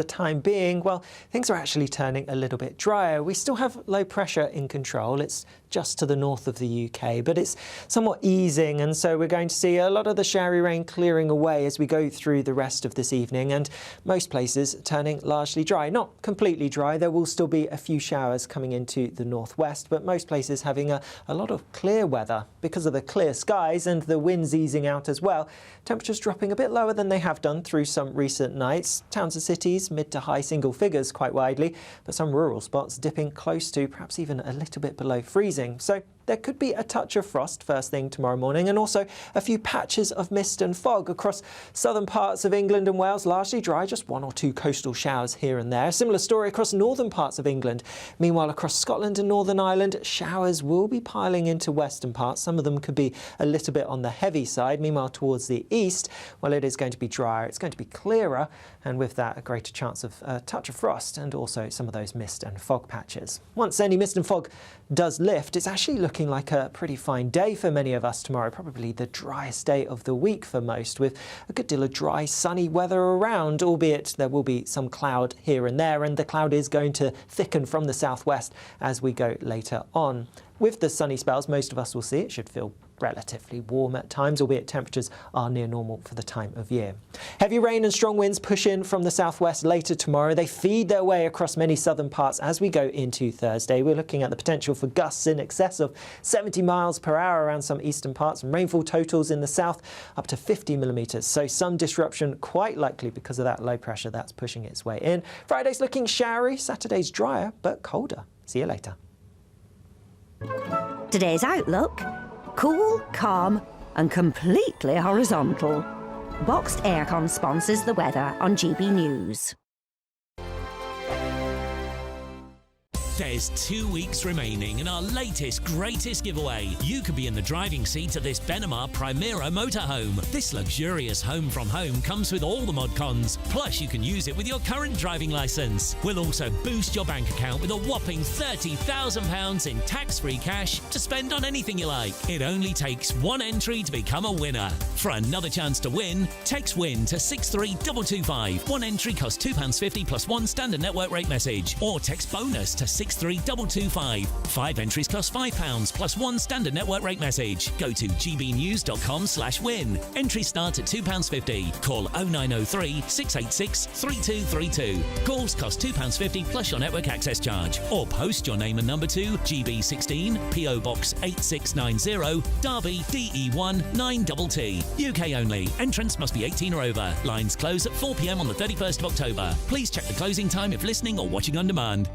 the time being, well, things are actually turning a little bit drier. We still have low pressure in control. It's just to the north of the UK, but it's somewhat easing, and so we're going to see a lot of the showery rain clearing away as we go through the rest of this evening, and most places turning largely dry. Not completely dry, there will still be a few showers coming into the northwest, but most places having a lot of clear weather. Because of the clear skies and the winds easing out as well, temperatures dropping a bit lower than they have done through some recent nights. Towns and cities mid to high single figures quite widely, but some rural spots dipping close to perhaps even a little bit below freezing. So there could be a touch of frost first thing tomorrow morning, and also a few patches of mist and fog across southern parts of England and Wales, largely dry, just one or two coastal showers here and there. Similar story across northern parts of England. Meanwhile, across Scotland and Northern Ireland, showers will be piling into western parts. Some of them could be a little bit on the heavy side. Meanwhile, towards the east, well, it is going to be drier, it's going to be clearer, and with that, a greater chance of a touch of frost and also some of those mist and fog patches. Once any mist and fog does lift, it's actually looking like a pretty fine day for many of us tomorrow, probably the driest day of the week for most, with a good deal of dry, sunny weather around, albeit there will be some cloud here and there, and the cloud is going to thicken from the southwest as we go later on. With the sunny spells most of us will see, it should feel relatively warm at times, albeit temperatures are near normal for the time of year. Heavy rain and strong winds push in from the southwest later tomorrow. They feed their way across many southern parts as we go into Thursday. We're looking at the potential for gusts in excess of 70 miles per hour around some eastern parts, and rainfall totals in the south up to 50 millimetres. So some disruption quite likely because of that low pressure that's pushing its way in. Friday's looking showery, Saturday's drier but colder. See you later. Today's outlook: cool, calm and completely horizontal. Boxed Aircon sponsors the weather on GB News. There's 2 weeks remaining in our latest, greatest giveaway. You could be in the driving seat of this Benamar Primera motorhome. This luxurious home from home comes with all the mod cons. Plus, you can use it with your current driving licence. We'll also boost your bank account with a whopping £30,000 in tax-free cash to spend on anything you like. It only takes one entry to become a winner. For another chance to win, text WIN to 63225. One entry costs £2.50 plus one standard network rate message, or text BONUS to 63225. 5 entries cost £5 plus one standard network rate message. Go to gbnews.com/win. Entries start at £2.50. Call 0903 686 3232. Calls cost £2.50 plus your network access charge. Or post your name and number to GB16 PO Box 8690 Derby DE1 9TT. UK only. Entrance must be 18 or over. Lines close at 4 p.m. on the 31st of October. Please check the closing time if listening or watching on demand.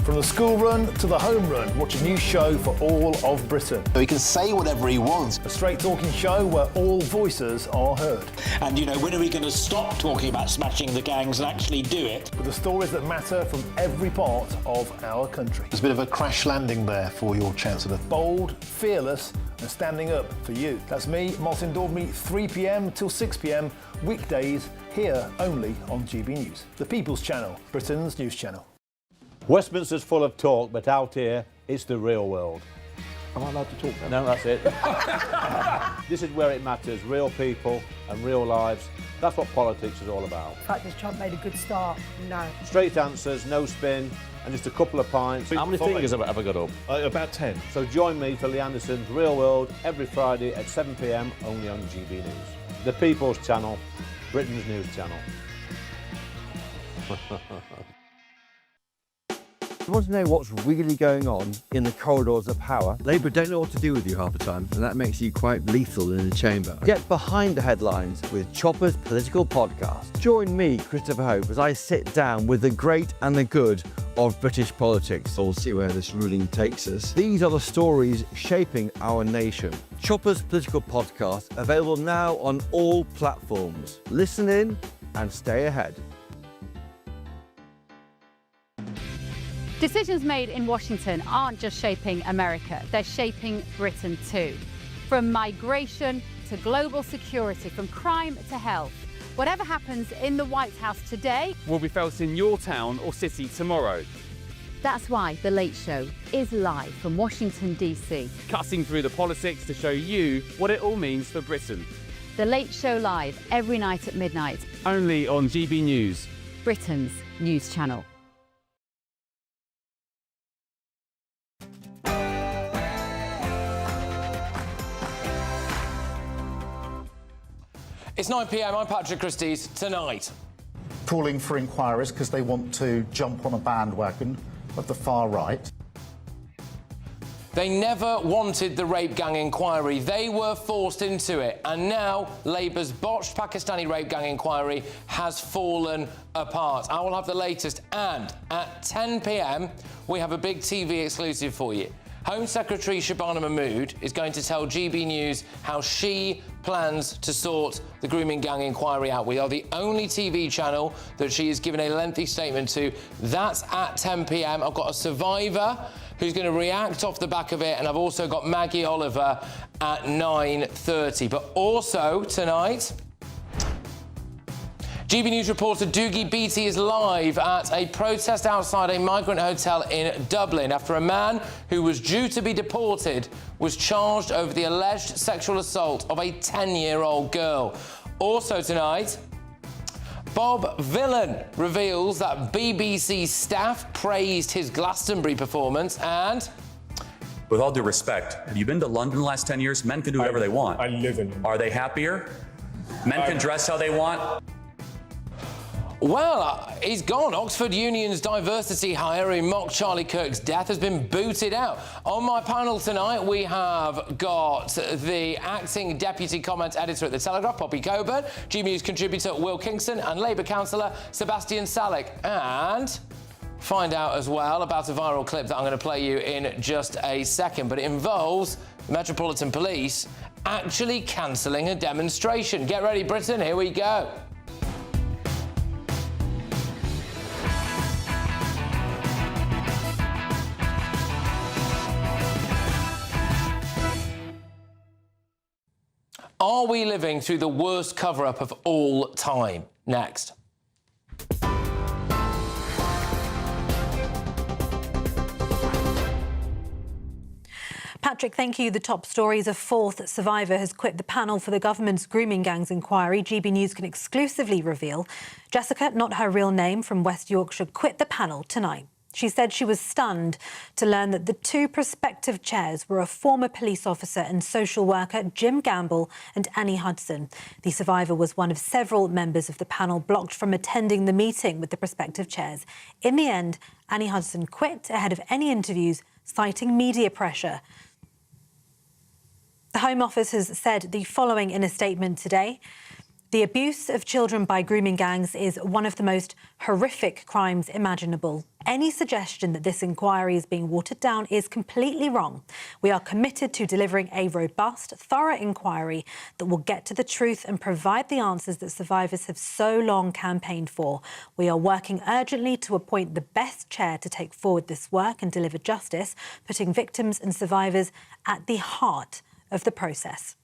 From the school run to the home run, watch a new show for all of Britain. He can say whatever he wants. A straight talking show where all voices are heard. And, you know, when are we going to stop talking about smashing the gangs and actually do it? With the stories that matter from every part of our country. There's a bit of a crash landing there for your Chancellor. Bold, fearless and standing up for you. That's me, Martin Daubney, 3 p.m. till 6 p.m. weekdays, here only on GB News. The People's Channel, Britain's news channel. Westminster's full of talk, but out here, it's the real world. Am I allowed to talk now? No, that's it. This is where it matters, real people and real lives. That's what politics is all about. The fact that Trump made a good start, no. Straight answers, no spin, and just a couple of pints. How many fingers have I got up? About 10. So join me for Lee Anderson's Real World every Friday at 7 p.m, only on GB News. The People's Channel, Britain's news channel. You want to know what's really going on in the corridors of power? Labour don't know what to do with you half the time, and that makes you quite lethal in the chamber. Get behind the headlines with Chopper's Political Podcast. Join me, Christopher Hope, as I sit down with the great and the good of British politics. We'll see where this ruling takes us. These are the stories shaping our nation. Chopper's Political Podcast, available now on all platforms. Listen in and stay ahead. Decisions made in Washington aren't just shaping America, they're shaping Britain too. From migration to global security, from crime to health. Whatever happens in the White House today will be felt in your town or city tomorrow. That's why The Late Show is live from Washington, D.C. Cutting through the politics to show you what it all means for Britain. The Late Show Live, every night at midnight. Only on GB News, Britain's news channel. It's 9 p.m. I'm Patrick Christys. Tonight, calling for inquiries because they want to jump on a bandwagon of the far right. they never wanted the rape gang inquiry. They were forced into it. And now Labour's botched Pakistani rape gang inquiry has fallen apart. I will have the latest. And at 10 p.m, we have a big TV exclusive for you. Home Secretary Shabana Mahmood is going to tell GB News how she plans to sort the grooming gang inquiry out. We are the only TV channel that she has given a lengthy statement to. That's at 10 p.m. I've got a survivor who's going to react off the back of it, and I've also got Maggie Oliver at 9:30. But also tonight, GB News reporter Doogie Beattie is live at a protest outside a migrant hotel in Dublin after a man who was due to be deported was charged over the alleged sexual assault of a 10-year-old girl. Also tonight, Bob Vylan reveals that BBC staff praised his Glastonbury performance. And with all due respect, have you been to London the last 10 years? Men can do whatever they want. I live in London. Are they happier? Men can dress how they want. Well, he's gone. Oxford Union's diversity hire who mocked Charlie Kirk's death has been booted out. On my panel tonight, we have got the acting deputy comment editor at The Telegraph, Poppy Coburn, GB News contributor Will Kingston, and Labour councillor Sebastian Salek. And find out as well about a viral clip that I'm going to play you in just a second. But it involves the Metropolitan Police actually cancelling a demonstration. Get ready, Britain. Here we go. Are we living through the worst cover-up of all time? Next. Patrick, thank you. The top stories: a fourth survivor has quit the panel for the government's grooming gangs inquiry. GB News can exclusively reveal Jessica, not her real name, from West Yorkshire, quit the panel tonight. She said she was stunned to learn that the two prospective chairs were a former police officer and social worker, Jim Gamble and Annie Hudson. The survivor was one of several members of the panel blocked from attending the meeting with the prospective chairs. In the end, Annie Hudson quit ahead of any interviews, citing media pressure. The Home Office has said the following in a statement today: the abuse of children by grooming gangs is one of the most horrific crimes imaginable. Any suggestion that this inquiry is being watered down is completely wrong. We are committed to delivering a robust, thorough inquiry that will get to the truth and provide the answers that survivors have so long campaigned for. We are working urgently to appoint the best chair to take forward this work and deliver justice, putting victims and survivors at the heart of the process.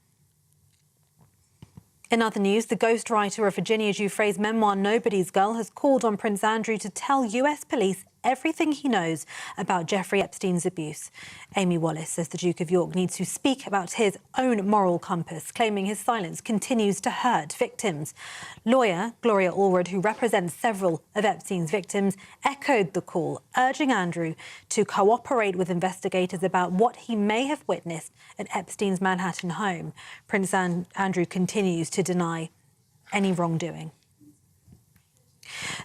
In other news, the ghostwriter of Virginia Giuffre's memoir Nobody's Girl has called on Prince Andrew to tell US police everything he knows about Jeffrey Epstein's abuse. Amy Wallace says the Duke of York needs to speak about his own moral compass, claiming his silence continues to hurt victims. Lawyer Gloria Allred, who represents several of Epstein's victims, echoed the call, urging Andrew to cooperate with investigators about what he may have witnessed at Epstein's Manhattan home. Prince Andrew continues to deny any wrongdoing.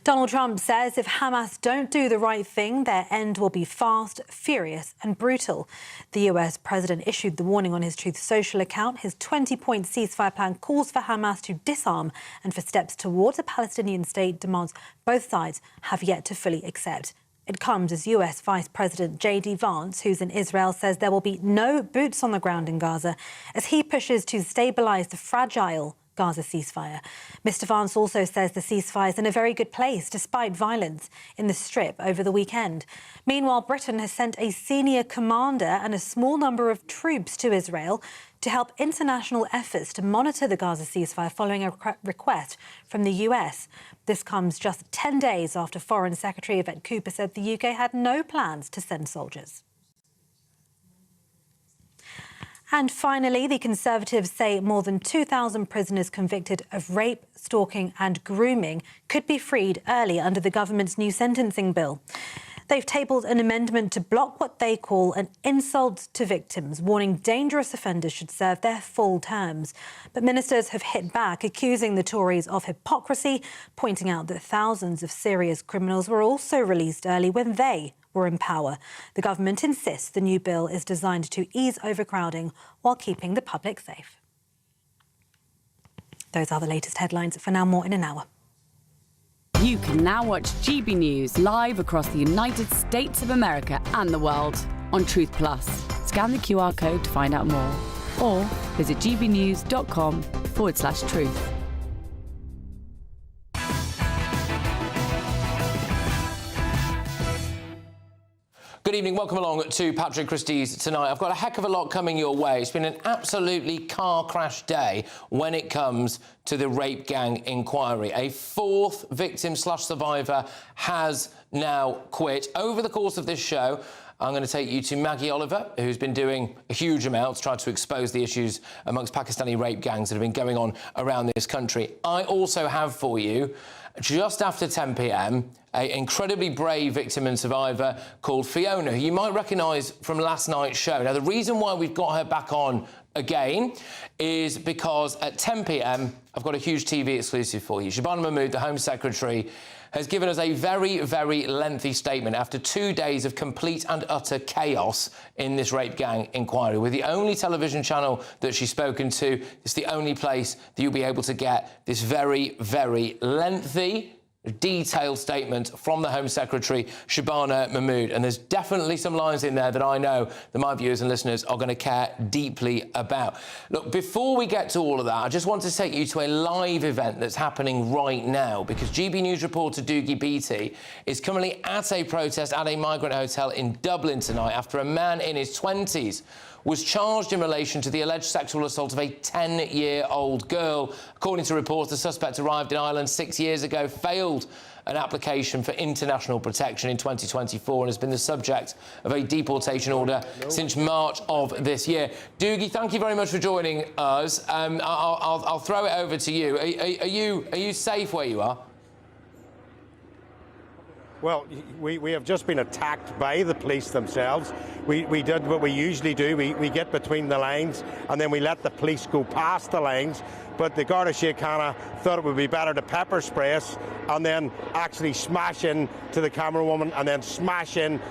Donald Trump says if Hamas don't do the right thing, their end will be fast, furious and brutal. The US president issued the warning on his Truth Social account. His 20-point ceasefire plan calls for Hamas to disarm and for steps towards a Palestinian state, demands both sides have yet to fully accept. It comes as US Vice President J.D. Vance, who's in Israel, says there will be no boots on the ground in Gaza as he pushes to stabilise the fragile Gaza ceasefire. Mr. Vance also says the ceasefire is in a very good place despite violence in the Strip over the weekend. Meanwhile, Britain has sent a senior commander and a small number of troops to Israel to help international efforts to monitor the Gaza ceasefire following a request from the US. This comes just 10 days after Foreign Secretary Yvette Cooper said the UK had no plans to send soldiers. And finally, the Conservatives say more than 2,000 prisoners convicted of rape, stalking and grooming could be freed early under the government's new sentencing bill. They've tabled an amendment to block what they call an insult to victims, warning dangerous offenders should serve their full terms. But ministers have hit back, accusing the Tories of hypocrisy, pointing out that thousands of serious criminals were also released early when they were in power. The government insists the new bill is designed to ease overcrowding while keeping the public safe. Those are the latest headlines. For now, more in an hour. You can now watch GB News live across the United States of America and the world on Truth Plus. Scan the QR code to find out more or visit gbnews.com/truth. Good evening, welcome along to Patrick Christys tonight. I've got a heck of a lot coming your way. It's been an absolutely car crash day when it comes to the rape gang inquiry. A fourth victim/survivor has now quit. Over the course of this show, I'm going to take you to Maggie Oliver, who's been doing a huge amount to try to expose the issues amongst Pakistani rape gangs that have been going on around this country. I also have for you, just after 10 p.m, an incredibly brave victim and survivor called Fiona, who you might recognise from last night's show. Now, the reason why we've got her back on again is because at 10 p.m, I've got a huge TV exclusive for you. Shabana Mahmood, the Home Secretary, has given us a very, very lengthy statement after 2 days of complete and utter chaos in this rape gang inquiry. We're the only television channel that she's spoken to. It's the only place that you'll be able to get this very, very lengthy, detailed statement from the Home Secretary, Shabana Mahmood. And there's definitely some lines in there that I know that my viewers and listeners are going to care deeply about. Look, before we get to all of that, I just want to take you to a live event that's happening right now, because GB News reporter Doogie Beattie is currently at a protest at a migrant hotel in Dublin tonight after a man in his 20s was charged in relation to the alleged sexual assault of a 10-year-old girl. According to reports, the suspect arrived in Ireland 6 years ago, failed an application for international protection in 2024 and has been the subject of a deportation order since March of this year. Doogie, thank you very much for joining us. I'll throw it over to you. Are you safe where you are? Well, we have just been attacked by the police themselves. We did what we usually do. We get between the lines and then we let the police go past the lines. But the Garda Síochána thought it would be better to pepper spray us and then actually smash in to the camera woman and then smash in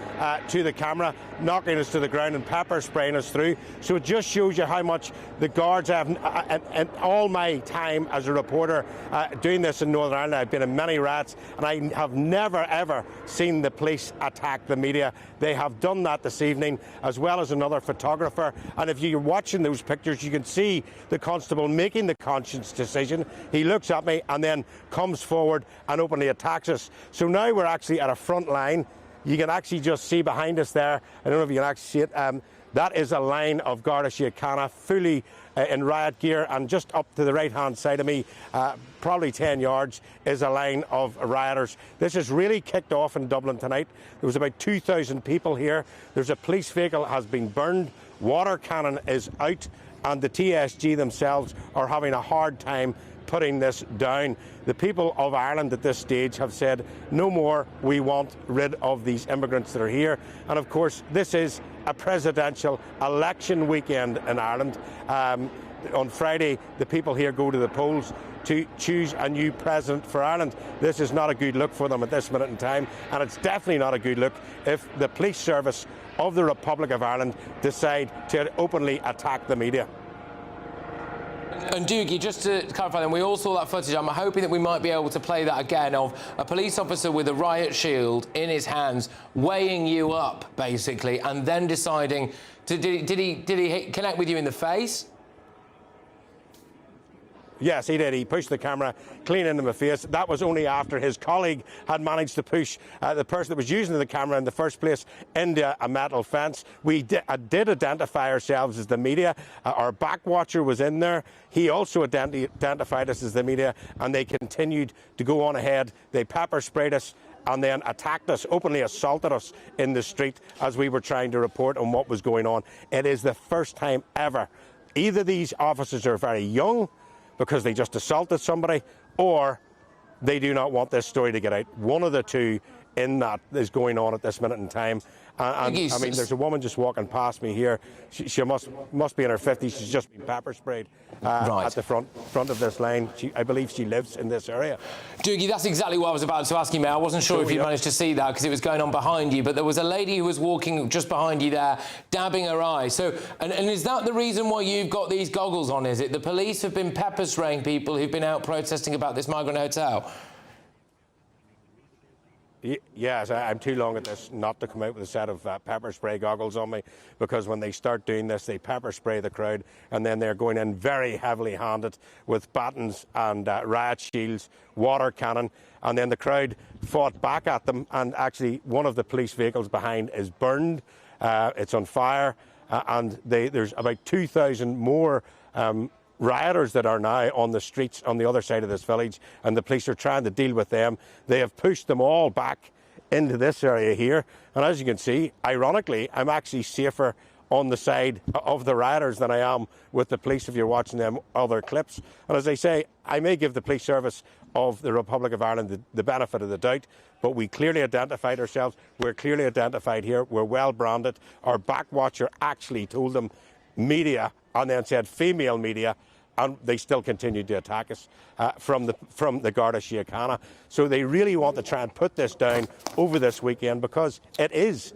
to the camera, knocking us to the ground and pepper spraying us through. So it just shows you how much the guards have, and all my time as a reporter doing this in Northern Ireland, I've been in many riots and I have never ever seen the police attack the media. They have done that this evening, as well as another photographer. And if you're watching those pictures, you can see the constable making the conscious decision. He looks at me and then comes forward and openly attacks us. So now we're actually at a front line. You can actually just see behind us there, I don't know if you can actually see it, that is a line of Garda Síochána fully in riot gear, and just up to the right-hand side of me, probably 10 yards, is a line of rioters. This has really kicked off in Dublin tonight. There was about 2,000 people here. There's a police vehicle has been burned, water cannon is out, and the TSG themselves are having a hard time putting this down. The people of Ireland at this stage have said, no more, we want rid of these immigrants that are here. And of course, this is a presidential election weekend in Ireland. On Friday, the people here go to the polls to choose a new president for Ireland. This is not a good look for them at this minute in time, and it's definitely not a good look if the police service of the Republic of Ireland decide to openly attack the media. And Doogie, just to clarify, then, we all saw that footage. I'm hoping that we might be able to play that again, of a police officer with a riot shield in his hands, weighing you up, basically, and then deciding to... Did he connect with you in the face? Yes, he did. He pushed the camera clean into my face. That was only after his colleague had managed to push the person that was using the camera in the first place into a metal fence. We did identify ourselves as the media. Our back watcher was in there. He also identified us as the media, and they continued to go on ahead. They pepper sprayed us and then attacked us, openly assaulted us in the street as we were trying to report on what was going on. It is the first time ever. Either these officers are very young because they just assaulted somebody, or they do not want this story to get out. One of the two in that is going on at this minute in time. And I mean, there's a woman just walking past me here. She must be in her 50s. She's just been pepper sprayed at the front of this line. I believe she lives in this area. Doogie, that's exactly what I was about to ask you, mate. I wasn't sure if you managed to see that because it was going on behind you, but there was a lady who was walking just behind you there, dabbing her eye. So, and is that the reason why you've got these goggles on, is it? The police have been pepper spraying people who've been out protesting about this migrant hotel? Yes, I'm too long at this not to come out with a set of pepper spray goggles on me, because when they start doing this, they pepper spray the crowd, and then they're going in very heavily handed with batons and riot shields, water cannon, and then the crowd fought back at them, and actually one of the police vehicles behind is burned. It's on fire, and there's about 2,000 more rioters that are now on the streets on the other side of this village, and the police are trying to deal with them. They have pushed them all back into this area here, and as you can see, ironically, I'm actually safer on the side of the rioters than I am with the police if you're watching them other clips. And as I say, I may give the police service of the Republic of Ireland the benefit of the doubt, but we clearly identified ourselves. We're clearly identified here. We're well branded. Our backwatcher actually told them media, and then said female media, and they still continued to attack us from the Garda Síochána. So they really want to try and put this down over this weekend, because it is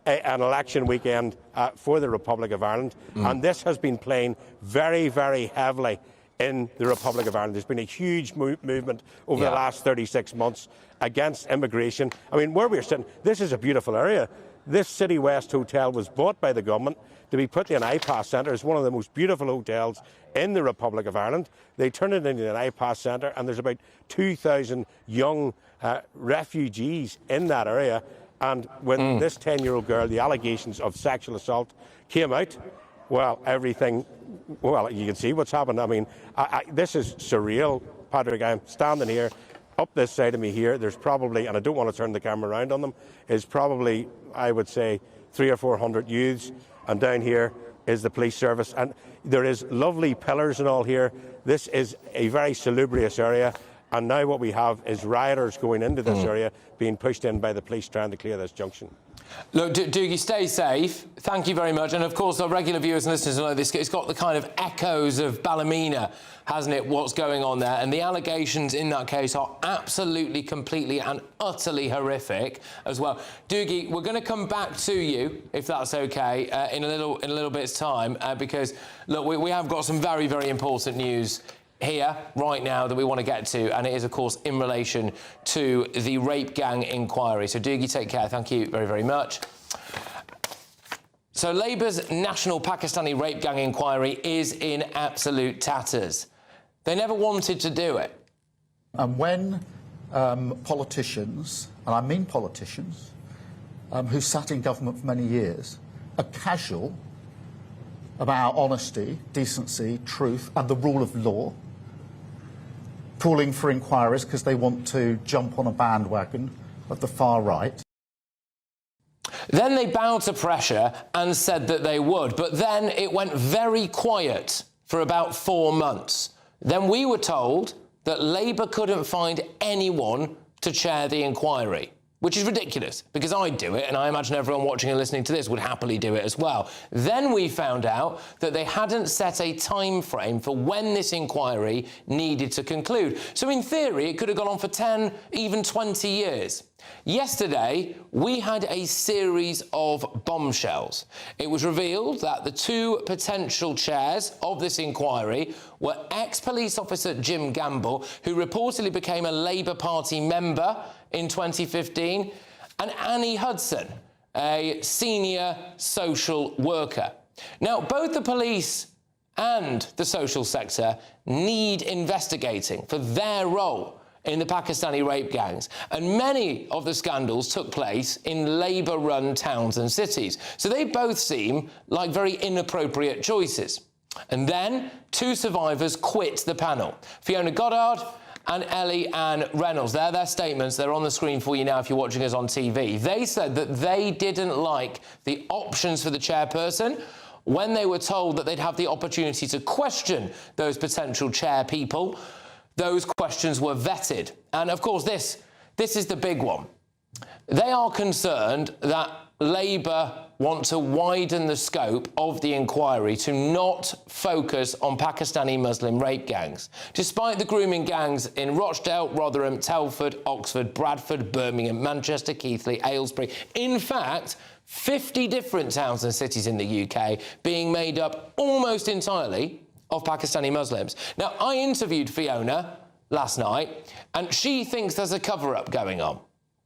an election weekend for the Republic of Ireland, and this has been playing very, very heavily in the Republic of Ireland. There's been a huge movement over the last 36 months against immigration. I mean, where we're sitting, this is a beautiful area. This City West Hotel was bought by the government to be put in an iPass centre. It's one of the most beautiful hotels in the Republic of Ireland. They turned it into an iPass centre, and there's about 2,000 young refugees in that area. And when this 10-year-old girl, the allegations of sexual assault came out, well, everything, well, you can see what's happened. I mean, this is surreal, Patrick. I'm standing here. Up this side of me here, there's probably, and I don't want to turn the camera around on them, is probably, I would say, 300 or 400 youths. And down here is the police service. And there is lovely pillars and all here. This is a very salubrious area. And now what we have is rioters going into this area, being pushed in by the police trying to clear this junction. Look, Doogie, stay safe. Thank you very much. And, of course, our regular viewers and listeners know this. It's got the kind of echoes of Ballymena, hasn't it, what's going on there? And the allegations in that case are absolutely, completely and utterly horrific as well. Doogie, we're going to come back to you, if that's OK, in a little bit's time, because, look, we have got some very, very important news here right now that we want to get to, and it is, of course, in relation to the rape gang inquiry. So, Doogie, take care. Thank you very, very much. So, Labour's national Pakistani rape gang inquiry is in absolute tatters. They never wanted to do it. And when politicians, and I mean politicians, who sat in government for many years, are casual about honesty, decency, truth, and the rule of law, calling for inquiries because they want to jump on a bandwagon of the far right. Then they bowed to pressure and said that they would, but then it went very quiet for about 4 months. Then we were told that Labour couldn't find anyone to chair the inquiry, which is ridiculous, because I'd do it, and I imagine everyone watching and listening to this would happily do it as well. Then we found out that they hadn't set a time frame for when this inquiry needed to conclude. So in theory, it could have gone on for 10, even 20 years. Yesterday, we had a series of bombshells. It was revealed that the 2 potential chairs of this inquiry were ex-police officer Jim Gamble, who reportedly became a Labour Party member in 2015, and Annie Hudson, a senior social worker. Now, both the police and the social sector need investigating for their role in the Pakistani rape gangs, and many of the scandals took place in Labour-run towns and cities. So they both seem like very inappropriate choices. And then 2 survivors quit the panel, Fiona Godard and Ellie Ann Reynolds. They're their statements. They're on the screen for you now if you're watching us on TV. They said that they didn't like the options for the chairperson when they were told that they'd have the opportunity to question those potential chair people. Those questions were vetted. And, of course, this is the big one. They are concerned that Labour want to widen the scope of the inquiry to not focus on Pakistani Muslim rape gangs, despite the grooming gangs in Rochdale, Rotherham, Telford, Oxford, Bradford, Birmingham, Manchester, Keighley, Aylesbury. In fact, 50 different towns and cities in the UK being made up almost entirely of Pakistani Muslims. Now, I interviewed Fiona last night, and she thinks there's a cover-up going on.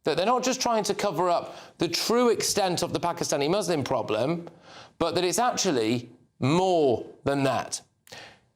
That they're not just trying to cover up the true extent of the Pakistani Muslim problem, but that it's actually more than that.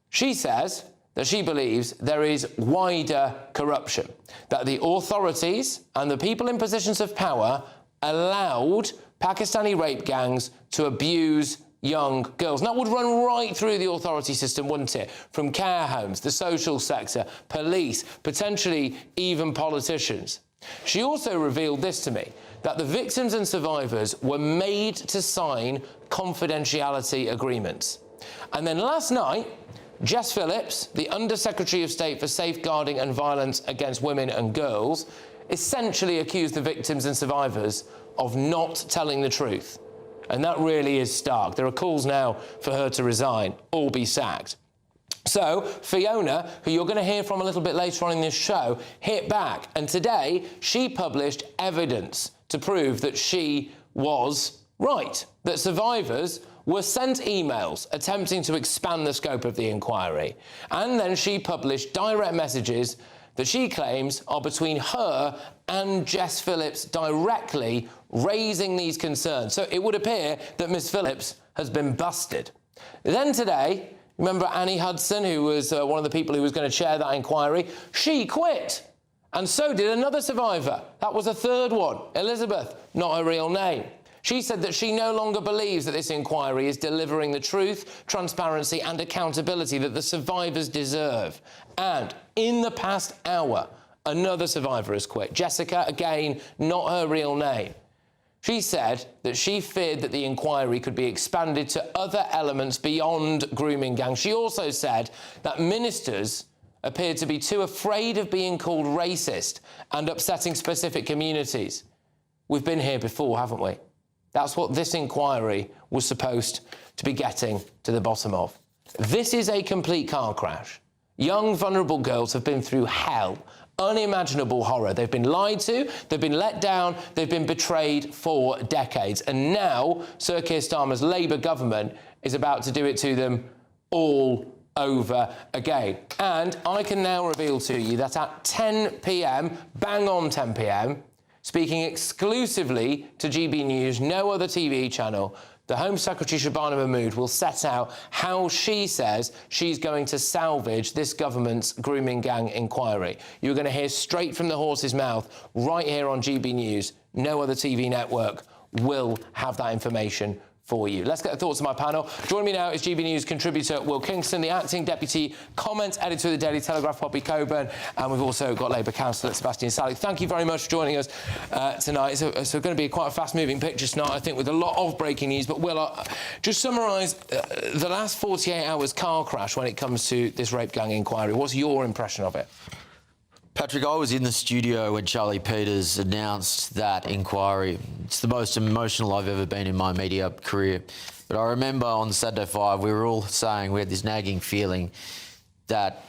She says that she believes there is wider corruption, that the authorities and the people in positions of power allowed Pakistani rape gangs to abuse young girls. And that would run right through the authority system, wouldn't it? From care homes, the social sector, police, potentially even politicians. She also revealed this to me, that the victims and survivors were made to sign confidentiality agreements. And then last night, Jess Phillips, the Under-Secretary of State for Safeguarding and Violence Against Women and Girls, essentially accused the victims and survivors of not telling the truth. And that really is stark. There are calls now for her to resign or be sacked. So, Fiona, who you're going to hear from a little bit later on in this show, hit back. And today, she published evidence to prove that she was right, that survivors were sent emails attempting to expand the scope of the inquiry. And then she published direct messages that she claims are between her and Jess Phillips directly raising these concerns. So it would appear that Miss Phillips has been busted. Then today, remember Annie Hudson, who was one of the people who was going to chair that inquiry? She quit. And so did another survivor. That was a third one, Elizabeth, not her real name. She said that she no longer believes that this inquiry is delivering the truth, transparency and accountability that the survivors deserve. And in the past hour, another survivor has quit. Jessica, again, not her real name. She said that she feared that the inquiry could be expanded to other elements beyond grooming gangs. She also said that ministers appeared to be too afraid of being called racist and upsetting specific communities. We've been here before, haven't we? That's what this inquiry was supposed to be getting to the bottom of. This is a complete car crash. Young, vulnerable girls have been through hell, unimaginable horror. They've been lied to, they've been let down, they've been betrayed for decades. And now Sir Keir Starmer's Labour government is about to do it to them all over again. And I can now reveal to you that at 10 p.m, bang on 10 p.m, speaking exclusively to GB News, no other TV channel, the Home Secretary Shabana Mahmood will set out how she says she's going to salvage this government's grooming gang inquiry. You're going to hear straight from the horse's mouth right here on GB News. No other TV network will have that information for you. Let's get the thoughts of my panel. Joining me now is GB News contributor Will Kingston, the acting deputy comment editor of the Daily Telegraph, Poppy Coburn, and we've also got Labour councillor Sebastian Salek. Thank you very much for joining us tonight. It's going to be quite a fast-moving picture tonight, I think, with a lot of breaking news. But Will, just summarise the last 48 hours car crash when it comes to this rape gang inquiry. What's your impression of it? Patrick, I was in the studio when Charlie Peters announced that inquiry. It's the most emotional I've ever been in my media career. But I remember on Saturday 5, we were all saying we had this nagging feeling that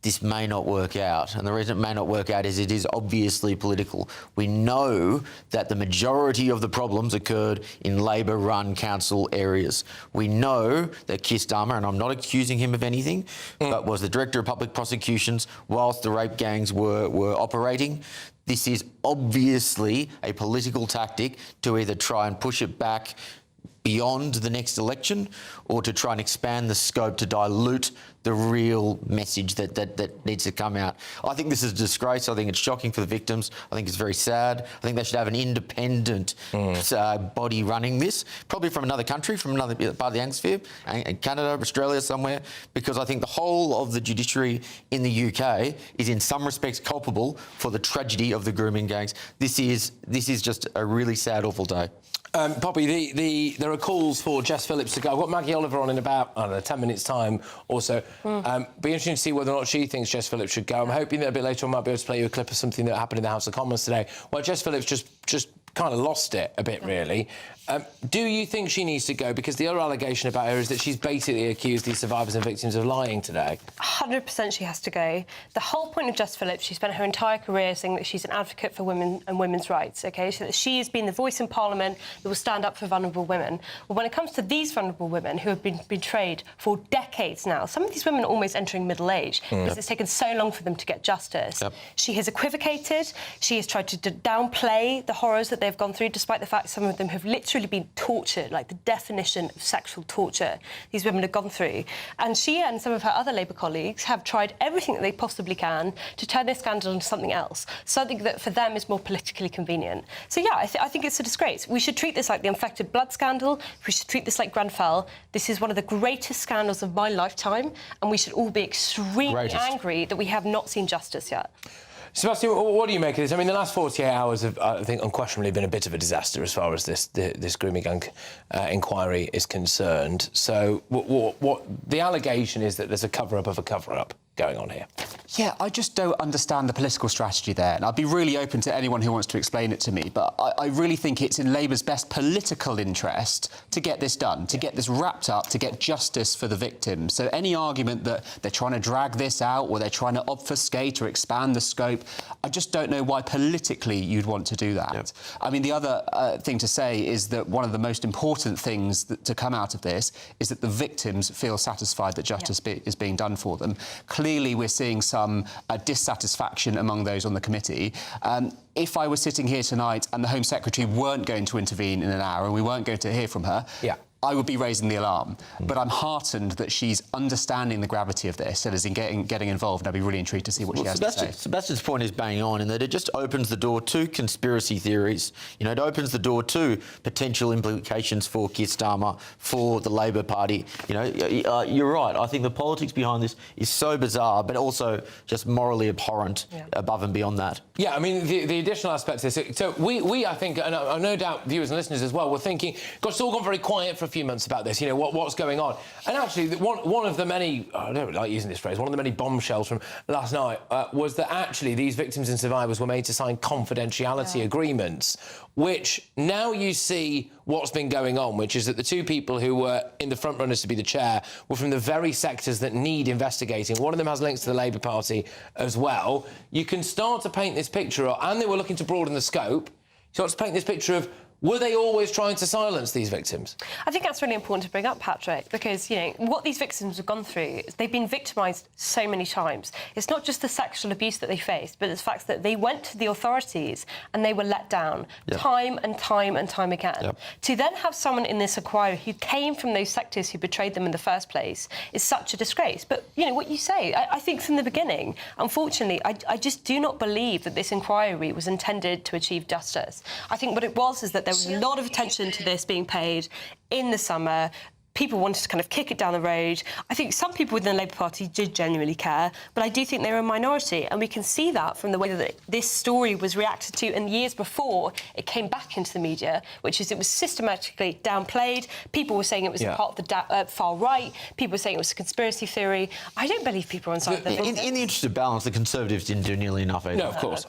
this may not work out. And the reason it may not work out is it is obviously political. We know that the majority of the problems occurred in Labor-run council areas. We know that Keir Starmer, and I'm not accusing him of anything, but was the Director of Public Prosecutions whilst the rape gangs were operating. This is obviously a political tactic to either try and push it back beyond the next election, or to try and expand the scope to dilute the real message that needs to come out. I think this is a disgrace. I think it's shocking for the victims. I think it's very sad. I think they should have an independent body running this, probably from another country, from another part of the Anglosphere, Canada, Australia, somewhere, because I think the whole of the judiciary in the UK is in some respects culpable for the tragedy of the grooming gangs. This is just a really sad, awful day. Poppy, there are calls for Jess Phillips to go. I've got Maggie Oliver on in about, I don't know, 10 minutes' time or so. Be interesting to see whether or not she thinks Jess Phillips should go. I'm hoping that a bit later on I might be able to play you a clip of something that happened in the House of Commons today. Well, Jess Phillips just kind of lost it a bit, really. Do you think she needs to go? Because the other allegation about her is that she's basically accused these survivors and victims of lying today. 100% she has to go. The whole point of Jess Phillips, she spent her entire career saying that she's an advocate for women and women's rights, OK? So that she has been the voice in Parliament that will stand up for vulnerable women. Well, when it comes to these vulnerable women who have been betrayed for decades now, some of these women are almost entering middle age because it's taken so long for them to get justice. She has equivocated. She has tried to downplay the horrors that they've gone through, despite the fact some of them have literally been tortured, like the definition of sexual torture these women have gone through. And she and some of her other Labour colleagues have tried everything that they possibly can to turn this scandal into something else, something that for them is more politically convenient. So, yeah, I think it's a disgrace. We should treat this like the infected blood scandal. We should treat this like Grenfell. This is one of the greatest scandals of my lifetime, and we should all be extremely angry that we have not seen justice yet. Sebastian, what do you make of this? I mean, the last 48 hours have, I think, unquestionably been a bit of a disaster as far as this grooming gang inquiry is concerned. So what the allegation is that there's a cover-up of a cover-up going on here. Yeah, I just don't understand the political strategy there. And I'd be really open to anyone who wants to explain it to me, but I really think it's in Labour's best political interest to get this done, to get this wrapped up, to get justice for the victims. So any argument that they're trying to drag this out or they're trying to obfuscate or expand the scope, I just don't know why politically you'd want to do that. I mean, the other thing to say is that one of the most important things to come out of this is that the victims feel satisfied that justice is being done for them. Clearly, we're seeing some dissatisfaction among those on the committee. If I was sitting here tonight and the Home Secretary weren't going to intervene in an hour and we weren't going to hear from her, I would be raising the alarm. But I'm heartened that she's understanding the gravity of this and is getting involved, and I'd be really intrigued to see what she has to say. Sebastian's point is bang on in that it just opens the door to conspiracy theories. You know, it opens the door to potential implications for Keir Starmer, for the Labor Party. You know, you're right. I think the politics behind this is so bizarre, but also just morally abhorrent above and beyond that. Yeah, I mean, the additional aspects of this... So we I think, and I no doubt viewers and listeners as well, were thinking, gosh, it's all gone very quiet for a few months about this, you know, what's going on. And actually, one of the many, I don't like using this phrase, one of the many bombshells from last night was that actually these victims and survivors were made to sign confidentiality agreements, which now you see what's been going on, which is that the two people who were in the front runners to be the chair were from the very sectors that need investigating. One of them has links to the Labour Party as well. You can start to paint this picture, and they were looking to broaden the scope, start to paint this picture of, were they always trying to silence these victims? I think that's really important to bring up, Patrick, because, you know, what these victims have gone through is they've been victimised so many times. It's not just the sexual abuse that they faced, but it's the fact that they went to the authorities and they were let down time and time and time again. To then have someone in this inquiry who came from those sectors who betrayed them in the first place is such a disgrace. But, you know, what you say, I think from the beginning, unfortunately, I just do not believe that this inquiry was intended to achieve justice. I think what it was is that there was a lot of attention to this being paid in the summer. People wanted to kind of kick it down the road. I think some people within the Labour Party did genuinely care, but I do think they were a minority, and we can see that from the way that this story was reacted to in the years before it came back into the media, which is it was systematically downplayed. People were saying it was part of the far right. People were saying it was a conspiracy theory. I don't believe people are on side of the in the interest of balance, the Conservatives didn't do nearly enough either. No, of course.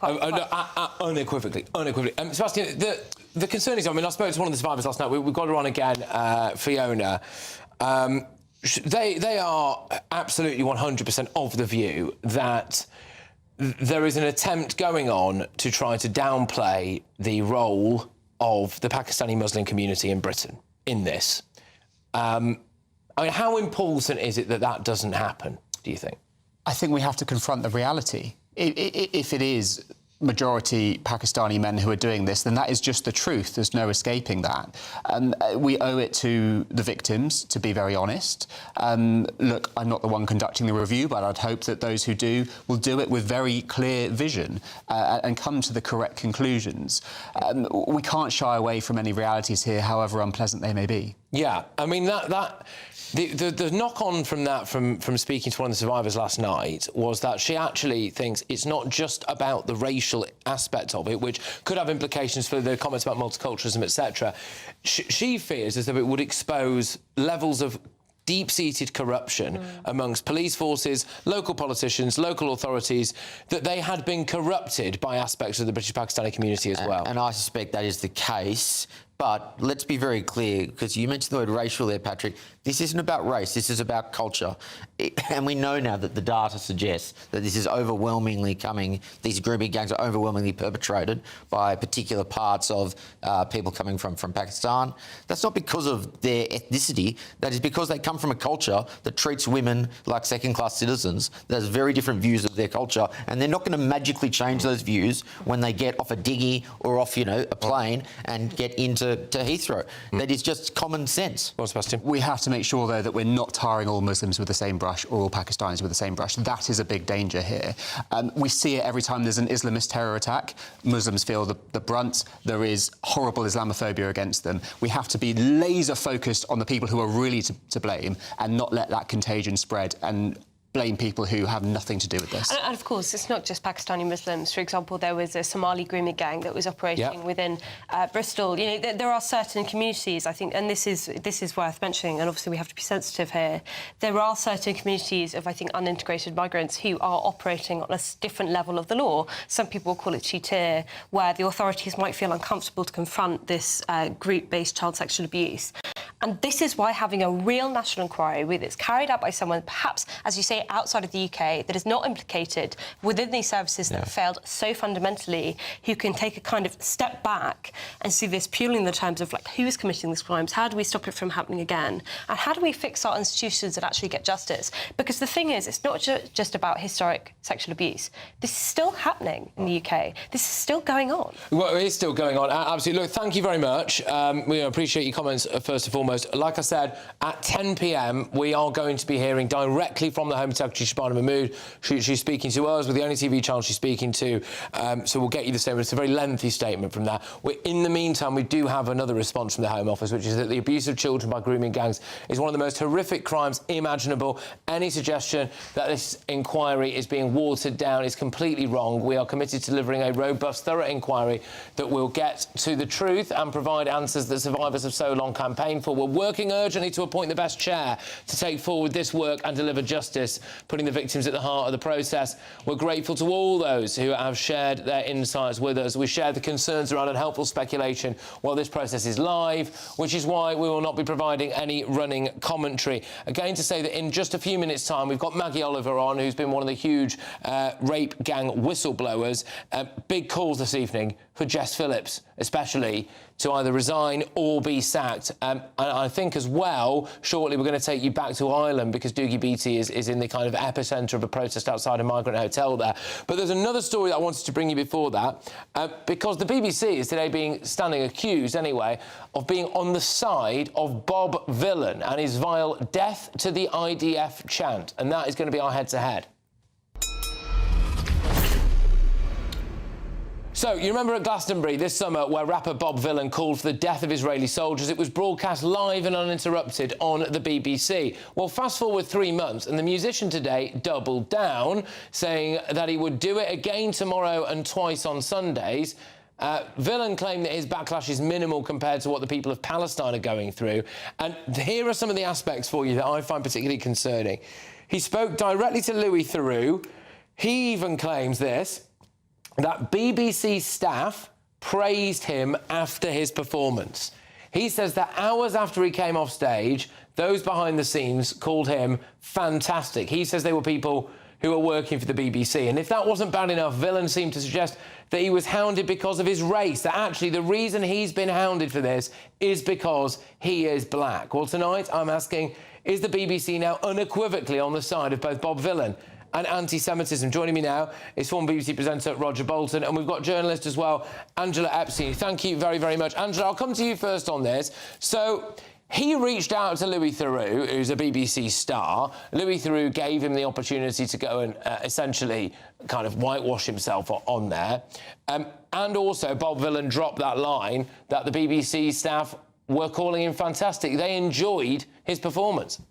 Unequivocally. Sebastian, the concern is, I mean, I spoke to one of the survivors last night. We've got her on again, Fiona. They are absolutely 100% of the view that there is an attempt going on to try to downplay the role of the Pakistani Muslim community in Britain in this. I mean, how important is it that that doesn't happen, do you think? I think we have to confront the reality. If it is majority Pakistani men who are doing this, then that is just the truth. There's no escaping that. We owe it to the victims to be very honest. Look, I'm not the one conducting the review, but I'd hope that those who do will do it with very clear vision and come to the correct conclusions. We can't shy away from any realities here, however unpleasant they may be. Yeah, I mean, the knock-on from that, from speaking to one of the survivors last night, was that she actually thinks it's not just about the racial aspect of it, which could have implications for the comments about multiculturalism, etc. She fears as though it would expose levels of deep-seated corruption amongst police forces, local politicians, local authorities, that they had been corrupted by aspects of the British Pakistani community as well. And I suspect that is the case. But let's be very clear, because you mentioned the word racial there, Patrick. This isn't about race, this is about culture. And we know now that the data suggests that this is overwhelmingly coming, these grooming gangs are overwhelmingly perpetrated by particular parts of people coming from Pakistan. That's not because of their ethnicity, that is because they come from a culture that treats women like second-class citizens, that has very different views of their culture, and they're not going to magically change those views when they get off a dinghy or off, a plane and get into Heathrow. That is just common sense. Well, Sebastian? We have to make sure, though, that we're not tarring all Muslims with the same brush or all Pakistanis with the same brush. That is a big danger here. We see it every time there's an Islamist terror attack. Muslims feel the brunt. There is horrible Islamophobia against them. We have to be laser-focused on the people who are really to blame and not let that contagion spread and blame people who have nothing to do with this. And of course, it's not just Pakistani Muslims. For example, there was a Somali grooming gang that was operating within Bristol. There are certain communities, I think, and this is worth mentioning, and obviously we have to be sensitive here. There are certain communities of, I think, unintegrated migrants who are operating on a different level of the law. Some people call it cheater, where the authorities might feel uncomfortable to confront this group-based child sexual abuse. And this is why having a real national inquiry that's carried out by someone, perhaps, as you say, outside of the UK, that is not implicated within these services that have failed so fundamentally, who can take a kind of step back and see this purely in the terms of, like, who is committing these crimes, how do we stop it from happening again, and how do we fix our institutions that actually get justice? Because the thing is, it's not just about historic sexual abuse. This is still happening in the UK. This is still going on. Well, it is still going on, absolutely. Look, thank you very much. We appreciate your comments, first and foremost. Like I said, at 10 p.m, we are going to be hearing directly from the Home Secretary, Shabana Mahmood. She's speaking to us. We're the only TV channel she's speaking to, so we'll get you the statement. It's a very lengthy statement from that. In the meantime, we do have another response from the Home Office, which is that the abuse of children by grooming gangs is one of the most horrific crimes imaginable. Any suggestion that this inquiry is being watered down is completely wrong. We are committed to delivering a robust, thorough inquiry that will get to the truth and provide answers that survivors have so long campaigned for. We're working urgently to appoint the best chair to take forward this work and deliver justice, putting the victims at the heart of the process. We're grateful to all those who have shared their insights with us. We share the concerns around unhelpful speculation while this process is live, which is why we will not be providing any running commentary. Again, to say that in just a few minutes' time, we've got Maggie Oliver on, who's been one of the huge rape gang whistleblowers. Big calls this evening for Jess Phillips, especially, to either resign or be sacked. And I think as well, shortly we're going to take you back to Ireland, because Doogie Beattie is in the kind of epicentre of a protest outside a migrant hotel there. But there's another story that I wanted to bring you before that, because the BBC is today standing accused, anyway, of being on the side of Bob Vylan and his vile death to the IDF chant. And that is going to be our head-to-head. So, you remember at Glastonbury this summer where rapper Bob Vylan called for the death of Israeli soldiers? It was broadcast live and uninterrupted on the BBC. Well, fast forward 3 months and the musician today doubled down, saying that he would do it again tomorrow and twice on Sundays. Vylan claimed that his backlash is minimal compared to what the people of Palestine are going through. And here are some of the aspects for you that I find particularly concerning. He spoke directly to Louis Theroux. He even claims this, that BBC staff praised him after his performance. He says that hours after he came off stage, those behind the scenes called him fantastic. He says they were people who were working for the BBC. And if that wasn't bad enough, Vylan seemed to suggest that he was hounded because of his race, that actually the reason he's been hounded for this is because he is black. Well, tonight I'm asking, is the BBC now unequivocally on the side of both Bob Vylan and anti-Semitism. Joining me now is former BBC presenter Roger Bolton, and we've got journalist as well, Angela Epstein. Thank you very, very much. Angela, I'll come to you first on this. So, he reached out to Louis Theroux, who's a BBC star. Louis Theroux gave him the opportunity to go and essentially kind of whitewash himself on there. And also, Bob Vylan dropped that line that the BBC staff were calling him fantastic. They enjoyed his performance.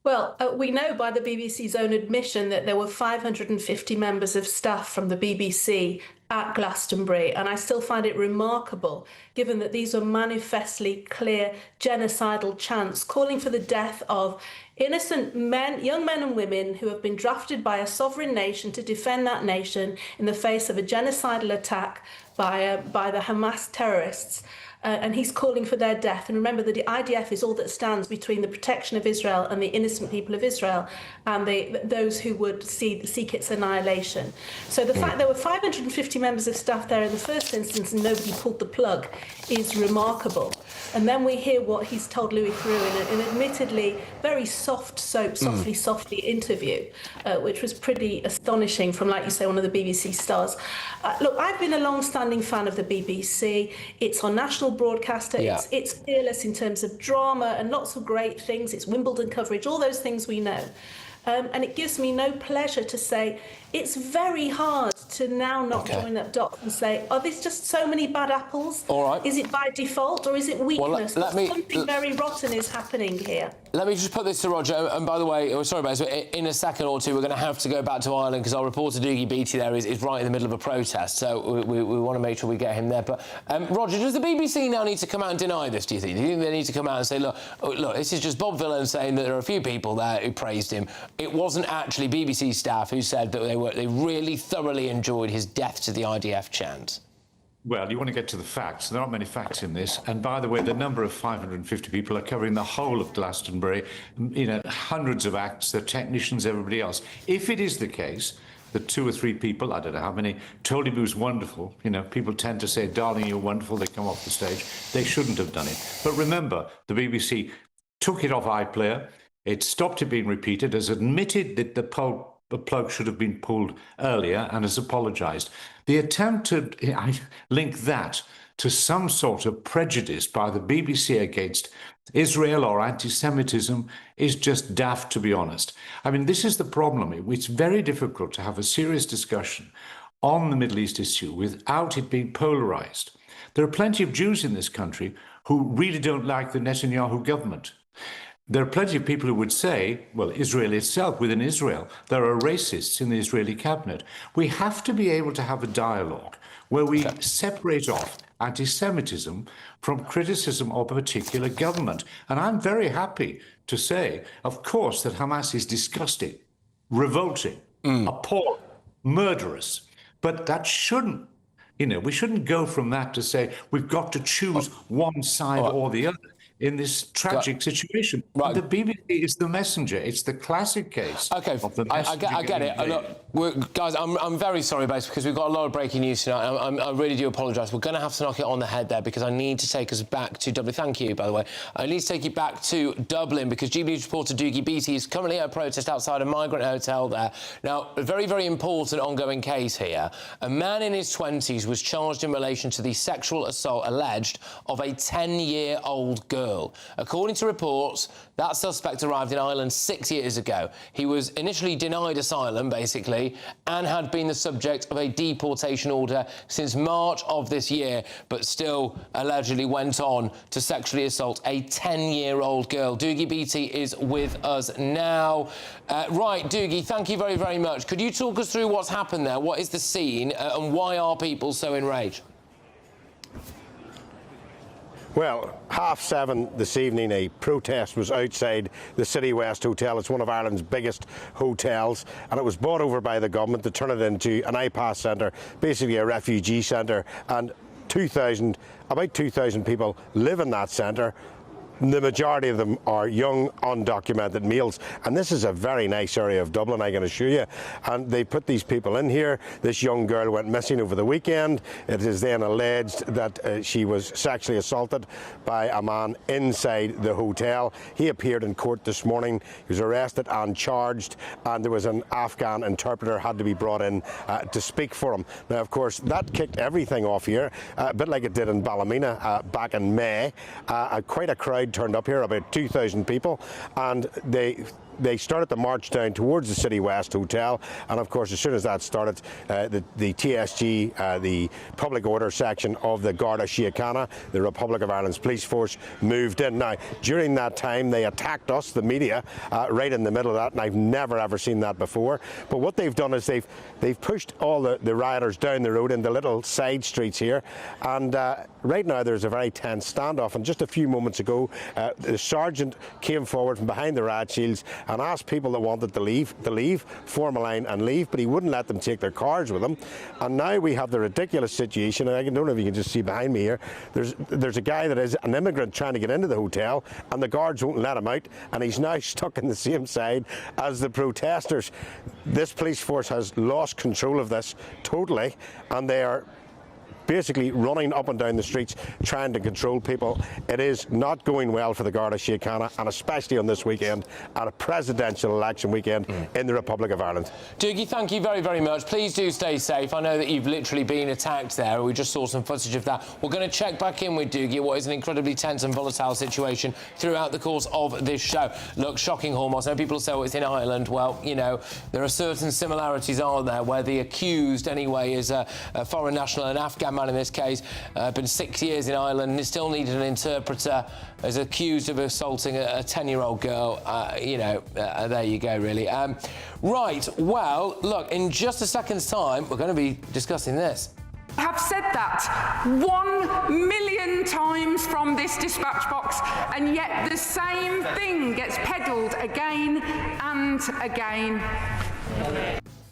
Well, we know by the BBC's own admission that there were 550 members of staff from the BBC at Glastonbury, and I still find it remarkable, given that these are manifestly clear genocidal chants calling for the death of innocent men, young men and women who have been drafted by a sovereign nation to defend that nation in the face of a genocidal attack by the Hamas terrorists. And he's calling for their death. And remember that the IDF is all that stands between the protection of Israel and the innocent people of Israel and those who would seek its annihilation. So the fact there were 550 members of staff there in the first instance and nobody pulled the plug is remarkable. And then we hear what he's told Louis Theroux in an admittedly very softly interview, which was pretty astonishing from, like you say, one of the BBC stars. Look, I've been a long-standing fan of the BBC. It's our national broadcaster. Yeah. It's fearless in terms of drama and lots of great things. It's Wimbledon coverage, all those things we know. And it gives me no pleasure to say it's very hard to now not join that dots and say, are there just so many bad apples? All right. Is it by default or is it weakness? Well, something very rotten is happening here. Let me just put this to Roger. And by the way, sorry about this, in a second or two, we're going to have to go back to Ireland because our reporter, Dougie Beattie, there is right in the middle of a protest. So we want to make sure we get him there. But, Roger, does the BBC now need to come out and deny this, do you think? Do you think they need to come out and say, look, this is just Bob Vylan saying that there are a few people there who praised him. It wasn't actually BBC staff who said that they really thoroughly enjoyed his death to the IDF chant? Well, you want to get to the facts. There aren't many facts in this. And by the way, the number of 550 people are covering the whole of Glastonbury, hundreds of acts, the technicians, everybody else. If it is the case that 2 or 3 people, I don't know how many, told him he was wonderful, people tend to say, darling, you're wonderful, they come off the stage. They shouldn't have done it. But remember, the BBC took it off iPlayer. It stopped it being repeated, has admitted that the plug should have been pulled earlier and has apologised. The attempt to link that to some sort of prejudice by the BBC against Israel or anti-Semitism is just daft, to be honest. I mean, this is the problem. It's very difficult to have a serious discussion on the Middle East issue without it being polarised. There are plenty of Jews in this country who really don't like the Netanyahu government. There are plenty of people who would say, well, Israel itself, within Israel, there are racists in the Israeli cabinet. We have to be able to have a dialogue where we separate off anti-Semitism from criticism of a particular government. And I'm very happy to say, of course, that Hamas is disgusting, revolting, appalling, murderous. But that shouldn't, we shouldn't go from that to say we've got to choose one side or the other in this tragic situation. Right. The BBC is the messenger. It's the classic case. OK, I get it. Look, guys, I'm very sorry about this because we've got a lot of breaking news tonight. I really do apologise. We're going to have to knock it on the head there because I need to take us back to Dublin. Thank you, by the way. I need to take you back to Dublin because GBNews reporter Dougie Beattie is currently at a protest outside a migrant hotel there. Now, a very, very important ongoing case here. A man in his 20s was charged in relation to the sexual assault alleged of a 10-year-old girl. According to reports, that suspect arrived in Ireland 6 years ago. He was initially denied asylum, basically, and had been the subject of a deportation order since March of this year, but still allegedly went on to sexually assault a 10-year-old girl. Dougie Beattie is with us now. Right, Dougie, thank you very, very much. Could you talk us through what's happened there? What is the scene, and why are people so enraged? Well, 7:30 this evening, a protest was outside the City West Hotel. It's one of Ireland's biggest hotels, and it was bought over by the government to turn it into an IPAS centre, basically a refugee centre, and about 2,000 people live in that centre. The majority of them are young, undocumented males, and this is a very nice area of Dublin, I can assure you. And they put these people in here. This young girl went missing over the weekend. It is then alleged that she was sexually assaulted by a man inside the hotel. He appeared in court this morning. He was arrested and charged, and there was an Afghan interpreter had to be brought in to speak for him. Now, of course, that kicked everything off here, a bit like it did in Ballymena back in May. Quite a crowd turned up here, about 2,000 people, and they started to march down towards the City West Hotel, and of course as soon as that started, the TSG, the public order section of the Garda Síochána, the Republic of Ireland's police force, moved in. Now, during that time they attacked us, the media, right in the middle of that, and I've never ever seen that before. But what they've done is they've pushed all the rioters down the road into little side streets here, and right now there's a very tense standoff. And just a few moments ago, the sergeant came forward from behind the riot shields and asked people that wanted to leave, form a line and leave, but he wouldn't let them take their cars with them. And now we have the ridiculous situation, and I don't know if you can just see behind me here, there's a guy that is an immigrant trying to get into the hotel, and the guards won't let him out, and he's now stuck in the same side as the protesters. This police force has lost control of this totally, and they are basically running up and down the streets trying to control people. It is not going well for the Garda Síochána, and especially on this weekend, at a presidential election weekend in the Republic of Ireland. Doogie, thank you very, very much. Please do stay safe. I know that you've literally been attacked there. We just saw some footage of that. We're going to check back in with Doogie, what is an incredibly tense and volatile situation throughout the course of this show. Look, shocking, Hormos. I know people say, well, it's in Ireland. Well, you know, there are certain similarities, aren't there, where the accused, anyway, is a foreign national, an Afghan man in this case, been 6 years in Ireland and still needed an interpreter, is accused of assaulting a 10-year-old girl. There you go, really. Right, well, look, in just a second's time, we're going to be discussing this. I have said that 1 million times from this dispatch box, and yet the same thing gets peddled again and again.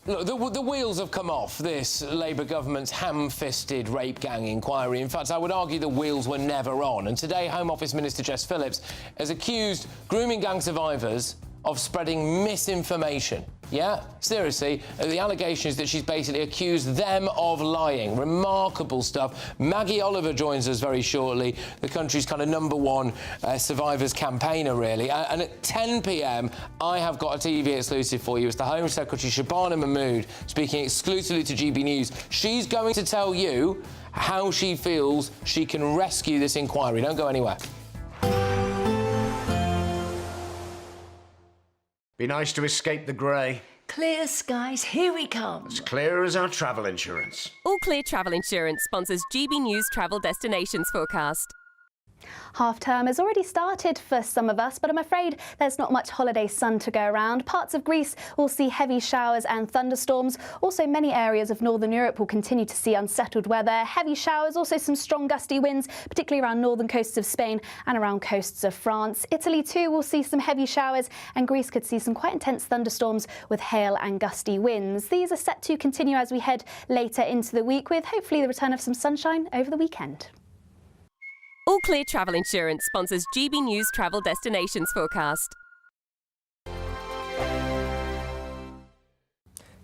Look, the wheels have come off this Labour government's ham-fisted rape gang inquiry. In fact, I would argue the wheels were never on. And today, Home Office Minister Jess Phillips has accused grooming gang survivors of spreading misinformation. Yeah, seriously, the allegation is that she's basically accused them of lying. Remarkable stuff. Maggie Oliver joins us very shortly, the country's kind of #1 survivors campaigner, really. And at 10 p.m, I have got a TV exclusive for you. It's the Home Secretary, Shabana Mahmood, speaking exclusively to GB News. She's going to tell you how she feels she can rescue this inquiry. Don't go anywhere. Be nice to escape the grey. Clear skies, here we come. As clear as our travel insurance. All Clear Travel Insurance sponsors GB News Travel Destinations Forecast. Half term has already started for some of us, but I'm afraid there's not much holiday sun to go around. Parts of Greece will see heavy showers and thunderstorms. Also, many areas of northern Europe will continue to see unsettled weather. Heavy showers, also some strong gusty winds, particularly around northern coasts of Spain and around coasts of France. Italy too will see some heavy showers, and Greece could see some quite intense thunderstorms with hail and gusty winds. These are set to continue as we head later into the week, with hopefully the return of some sunshine over the weekend. All Clear Travel Insurance sponsors GB News Travel Destinations Forecast.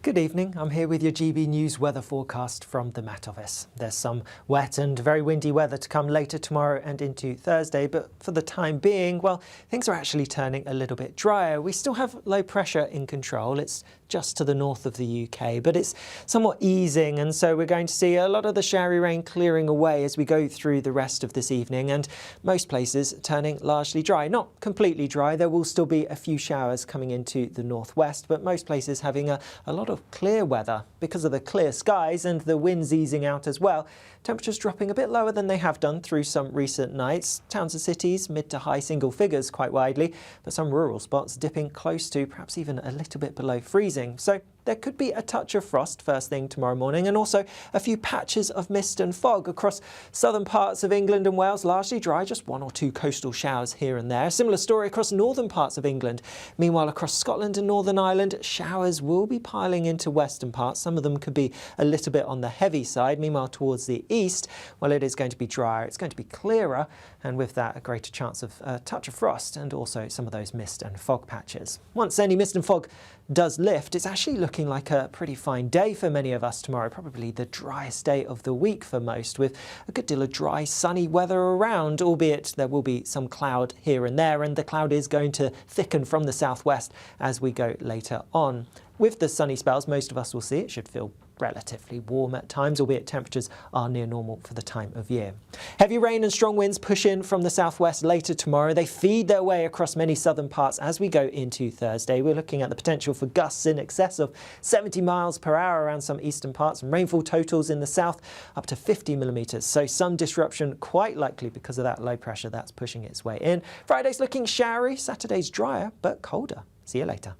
Good evening, I'm here with your GB News weather forecast from the Met Office. There's some wet and very windy weather to come later tomorrow and into Thursday, but for the time being, well, things are actually turning a little bit drier. We still have low pressure in control. It's just to the north of the UK, but it's somewhat easing, and so we're going to see a lot of the showery rain clearing away as we go through the rest of this evening, and most places turning largely dry. Not completely dry, there will still be a few showers coming into the northwest, but most places having a lot of clear weather because of the clear skies and the winds easing out as well. Temperatures dropping a bit lower than they have done through some recent nights. Towns and cities mid to high single figures quite widely, but some rural spots dipping close to perhaps even a little bit below freezing. So there could be a touch of frost first thing tomorrow morning, and also a few patches of mist and fog across southern parts of England and Wales. Largely dry, just 1 or 2 coastal showers here and there. A similar story across northern parts of England. Meanwhile, across Scotland and Northern Ireland, showers will be piling into western parts. Some of them could be a little bit on the heavy side. Meanwhile, towards the east, well, it is going to be drier. It's going to be clearer, and with that, a greater chance of a touch of frost and also some of those mist and fog patches. Once any mist and fog does lift, it's actually looking like a pretty fine day for many of us tomorrow, probably the driest day of the week for most, with a good deal of dry, sunny weather around, albeit there will be some cloud here and there, and the cloud is going to thicken from the southwest as we go later on. With the sunny spells, most of us will see it should feel relatively warm at times, albeit temperatures are near normal for the time of year. Heavy rain and strong winds push in from the southwest later tomorrow. They feed their way across many southern parts as we go into Thursday. We're looking at the potential for gusts in excess of 70 miles per hour around some eastern parts, and rainfall totals in the south up to 50 millimetres. So some disruption quite likely because of that low pressure that's pushing its way in. Friday's looking showery, Saturday's drier but colder. See you later.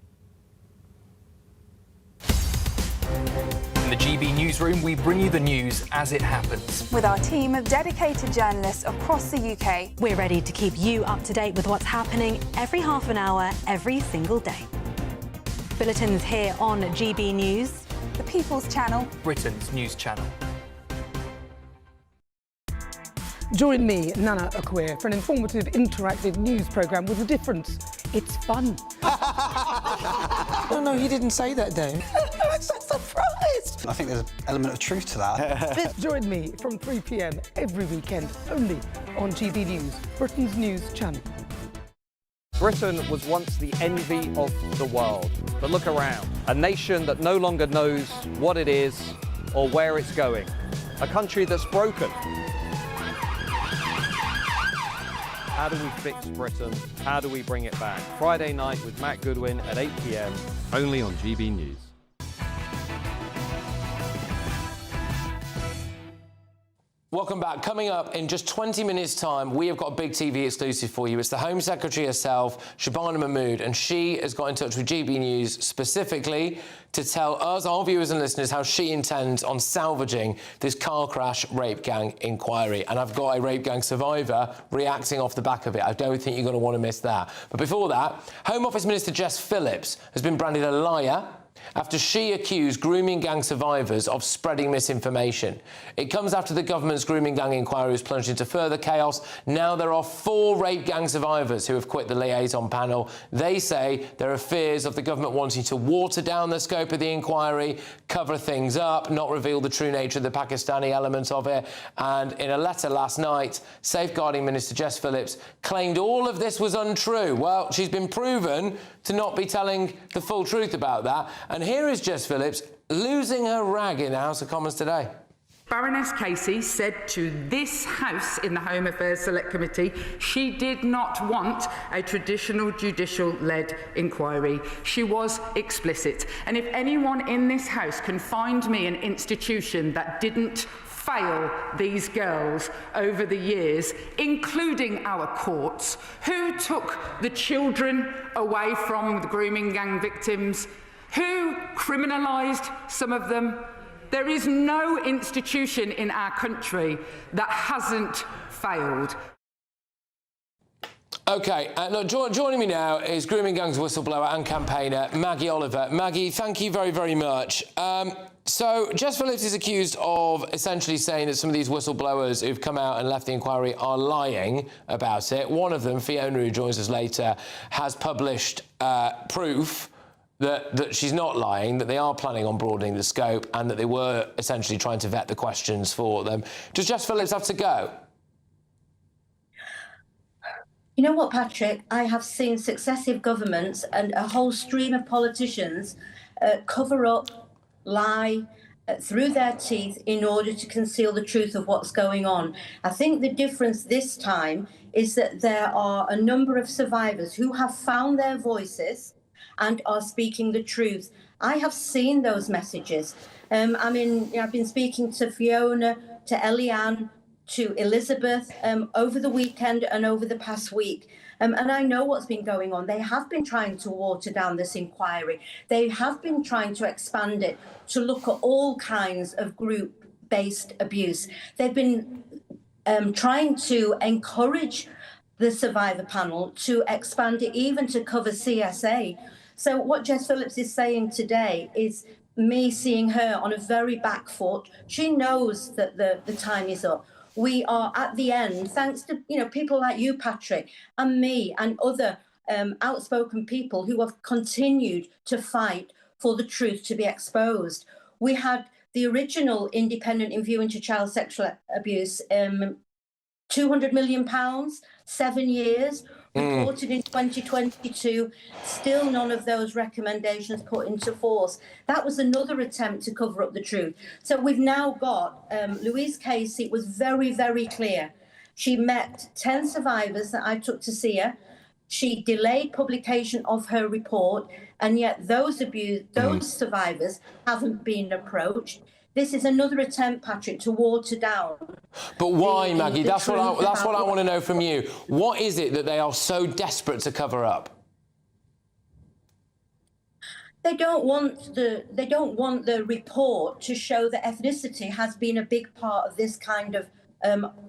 In the GB newsroom, we bring you the news as it happens. With our team of dedicated journalists across the UK, we're ready to keep you up to date with what's happening every half an hour, every single day. Bulletins here on GB News, the People's Channel, Britain's news channel. Join me, Nana Akwe, for an informative, interactive news programme with a difference. It's fun. No, he didn't say that, Dave. I'm so surprised. I think there's an element of truth to that. Join me from 3 p.m. every weekend, only on GB News, Britain's news channel. Britain was once the envy of the world. But look around. A nation that no longer knows what it is or where it's going. A country that's broken. How do we fix Britain? How do we bring it back? Friday night with Matt Goodwin at 8 p.m. Only on GB News. Welcome back. Coming up in just 20 minutes' time, we have got a big TV exclusive for you. It's the Home Secretary herself, Shabana Mahmood, and she has got in touch with GB News specifically to tell us, our viewers and listeners, how she intends on salvaging this car crash rape gang inquiry. And I've got a rape gang survivor reacting off the back of it. I don't think you're going to want to miss that. But before that, Home Office Minister Jess Phillips has been branded a liar after she accused grooming gang survivors of spreading misinformation. It comes after the government's grooming gang inquiry was plunged into further chaos. Now there are 4 rape gang survivors who have quit the liaison panel. They say there are fears of the government wanting to water down the scope of the inquiry, cover things up, not reveal the true nature of the Pakistani element of it. And in a letter last night, Safeguarding Minister Jess Phillips claimed all of this was untrue. Well, she's been proven to not be telling the full truth about that. And here is Jess Phillips losing her rag in the House of Commons today. Baroness Casey said to this House in the Home Affairs Select Committee she did not want a traditional judicial-led inquiry. She was explicit. And if anyone in this House can find me an institution that didn't fail these girls over the years, including our courts, who took the children away from the grooming gang victims, who criminalised some of them, there is no institution in our country that hasn't failed. OK, look, joining me now is grooming gangs whistleblower and campaigner Maggie Oliver. Maggie, thank you very, very much. So Jess Phillips is accused of essentially saying that some of these whistleblowers who've come out and left the inquiry are lying about it. One of them, Fiona, who joins us later, has published proof that she's not lying, that they are planning on broadening the scope and that they were essentially trying to vet the questions for them. Does Jess Phillips have to go? You know what, Patrick? I have seen successive governments and a whole stream of politicians cover up, lie through their teeth in order to conceal the truth of what's going on. I think the difference this time is that there are a number of survivors who have found their voices and are speaking the truth. I have seen those messages. I've been speaking to Fiona, to Eliane, to Elizabeth over the weekend and over the past week. And I know what's been going on. They have been trying to water down this inquiry. They have been trying to expand it to look at all kinds of group-based abuse. They've been trying to encourage the survivor panel to expand it even to cover CSA. So what Jess Phillips is saying today is me seeing her on a very back foot. She knows that the time is up. We are at the end, thanks to people like you, Patrick, and me, and other outspoken people who have continued to fight for the truth to be exposed. We had the original independent review into child sexual abuse, £200 million, 7 years, reported in 2022, still none of those recommendations put into force. That was another attempt to cover up the truth. So we've now got Louise Casey was very, very clear. She met 10 survivors that I took to see her. She delayed publication of her report, and yet those survivors haven't been approached. This is another attempt, Patrick, to water down. But why, Maggie? That's what I want to know from you. What is it that they are so desperate to cover up? They don't want the report to show that ethnicity has been a big part of this kind of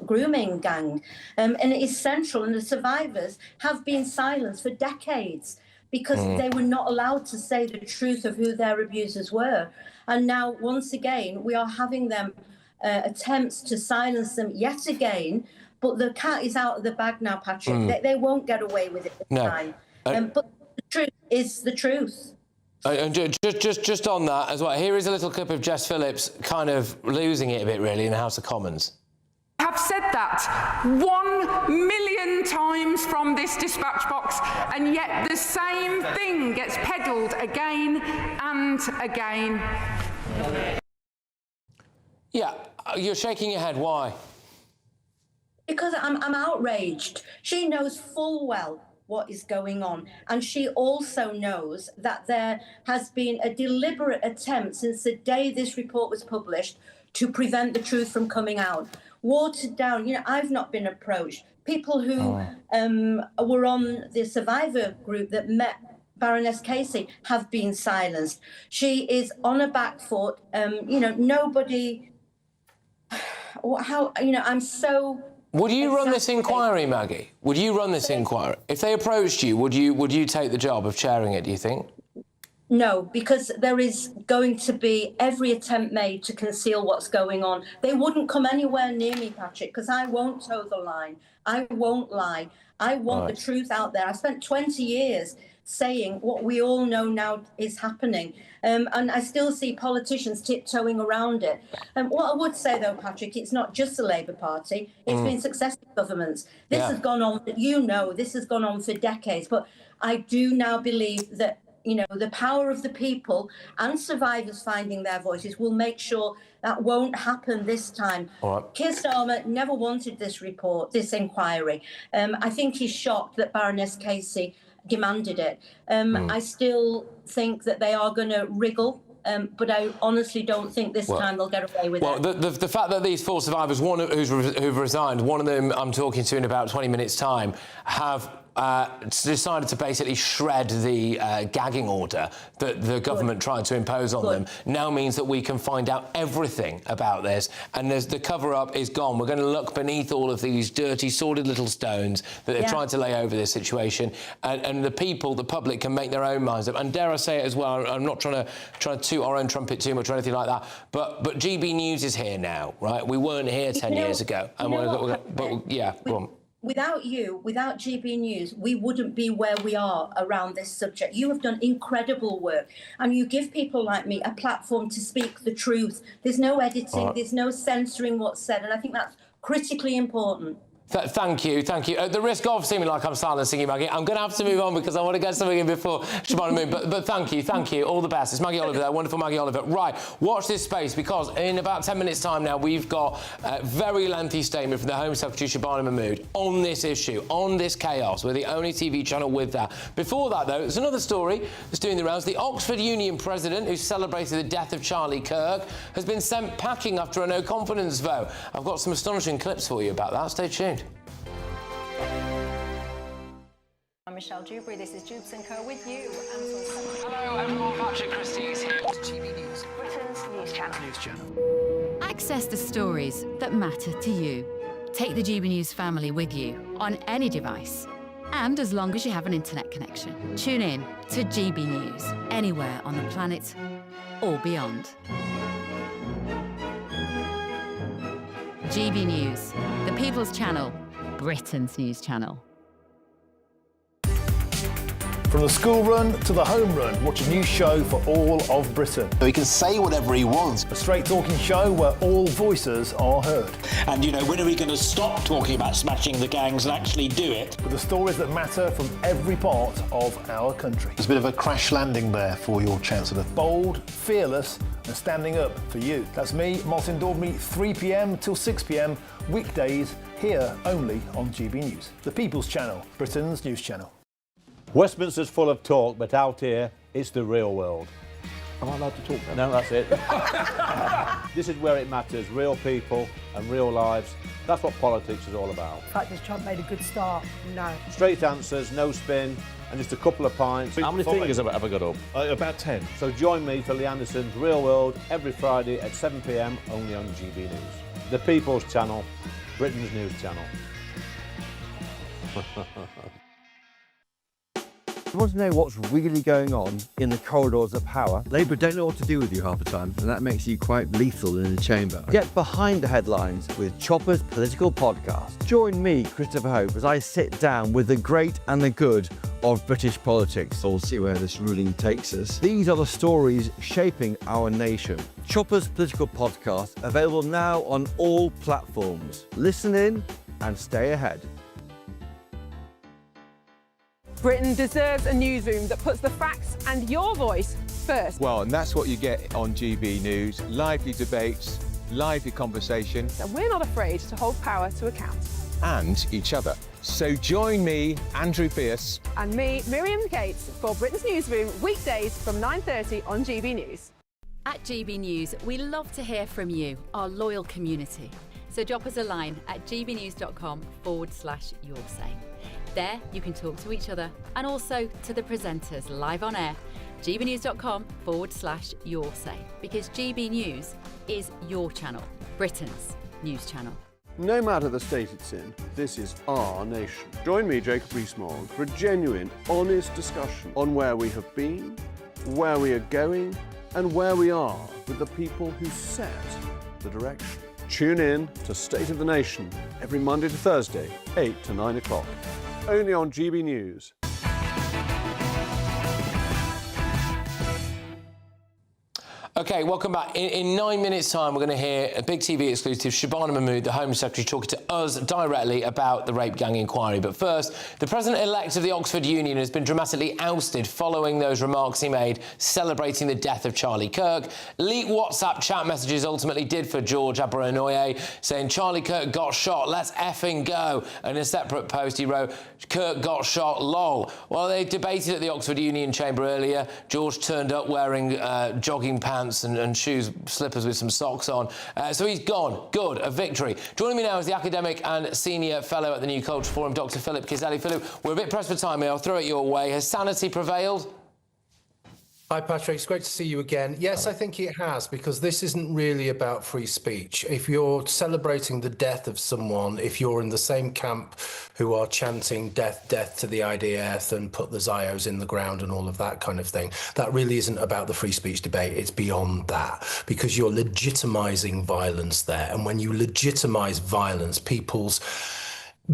grooming gang, and it is central. And the survivors have been silenced for decades because they were not allowed to say the truth of who their abusers were. And now, once again, we are having them attempts to silence them yet again. But the cat is out of the bag now, Patrick. They won't get away with it this time. But the truth is the truth. And just on that as well, here is a little clip of Jess Phillips kind of losing it a bit, really, in the House of Commons. I have said that 1 million times from this dispatch box, and yet the same thing gets peddled again and again. Yeah, you're shaking your head. Why? Because I'm outraged. She knows full well what is going on, and she also knows that there has been a deliberate attempt since the day this report was published to prevent the truth from coming out. Watered down. I've not been approached. People who were on the survivor group that met Baroness Casey have been silenced. She is on a back foot. Nobody. I'm so. Would you run this inquiry, Maggie? Would you run this inquiry? If they approached you, would you take the job of chairing it, do you think? No, because there is going to be every attempt made to conceal what's going on. They wouldn't come anywhere near me, Patrick, because I won't toe the line. I won't lie. I want the truth out there. I spent 20 years saying what we all know now is happening. And I still see politicians tiptoeing around it. And what I would say, though, Patrick, it's not just the Labour Party. It's been successive governments. This has gone on, this has gone on for decades. But I do now believe that the power of the people and survivors finding their voices will make sure that won't happen this time. Keir Starmer never wanted this report, this inquiry. I think he's shocked that Baroness Casey demanded it. I still think that they are going to wriggle, but I honestly don't think this time they'll get away with it. Well, the fact that these 4 survivors, one who've resigned, one of them I'm talking to in about 20 minutes' time, have decided to basically shred the gagging order that the government tried to impose on them, now means that we can find out everything about this, and the cover-up is gone. We're going to look beneath all of these dirty, sordid little stones that they've tried to lay over this situation, and the people, the public, can make their own minds up. And dare I say it as well, I'm not trying to toot our own trumpet too much or anything like that, but GB News is here now, right? We weren't here 10 years ago. And go on. Without you, without GB News, we wouldn't be where we are around this subject. You have done incredible work, and you give people like me a platform to speak the truth. There's no editing, there's no censoring what's said, and I think that's critically important. Thank you. At the risk of seeming like I'm silencing you, Maggie, I'm going to have to move on because I want to get something in before Shabana Moon. But thank you. All the best. It's Maggie Oliver there, wonderful Maggie Oliver. Right, watch this space because in about 10 minutes' time now, we've got a very lengthy statement from the Home Secretary, Shabana Mahmood, on this issue, on this chaos. We're the only TV channel with that. Before that, though, there's another story that's doing the rounds. The Oxford Union president, who celebrated the death of Charlie Kirk, has been sent packing after a no-confidence vote. I've got some astonishing clips for you about that. Stay tuned. I'm Michelle Dewberry, this is Jubes & Co with you. Hello everyone, Patrick Christys here. GB News. Britain's news channel. Access the stories that matter to you. Take the GB News family with you on any device. And as long as you have an internet connection. Tune in to GB News, anywhere on the planet or beyond. GB News, the People's Channel, Britain's news channel. From the school run to the home run, watch a new show for all of Britain. So he can say whatever he wants. A straight talking show where all voices are heard. And, you know, when are we going to stop talking about smashing the gangs and actually do it? With the stories that matter from every part of our country. There's a bit of a crash landing there for your Chancellor. Bold, fearless and standing up for you. That's me, Martin Daubney, 3 p.m. till 6 p.m, weekdays, here only on GB News. The People's Channel, Britain's news channel. Westminster's full of talk, but out here, it's the real world. Am I allowed to talk then? No, that's it. This is where it matters, real people and real lives. That's what politics is all about. In fact, has Trump made a good start? No. Straight answers, no spin, and just a couple of pints. How many fingers have I got up? About 10. So join me for Lee Anderson's Real World every Friday at 7 p.m, only on GB News. The People's Channel, Britain's news channel. You want to know what's really going on in the corridors of power? Labour don't know what to do with you half the time, and that makes you quite lethal in the chamber. Get behind the headlines with Chopper's Political Podcast. Join me, Christopher Hope, as I sit down with the great and the good of British politics. We'll see where this ruling takes us. These are the stories shaping our nation. Chopper's Political Podcast, available now on all platforms. Listen in and stay ahead. Britain deserves a newsroom that puts the facts and your voice first. Well, and that's what you get on GB News. Lively debates, lively conversation. And we're not afraid to hold power to account. And each other. So join me, Andrew Pierce. And me, Miriam Gates, for Britain's Newsroom, weekdays from 9:30 on GB News. At GB News, we love to hear from you, our loyal community. So drop us a line at gbnews.com/yoursay. There, you can talk to each other and also to the presenters live on air. gbnews.com/yoursay, because GB News is your channel, Britain's news channel. No matter the state it's in, this is our nation. Join me, Jacob Rees-Mogg, for a genuine, honest discussion on where we have been, where we are going, and where we are with the people who set the direction. Tune in to State of the Nation every Monday to Thursday, 8 to 9 o'clock. Only on GB News. OK, welcome back. In 9 minutes' time, we're going to hear a big TV exclusive, Shabana Mahmood, the Home Secretary, talking to us directly about the rape gang inquiry. But first, the President-elect of the Oxford Union has been dramatically ousted following those remarks he made celebrating the death of Charlie Kirk. Leaked WhatsApp chat messages ultimately did for George Aberanoye, saying Charlie Kirk got shot, let's effing go. And in a separate post, he wrote, Kirk got shot, lol. While they debated at the Oxford Union chamber earlier, George turned up wearing jogging pants and shoes, slippers with some socks on. So he's gone. Good, a victory. Joining me now is the academic and senior fellow at the New Culture Forum, Dr. Philip Kizeli. Philip, we're a bit pressed for time here. I'll throw it your way. Has sanity prevailed? Hi, Patrick. It's great to see you again. Yes, I think it has, because this isn't really about free speech. If you're celebrating the death of someone, if you're in the same camp who are chanting death, death to the IDF and put the Zios in the ground and all of that kind of thing, that really isn't about the free speech debate. It's beyond that, because you're legitimizing violence there. And when you legitimize violence, people's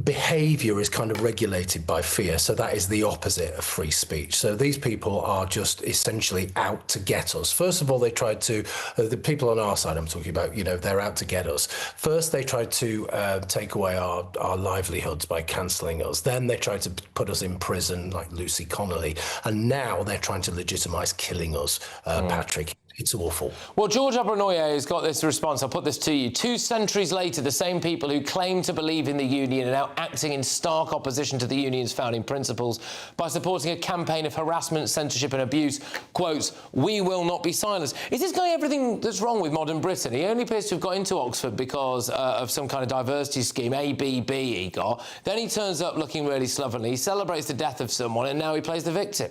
behaviour is kind of regulated by fear, so that is the opposite of free speech. So these people are just essentially out to get us. First of all, they tried to, the people on our side I'm talking about, they're out to get us. First, they tried to take away our livelihoods by cancelling us. Then they tried to put us in prison, like Lucy Connolly. And now they're trying to legitimise killing us, Patrick. It's awful. Well, George Abernoye has got this response. I'll put this to you. 2 centuries later, the same people who claim to believe in the union are now acting in stark opposition to the union's founding principles by supporting a campaign of harassment, censorship and abuse. Quotes, "We will not be silenced." Is this guy everything that's wrong with modern Britain? He only appears to have got into Oxford because of some kind of diversity scheme, ABB he got. Then he turns up looking really slovenly. He celebrates the death of someone and now he plays the victim.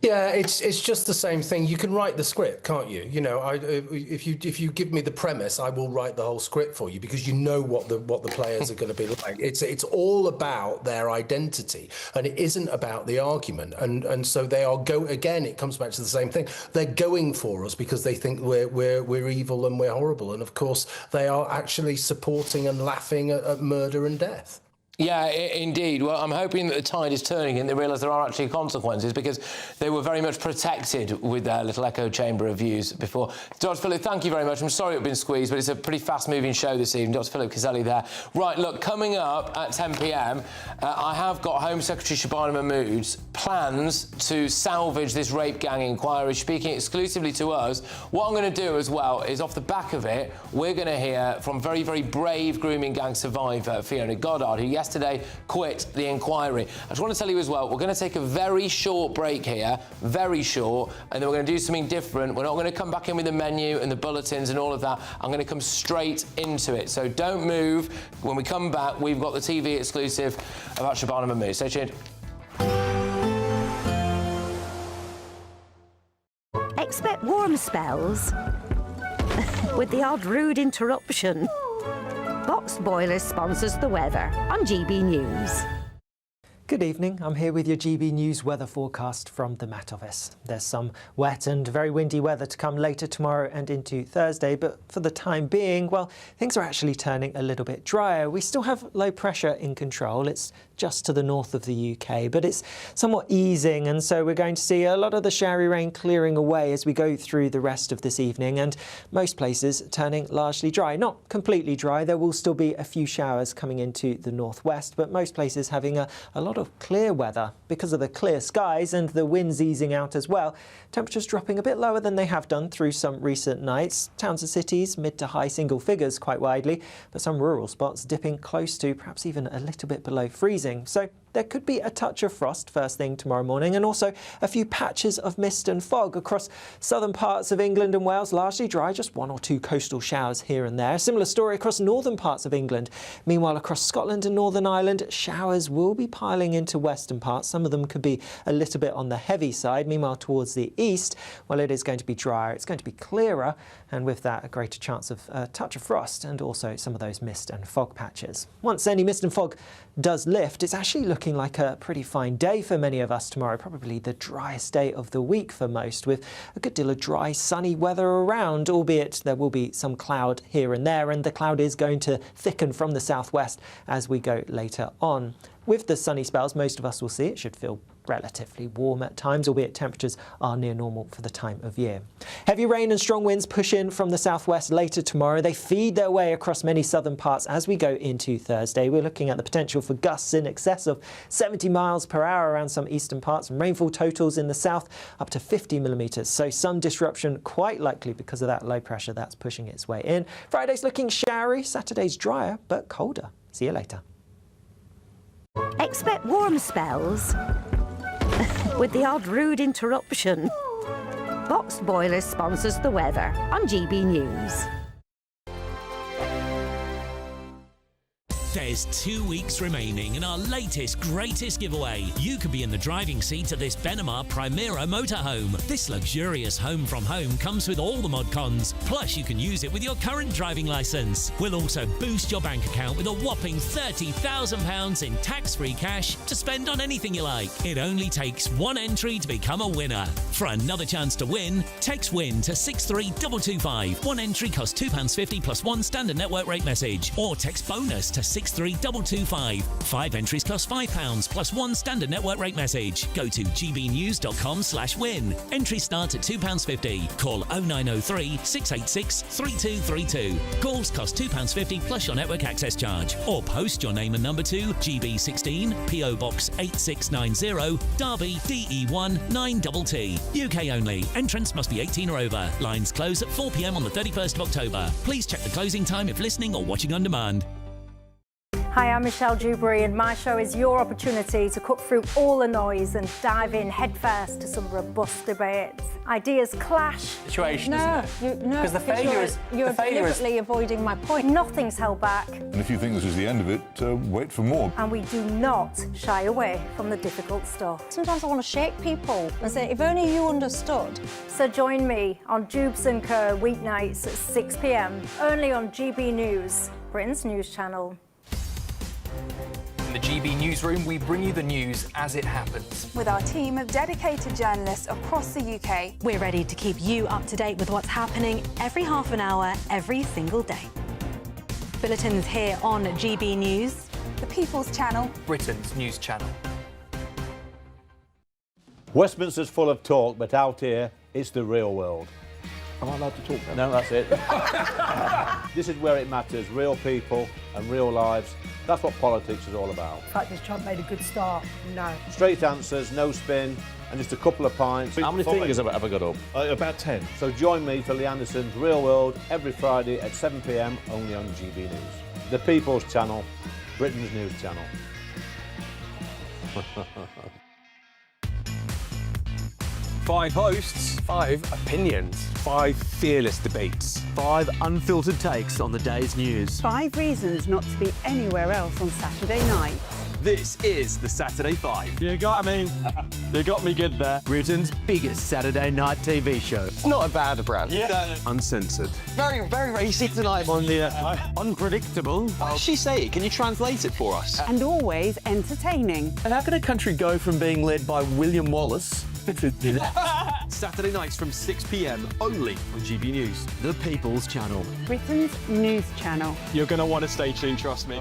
Yeah, it's just the same thing. You can write the script, can't you? If you give me the premise, I will write the whole script for you because you know what the players are going to be like. It's all about their identity, and it isn't about the argument. And so they are again. It comes back to the same thing. They're going for us because they think we're evil and we're horrible, and of course they are actually supporting and laughing at murder and death. Yeah, indeed. Well, I'm hoping that the tide is turning and they realise there are actually consequences because they were very much protected with their little echo chamber of views before. Dr. Philip, thank you very much. I'm sorry it's been squeezed, but it's a pretty fast-moving show this evening. Dr. Philip Caselli there. Right, look, coming up at 10 p.m, I have got Home Secretary Shabana Mahmood's plans to salvage this rape gang inquiry, speaking exclusively to us. What I'm going to do as well is, off the back of it, we're going to hear from very, very brave grooming gang survivor Fiona Godard, who yesterday quit the inquiry. I just want to tell you as well, we're going to take a very short break here, very short, and then we're going to do something different. We're not going to come back in with the menu and the bulletins and all of that. I'm going to come straight into it. So don't move. When we come back, we've got the TV exclusive about Shabana Mahmood. Stay tuned. Expect warm spells with the odd rude interruption. Box Boilers sponsors the weather on GB News. Good evening, I'm here with your GB News weather forecast from the Met Office. There's some wet and very windy weather to come later tomorrow and into Thursday, but for the time being, well, things are actually turning a little bit drier. We still have low pressure in control. It's just to the north of the UK, but it's somewhat easing, and so we're going to see a lot of the showery rain clearing away as we go through the rest of this evening, and most places turning largely dry. Not completely dry, there will still be a few showers coming into the northwest, but most places having a lot of clear weather because of the clear skies and the winds easing out as well. Temperatures dropping a bit lower than they have done through some recent nights. Towns and cities mid to high single figures quite widely, but some rural spots dipping close to perhaps even a little bit below freezing. So there could be a touch of frost first thing tomorrow morning, and also a few patches of mist and fog across southern parts of England and Wales, largely dry, just 1 or 2 coastal showers here and there. Similar story across northern parts of England. Meanwhile, across Scotland and Northern Ireland, showers will be piling into western parts. Some of them could be a little bit on the heavy side. Meanwhile, towards the east, well, it is going to be drier, it's going to be clearer, and with that, a greater chance of a touch of frost and also some of those mist and fog patches. Once any mist and fog does lift, it's actually looking like a pretty fine day for many of us tomorrow, probably the driest day of the week for most, with a good deal of dry, sunny weather around, albeit there will be some cloud here and there, and the cloud is going to thicken from the southwest as we go later on. With the sunny spells, most of us will see it should feel relatively warm at times, albeit temperatures are near normal for the time of year. Heavy rain and strong winds push in from the southwest later tomorrow. They feed their way across many southern parts as we go into Thursday. We're looking at the potential for gusts in excess of 70 miles per hour around some eastern parts, and rainfall totals in the south up to 50 millimetres. So some disruption quite likely because of that low pressure that's pushing its way in. Friday's looking showery, Saturday's drier but colder. See you later. Expect warm spells with the odd rude interruption. Box Boilers sponsors the weather on GB News. There's 2 weeks remaining in our latest, greatest giveaway. You could be in the driving seat of this Benamar Primera motorhome. This luxurious home from home comes with all the mod cons. Plus, you can use it with your current driving licence. We'll also boost your bank account with a whopping £30,000 in tax-free cash to spend on anything you like. It only takes 1 entry to become a winner. For another chance to win, text WIN to 63225. 1 entry costs £2.50 plus 1 standard network rate message. Or text BONUS to 63225. 5 entries cost £5 plus 1 standard network rate message. Go to gbnews.com/win. Entries start at £2.50. Call 0903 686 3232. Calls cost £2.50 plus your network access charge. Or post your name and number to GB16 PO Box 8690 Derby DE1 9TT. UK only. Entrance must be 18 or over. Lines close at 4 p.m. on the 31st of October. Please check the closing time if listening or watching on demand. Hi, I'm Michelle Dewberry, and my show is your opportunity to cut through all the noise and dive in headfirst to some robust debates. Ideas clash. Situation, No, Because the failure is... You're deliberately avoiding my point. Nothing's held back, And if you think this is the end of it, wait for more. and we do not shy away from the difficult stuff. Sometimes I want to shake people and say, if only you understood. So join me on Jubes & Co. weeknights at 6 p.m, only on GB News, Britain's news channel. In the GB Newsroom, we bring you the news as it happens. With our team of dedicated journalists across the UK. We're ready to keep you up to date with what's happening every half an hour, every single day. Bulletins here on GB News, The People's Channel, Britain's news channel. Westminster's full of talk, but out here, it's the real world. Am I allowed to talk now? No, that's it. This is where it matters, real people and real lives. That's what politics is all about. The fact that Trump made a good start, no. Straight answers, no spin, and just a couple of pints. How many fingers have I got up? About 10. So join me for Lee Anderson's Real World every Friday at 7 p.m, only on GB News. The People's Channel, Britain's news channel. 5 hosts, 5 opinions, 5 fearless debates, 5 unfiltered takes on the day's news. 5 reasons not to be anywhere else on Saturday night. This is the Saturday 5. You got me good there. Britain's biggest Saturday night TV show. It's not a bad brand. Yeah. Uncensored. Very, very racy tonight. On the unpredictable. What does she say? Can you translate it for us? And always entertaining. And how can a country go from being led by William Wallace Saturday nights from 6 p.m. only on GB News, the People's Channel. Britain's news channel. You're going to want to stay tuned, trust me.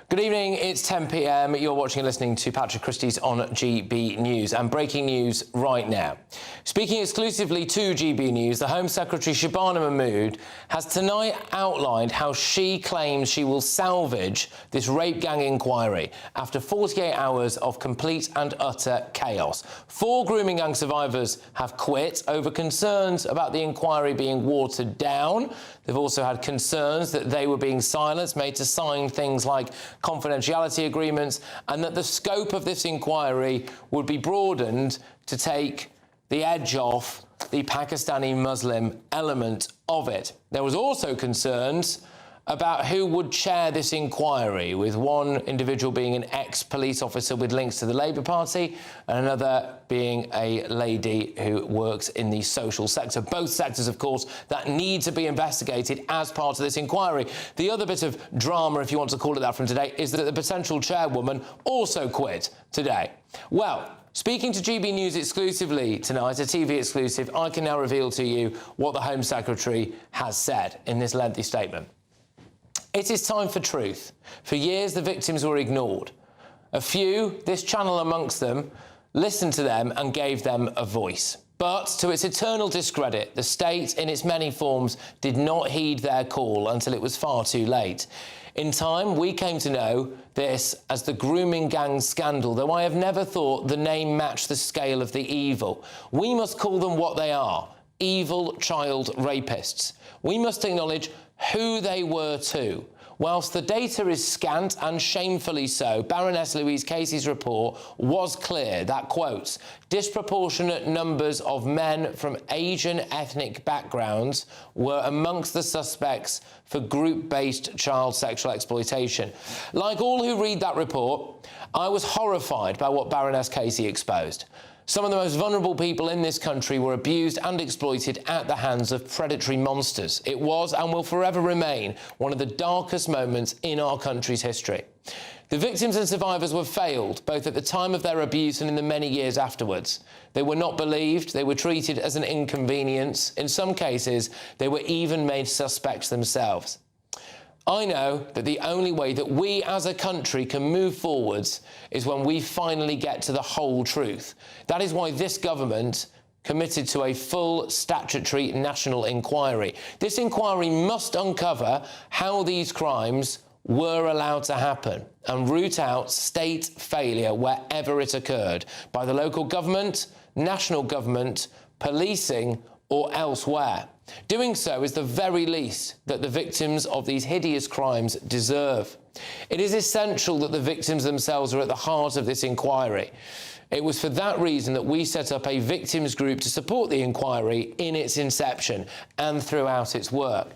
Good evening, it's 10 p.m. You're watching and listening to Patrick Christys on GB News. And breaking news right now. Speaking exclusively to GB News, the Home Secretary Shabana Mahmood has tonight outlined how she claims she will salvage this rape gang inquiry after 48 hours of complete and utter chaos. 4 grooming gang survivors have quit over concerns about the inquiry being watered down. They've also had concerns that they were being silenced, made to sign things like confidentiality agreements, and that the scope of this inquiry would be broadened to take the edge off the Pakistani Muslim element of it. There was also concerns about who would chair this inquiry, with one individual being an ex-police officer with links to the Labour Party and another being a lady who works in the social sector. Both sectors, of course, that need to be investigated as part of this inquiry. The other bit of drama, if you want to call it that, from today is that the potential chairwoman also quit today. Well, speaking to GB News exclusively tonight, a TV exclusive, I can now reveal to you what the Home Secretary has said in this lengthy statement. It is time for truth. For years, the victims were ignored. A few, this channel amongst them, listened to them and gave them a voice. But to its eternal discredit, the state, in its many forms, did not heed their call until it was far too late. In time, we came to know this as the grooming gang scandal, though I have never thought the name matched the scale of the evil. We must call them what they are: evil child rapists. We must acknowledge who they were too. Whilst the data is scant, and shamefully so, Baroness Louise Casey's report was clear that, quotes, disproportionate numbers of men from Asian ethnic backgrounds were amongst the suspects for group-based child sexual exploitation. Like all who read that report, I was horrified by what Baroness Casey exposed. Some of the most vulnerable people in this country were abused and exploited at the hands of predatory monsters. It was and will forever remain one of the darkest moments in our country's history. The victims and survivors were failed, both at the time of their abuse and in the many years afterwards. They were not believed, they were treated as an inconvenience. In some cases, they were even made suspects themselves. I know that the only way that we as a country can move forwards is when we finally get to the whole truth. That is why this government committed to a full statutory national inquiry. This inquiry must uncover how these crimes were allowed to happen and root out state failure wherever it occurred, by the local government, national government, policing or elsewhere. Doing so is the very least that the victims of these hideous crimes deserve. It is essential that the victims themselves are at the heart of this inquiry. It was for that reason that we set up a victims group to support the inquiry in its inception and throughout its work.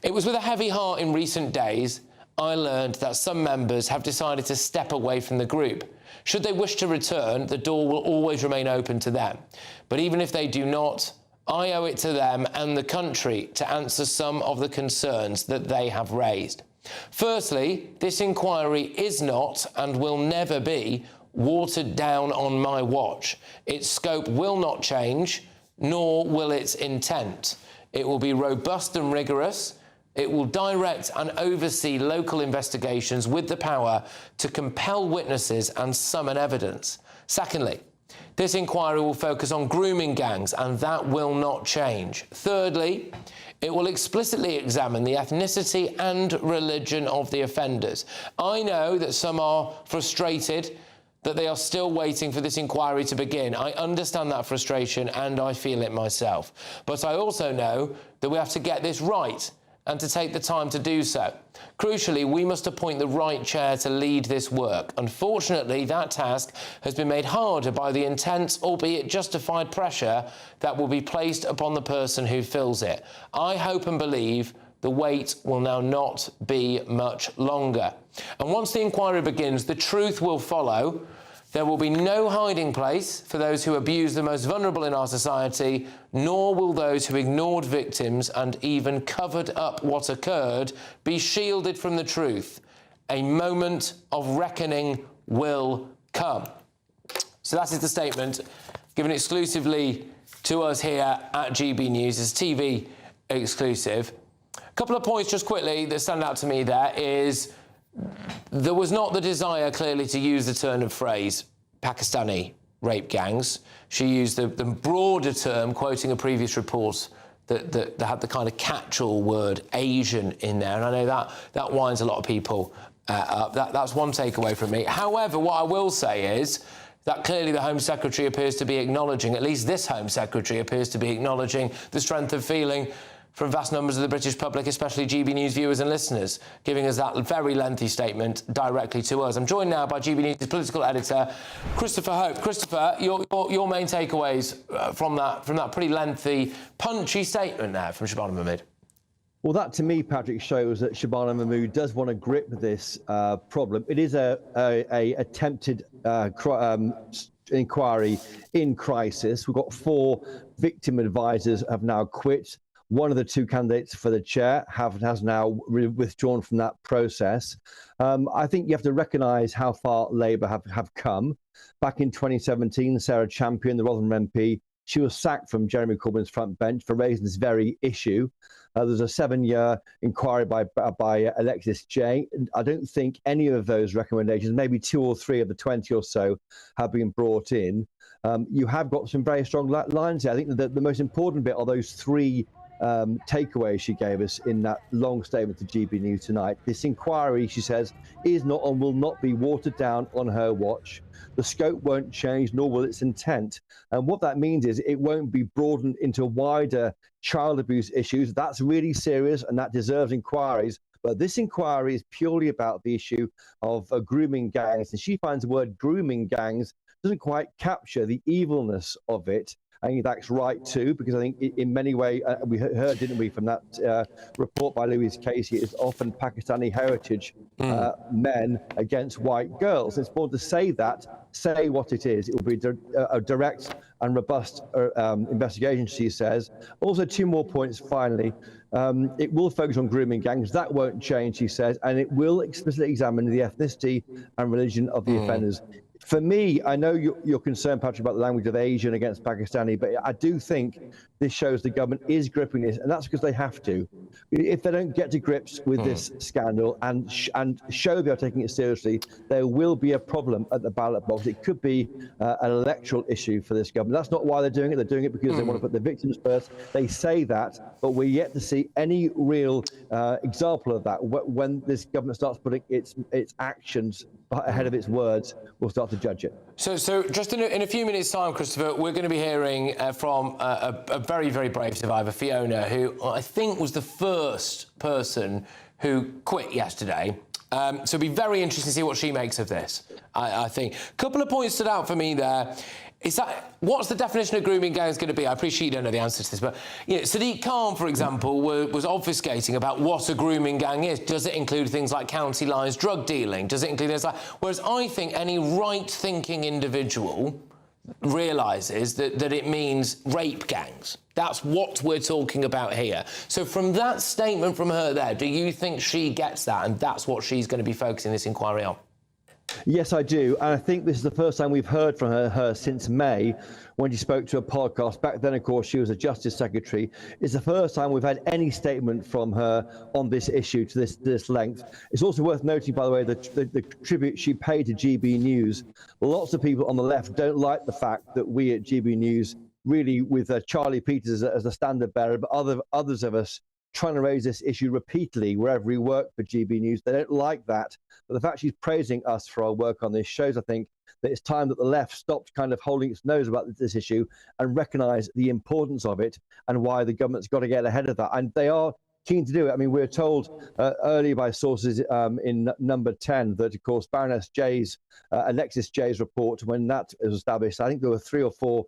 It was with a heavy heart in recent days I learned that some members have decided to step away from the group. Should they wish to return, the door will always remain open to them. But even if they do not, I owe it to them and the country to answer some of the concerns that they have raised. Firstly, this inquiry is not and will never be watered down on my watch. Its scope will not change, nor will its intent. It will be robust and rigorous. It will direct and oversee local investigations with the power to compel witnesses and summon evidence. Secondly, this inquiry will focus on grooming gangs, and that will not change. Thirdly, it will explicitly examine the ethnicity and religion of the offenders. I know that some are frustrated that they are still waiting for this inquiry to begin. I understand that frustration and I feel it myself. But I also know that we have to get this right and to take the time to do so. Crucially, we must appoint the right chair to lead this work. Unfortunately, that task has been made harder by the intense, albeit justified pressure that will be placed upon the person who fills it. I hope and believe the wait will now not be much longer. And once the inquiry begins, the truth will follow. There will be no hiding place for those who abuse the most vulnerable in our society, nor will those who ignored victims and even covered up what occurred be shielded from the truth. A moment of reckoning will come. So that is the statement given exclusively to us here at GB News. It's TV exclusive. A couple of points just quickly that stand out to me there is there was not the desire, clearly, to use the turn of phrase Pakistani rape gangs. She used the broader term, quoting a previous report that had the kind of catch-all word Asian in there. And I know that winds a lot of people up. That's one takeaway from me. However, what I will say is that clearly the Home Secretary appears to be acknowledging, at least this Home Secretary appears to be acknowledging the strength of feeling from vast numbers of the British public, especially GB News viewers and listeners, giving us that very lengthy statement directly to us. I'm joined now by GB News political editor, Christopher Hope. Christopher, your main takeaways from that pretty lengthy, punchy statement there from Shabana Mahmood. Well, that to me, Patrick, shows that Shabana Mahmood does want to grip this problem. It is a attempted inquiry in crisis. We've got 4 victim advisors have now quit. One of the 2 candidates for the chair has now withdrawn from that process. I think you have to recognise how far Labour have come. Back in 2017, Sarah Champion, the Rotherham MP, she was sacked from Jeremy Corbyn's front bench for raising this very issue. There's a 7-year inquiry by Alexis Jay. I don't think any of those recommendations, maybe 2 or 3 of the 20 or so, have been brought in. You have got some very strong lines here. I think that the most important bit are those 3 takeaways she gave us in that long statement to GB News tonight. This inquiry, she says, is not and will not be watered down on her watch. The scope won't change, nor will its intent. And what that means is it won't be broadened into wider child abuse issues. That's really serious and that deserves inquiries. But this inquiry is purely about the issue of grooming gangs. And she finds the word grooming gangs doesn't quite capture the evilness of it. I think that's right too, because I think in many ways, we heard, didn't we, from that report by Louise Casey, it's often Pakistani heritage men against white girls. It's important to say that, say what it is. It will be a direct and robust investigation, she says. Also, 2 more points finally. It will focus on grooming gangs. That won't change, she says, and it will explicitly examine the ethnicity and religion of the offenders. For me, I know you're concerned, Patrick, about the language of Asian against Pakistani, but I do think this shows the government is gripping this, and that's because they have to. If they don't get to grips with this scandal and show they are taking it seriously, there will be a problem at the ballot box. It could be an electoral issue for this government. That's not why they're doing it. They're doing it because they want to put the victims first. They say that, but we're yet to see any real example of that. When this government starts putting its actions ahead of its words, we'll start to judge it. So just in a few minutes' time, Christopher, we're going to be hearing from a very, very brave survivor, Fiona, who I think was the first person who quit yesterday. So it'll be very interesting to see what she makes of this, I think. A couple of points stood out for me there. What's the definition of grooming gangs going to be? I appreciate you don't know the answer to this, but Sadiq Khan, for example, was obfuscating about what a grooming gang is. Does it include things like county lines, drug dealing? Does it include things like... Whereas I think any right-thinking individual realises that it means rape gangs. That's what we're talking about here. So from that statement from her there, do you think she gets that and that's what she's going to be focusing this inquiry on? Yes, I do. And I think this is the first time we've heard from her since May, when she spoke to a podcast. Back then, of course, she was a Justice Secretary. It's the first time we've had any statement from her on this issue to this length. It's also worth noting, by the way, the tribute she paid to GB News. Lots of people on the left don't like the fact that we at GB News, really with Charlie Peters as a standard bearer, but others of us trying to raise this issue repeatedly wherever we work for GB News. They don't like that. But the fact she's praising us for our work on this shows, I think, that it's time that the left stopped kind of holding its nose about this issue and recognise the importance of it and why the government's got to get ahead of that. And they are keen to do it. I mean, we're told earlier by sources in number 10 that, of course, Baroness Jay's, Alexis Jay's report, when that was established, I think there were 3 or 4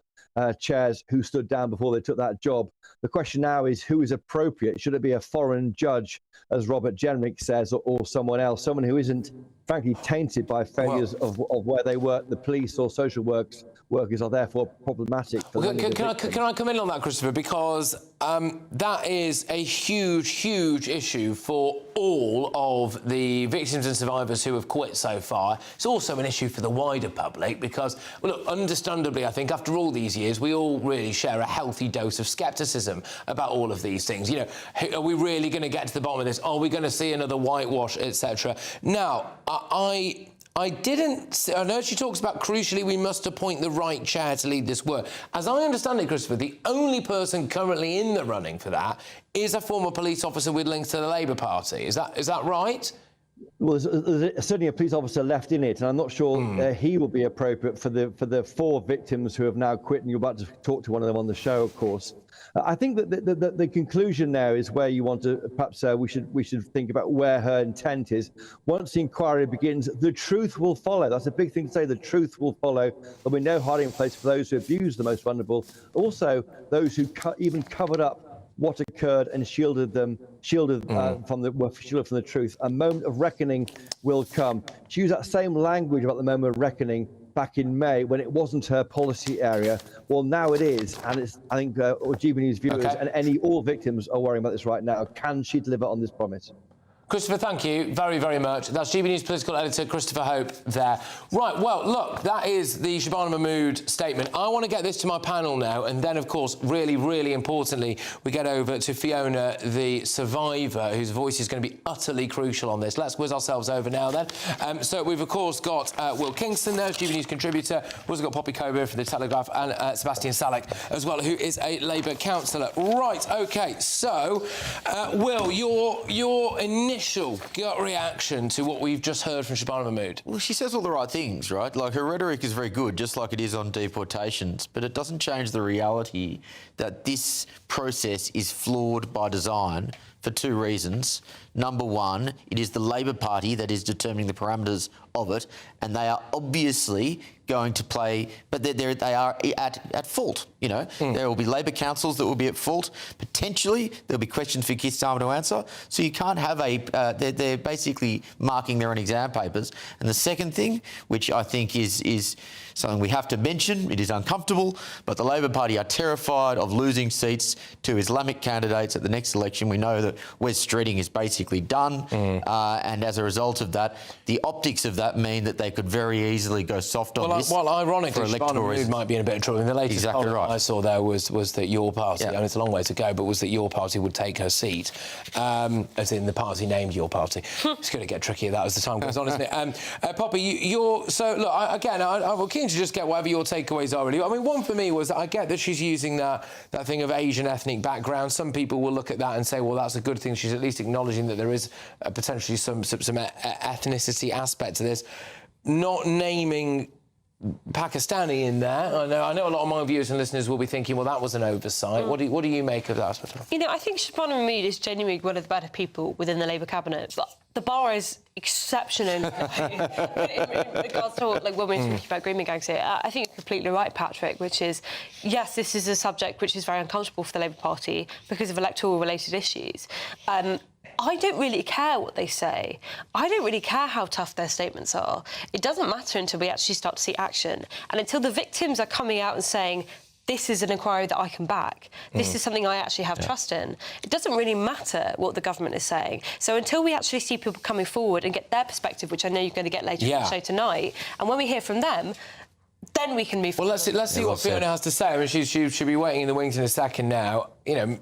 chairs who stood down before they took that job. The question now is who is appropriate? Should it be a foreign judge, as Robert Jenrick says, or someone else, someone who isn't, frankly, tainted by failures of where they work? The police or social workers are therefore problematic. For can I come in on that, Christopher? Because that is a huge, huge issue for all of the victims and survivors who have quit so far. It's also an issue for the wider public because, well, look, understandably, I think after all these years, we all really share a healthy dose of scepticism about all of these things. You know, are we really going to get to the bottom of this? Are we going to see another whitewash, etc.? Now, I know she talks about, crucially, we must appoint the right chair to lead this work. As I understand it, Christopher, the only person currently in the running for that is a former police officer with links to the Labour Party. Is that right? Well, there's certainly a police officer left in it, and I'm not sure he will be appropriate for the 4 victims who have now quit, and you're about to talk to one of them on the show, of course. I think that the conclusion there is where you want to, perhaps we should think about where her intent is. Once the inquiry begins, the truth will follow. That's a big thing to say, the truth will follow. There'll be no hiding place for those who abuse the most vulnerable. Also, those who even covered up what occurred and shielded from the truth. A moment of reckoning will come. She used that same language about the moment of reckoning back in May when it wasn't her policy area. Well, now it is, and it's, I think GB News viewers and all victims are worrying about this right now. Can she deliver on this promise? Christopher, thank you very, very much. That's GB News political editor Christopher Hope there. Right, well, look, that is the Shabana Mahmood statement. I want to get this to my panel now, and then, of course, really, really importantly, we get over to Fiona, the survivor, whose voice is going to be utterly crucial on this. Let's whiz ourselves over now, then. So we've, of course, got Will Kingston there, GB News contributor. We've also got Poppy Coburn for The Telegraph, and Sebastian Salek as well, who is a Labour councillor. Right, OK, so, Will, your initial gut reaction to what we've just heard from Shabana Mahmood? Well, she says all the right things, right? Like, her rhetoric is very good, just like it is on deportations, but it doesn't change the reality that this process is flawed by design for 2 reasons. Number one, it is the Labor Party that is determining the parameters of it, and they are obviously going to play, but they are at fault, you know. There will be Labor councils that will be at fault. Potentially, there'll be questions for Keir Starmer to answer. So you can't have they're basically marking their own exam papers. And the second thing, which I think is something we have to mention. It is uncomfortable, but the Labor Party are terrified of losing seats to Islamic candidates at the next election. We know that Wes Streeting is basically done, and as a result of that, the optics of that mean that they could very easily go soft on this. Well, ironically, electoral Shibana Mahmood might be in a bit of trouble. The latest poll I saw there was that your party, and it's a long way to go, but was that your party would take her seat, as in the party named your party. It's going to get trickier that as the time goes on, isn't it? Poppy, you're... So, look, I'm keen to just get whatever your takeaways are, really. I mean, one for me was that I get that she's using that thing of Asian ethnic background. Some people will look at that and say, well, that's a good thing. She's at least acknowledging that there is potentially some ethnicity aspect to this. Not naming Pakistani in there. I know a lot of my viewers and listeners will be thinking, well, that was an oversight. What do you make of that? You know, I think Shibana Mahmood is genuinely one of the better people within the Labour cabinet, but the bar is exceptional in regards to when we're talking about grooming gangs here. I think you're completely right, Patrick, which is, yes, this is a subject which is very uncomfortable for the Labour Party because of electoral-related issues. I don't really care what they say. I don't really care how tough their statements are. It doesn't matter until we actually start to see action. And until the victims are coming out and saying, this is an inquiry that I can back, this is something I actually have trust in, it doesn't really matter what the government is saying. So until we actually see people coming forward and get their perspective, which I know you're going to get later in the show tonight, and when we hear from them, then we can move forward. Well, let's see what Fiona has to say. I mean, she'll be waiting in the wings in a second now. You know,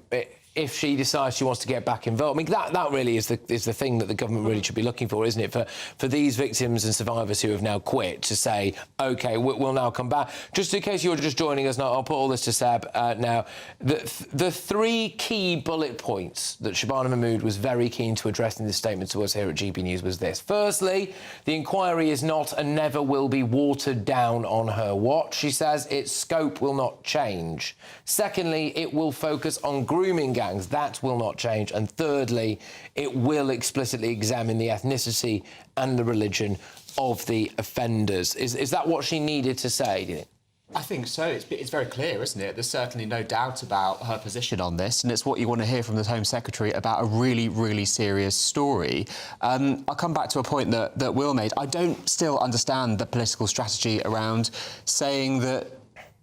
if she decides she wants to get back involved. I mean, that really is the thing that the government really should be looking for, isn't it? For these victims and survivors who have now quit to say, OK, we'll now come back. Just in case you're just joining us now, I'll put all this to Seb now. The three key bullet points that Shibana Mahmood was very keen to address in this statement to us here at GB News was this. Firstly, the inquiry is not and never will be watered down on her watch. She says its scope will not change. Secondly, it will focus on grooming gangs. That will not change. And thirdly, it will explicitly examine the ethnicity and the religion of the offenders. Is that what she needed to say, do you think? I think so. It's very clear, isn't it? There's certainly no doubt about her position on this, and it's what you want to hear from the Home Secretary about a really, really serious story. I'll come back to a point that Will made. I don't still understand the political strategy around saying that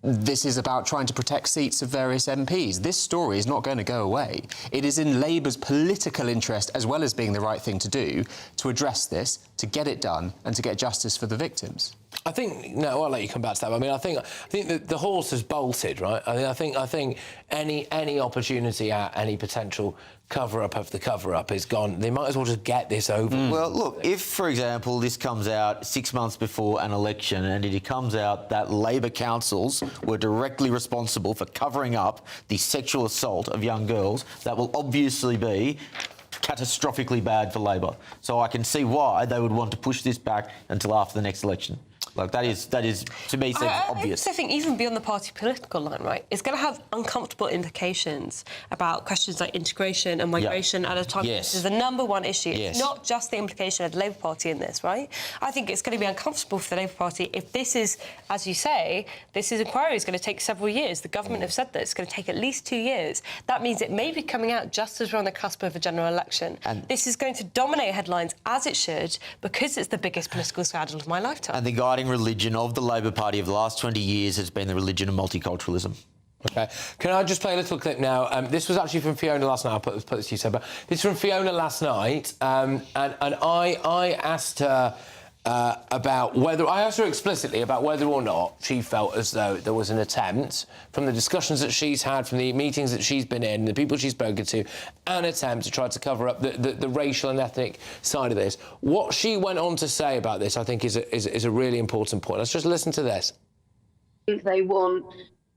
this is about trying to protect seats of various MPs. This story is not going to go away. It is in Labour's political interest, as well as being the right thing to do, to address this, to get it done, and to get justice for the victims. I think I'll let you come back to that. I mean, I think that the horse has bolted, right? I think any opportunity at any potential cover-up of the cover-up is gone. They might as well just get this over. Well, look, if, for example, this comes out 6 months before an election and it comes out that Labor councils were directly responsible for covering up the sexual assault of young girls, that will obviously be catastrophically bad for Labor. So I can see why they would want to push this back until after the next election. Like, that is to me, seems obvious. I think even beyond the party political line, right, it's going to have uncomfortable implications about questions like integration and migration at a time. This is the #1 issue. It's not just the implication of the Labour Party in this, right? I think it's going to be uncomfortable for the Labour Party if this is, as you say, this inquiry is going to take several years. The government have said that it's going to take at least 2 years. That means it may be coming out just as we're on the cusp of a general election. And this is going to dominate headlines, as it should, because it's the biggest political scandal of my lifetime. And the guiding religion of the Labor Party of the last 20 years has been the religion of multiculturalism. OK. Can I just play a little clip now? This was actually from Fiona last night. I'll put this to you, Seb. This is from Fiona last night, and I asked her about whether... I asked her explicitly about whether or not she felt as though there was an attempt, from the discussions that she's had, from the meetings that she's been in, the people she's spoken to, an attempt to try to cover up the racial and ethnic side of this. What she went on to say about this, I think, is a really important point. Let's just listen to this. I think they want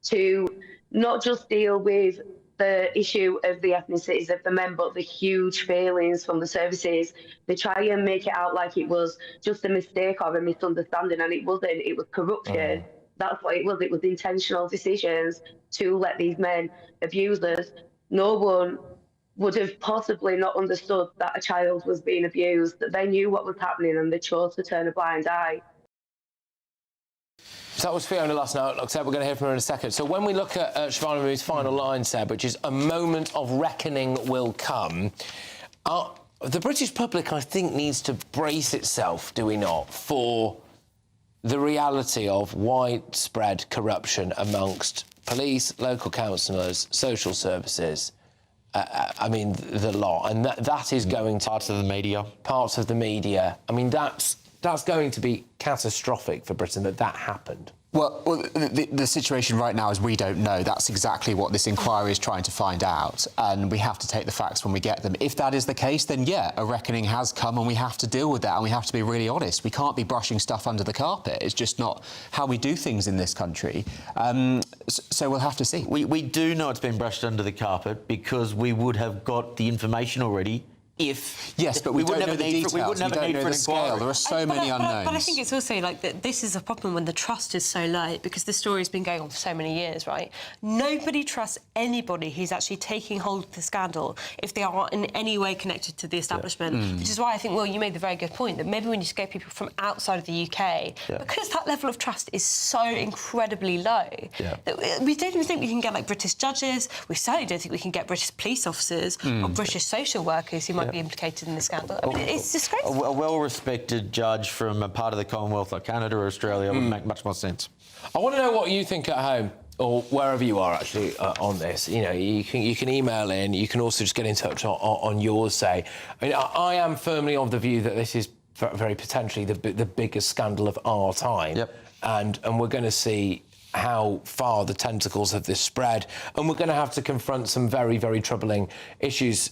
to not just deal with the issue of the ethnicities of the men, but the huge failings from the services. They try and make it out like it was just a mistake or a misunderstanding, and it wasn't. It was corruption. That's what it was. It was intentional decisions to let these men abuse us. No one would have possibly not understood that a child was being abused, that they knew what was happening and they chose to turn a blind eye. So that was Fiona last night. Like I said, we're going to hear from her in a second. So when we look at Shibana Mahmood's final line, Seb, which is a moment of reckoning will come, the British public, I think, needs to brace itself, do we not, for the reality of widespread corruption amongst police, local councillors, social services. I mean, the lot, and that is going to parts of the media. Parts of the media. I mean, that's going to be catastrophic for Britain that happened. Well, the situation right now is we don't know. That's exactly what this inquiry is trying to find out, and we have to take the facts when we get them. If that is the case, then yeah, a reckoning has come and we have to deal with that, and we have to be really honest. We can't be brushing stuff under the carpet. It's just not how we do things in this country. So we'll have to see. We do know it's been brushed under the carpet because we would have got the information already. Yes, but we don't know the details. We wouldn't have a need for an inquiry. There are so many unknowns. But I think it's also like that. This is a problem when the trust is so low because the story has been going on for so many years, right? Nobody trusts anybody who's actually taking hold of the scandal if they are in any way connected to the establishment. Which is why I think, well, you made the very good point that maybe we need to get people from outside of the UK because that level of trust is so incredibly low that we don't even think we can get like British judges. We certainly don't think we can get British police officers or British social workers who might be implicated in the scandal. I mean, it's disgraceful. A well-respected judge from a part of the Commonwealth like Canada or Australia would make much more sense. I want to know what you think at home, or wherever you are actually on this. You know, you can email in. You can also just get in touch on yours. Say, I mean, I am firmly of the view that this is very potentially the biggest scandal of our time, and we're going to see how far the tentacles of this spread, and we're going to have to confront some very, very troubling issues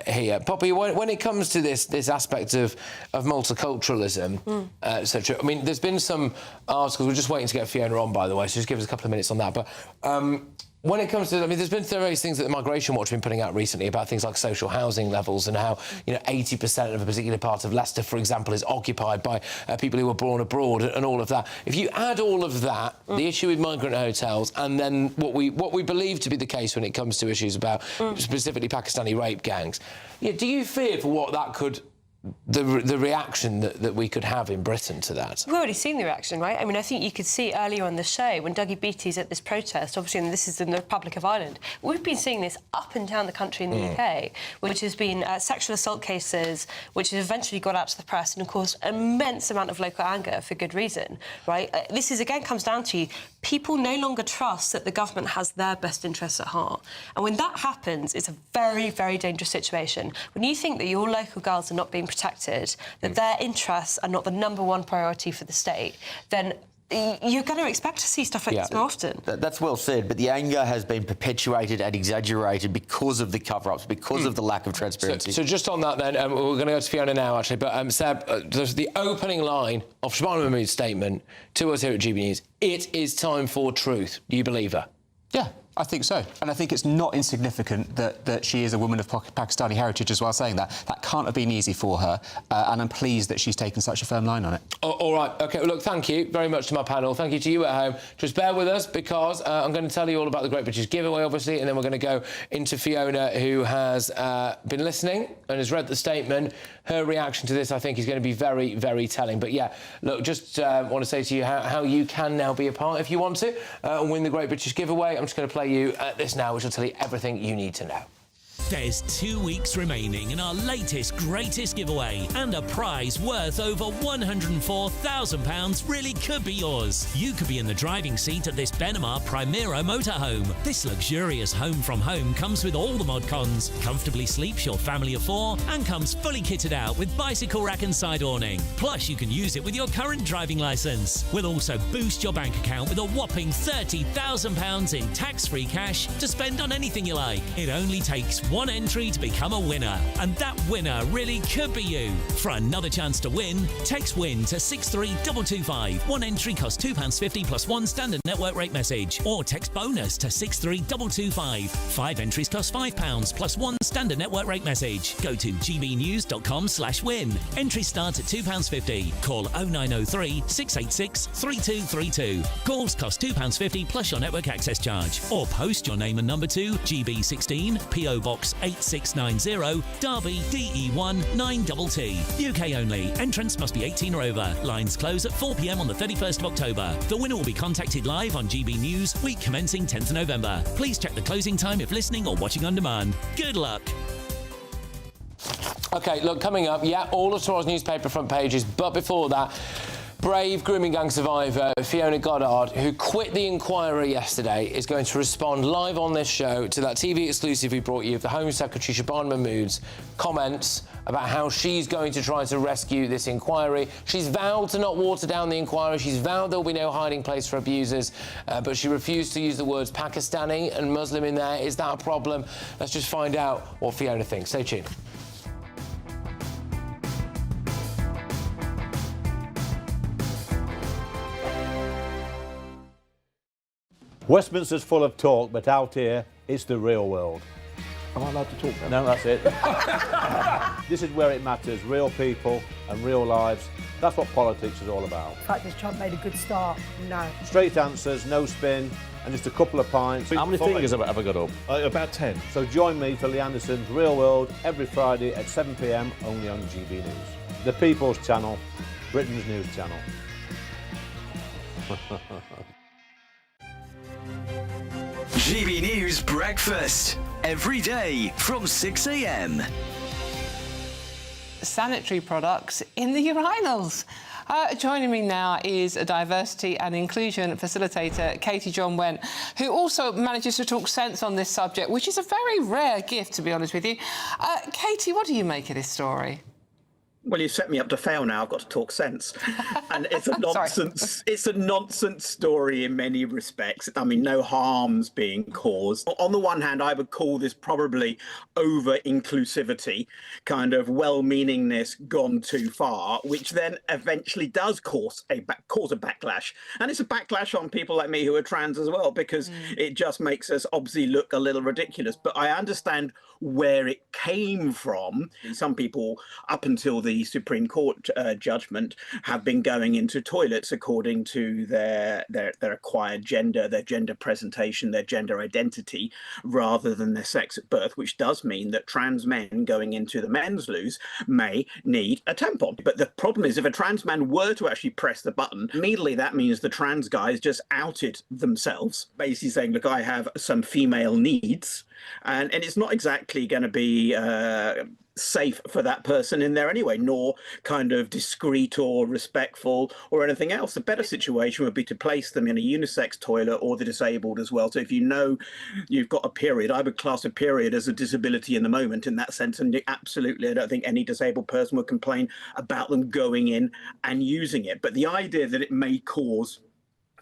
here. Poppy, when it comes to this aspect of multiculturalism, etc., I mean, there's been some articles. We're just waiting to get Fiona on, by the way, so just give us a couple of minutes on that. But when it comes to, I mean, there's been various things that the Migration Watch have been putting out recently about things like social housing levels and how, 80% of a particular part of Leicester, for example, is occupied by people who were born abroad and all of that. If you add all of that, the issue with migrant hotels, and then what we believe to be the case when it comes to issues about specifically Pakistani rape gangs, do you fear for what that could... The reaction that we could have in Britain to that? We've already seen the reaction, right? I mean, I think you could see earlier on the show when Dougie Beattie's at this protest, obviously, and this is in the Republic of Ireland. We've been seeing this up and down the country in the UK, which has been sexual assault cases, which have eventually got out to the press and caused an immense amount of local anger for good reason, right? This is, again, comes down to people no longer trust that the government has their best interests at heart. And when that happens, it's a very, very dangerous situation. When you think that your local girls are not being protected, that their interests are not the #1 priority for the state, then you're going to expect to see stuff like this more often. That's well said, but the anger has been perpetuated and exaggerated because of the cover-ups, because of the lack of transparency. So just on that then, we're going to go to Fiona now, actually, but Seb, there's the opening line of Shabana Mahmood's statement to us here at GB News. It is time for truth. Do you believe her? Yeah, I think so. And I think it's not insignificant that she is a woman of Pakistani heritage as well, saying that. That can't have been easy for her, and I'm pleased that she's taken such a firm line on it. All right, OK, well, look, thank you very much to my panel. Thank you to you at home. Just bear with us, because I'm going to tell you all about the Great British Giveaway, obviously, and then we're going to go into Fiona, who has been listening and has read the statement. Her reaction to this, I think, is going to be very, very telling. But, yeah, look, just want to say to you how you can now be a part, if you want to, and win the Great British Giveaway. I'm just going to play you this now, which will tell you everything you need to know. There's 2 weeks remaining in our latest greatest giveaway, and a prize worth over £104,000 really could be yours. You could be in the driving seat of this Benamar Primera motorhome. This luxurious home from home comes with all the mod cons, comfortably sleeps your family of 4, and comes fully kitted out with bicycle rack and side awning. Plus, you can use it with your current driving licence. We'll also boost your bank account with a whopping £30,000 in tax-free cash to spend on anything you like. It only takes one entry to become a winner, and that winner really could be you. For another chance to win, text WIN to 63225. One entry costs £2.50 plus one standard network rate message, or text BONUS to 63225. 5 entries cost £5 plus one standard network rate message. Go to gbnews.com/win. Entries start at £2.50. Call 0903 686 3232. Calls cost £2.50 plus your network access charge, or post your name and number to GB16 PO Box 8690, Derby, DE1 9TT. UK only. Entrants must be 18 or over. Lines close at 4 p.m. on the 31st of October. The winner will be contacted live on GB News, week commencing 10th of November. Please check the closing time if listening or watching on demand. Good luck. OK, look, coming up, all of tomorrow's newspaper front pages, but before that, Brave grooming gang survivor Fiona Godard, who quit the inquiry yesterday, is going to respond live on this show to that TV exclusive we brought you of the Home Secretary Shabana Mahmood's comments about how she's going to try to rescue this inquiry. She's vowed to not water down the inquiry. She's vowed there'll be no hiding place for abusers, but she refused to use the words Pakistani and Muslim in there. Is that a problem? Let's just find out what Fiona thinks. Stay tuned. Westminster's full of talk, but out here, it's the real world. Am I allowed to talk now? No, that's it. This is where it matters, real people and real lives. That's what politics is all about. The fact is Trump made a good start. No. Straight answers, no spin, and just a couple of pints. How many fingers have I got up? About 10. So join me for Lee Anderson's Real World every Friday at 7 p.m. only on GB News. The People's Channel, Britain's news channel. GB News Breakfast, every day from 6 a.m. Sanitary products in the urinals. Joining me now is a diversity and inclusion facilitator, Katie John Went, who also manages to talk sense on this subject, which is a very rare gift, to be honest with you. Katie, what do you make of this story? Well, you set me up to fail now. I've got to talk sense. And it's a nonsense. It's a nonsense story in many respects. I mean, no harm's being caused. On the one hand, I would call this probably over-inclusivity, kind of well-meaningness gone too far, which then eventually does cause a backlash. And it's a backlash on people like me who are trans as well, because it just makes us obviously look a little ridiculous. But I understand where it came from. Some people, up until the Supreme Court judgment, have been going into toilets according to their acquired gender, their gender presentation, their gender identity, rather than their sex at birth, which does mean that trans men going into the men's loos may need a tampon. But the problem is, if a trans man were to actually press the button, immediately that means the trans guys just outed themselves, basically saying, look, I have some female needs. And it's not exactly going to be safe for that person in there anyway, nor kind of discreet or respectful or anything else. The better situation would be to place them in a unisex toilet, or the disabled as well. So if you know you've got a period, I would class a period as a disability in the moment in that sense. And absolutely, I don't think any disabled person would complain about them going in and using it. But the idea that it may cause,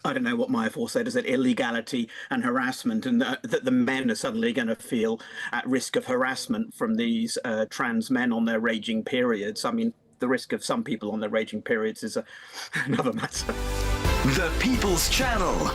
I don't know what Maya said, is that illegality and harassment, and that the men are suddenly going to feel at risk of harassment from these trans men on their raging periods. I mean, the risk of some people on their raging periods is another matter. The People's Channel.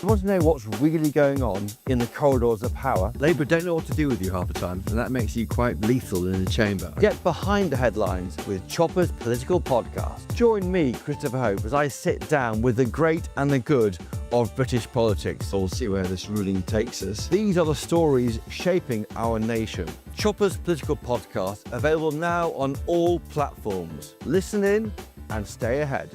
You want to know what's really going on in the corridors of power? Labour don't know what to do with you half the time, and that makes you quite lethal in the chamber. Get behind the headlines with Chopper's political podcast. Join me, Christopher Hope, as I sit down with the great and the good of British politics. We'll see where this ruling takes us. These are the stories shaping our nation. Chopper's political podcast, available now on all platforms. Listen in and stay ahead.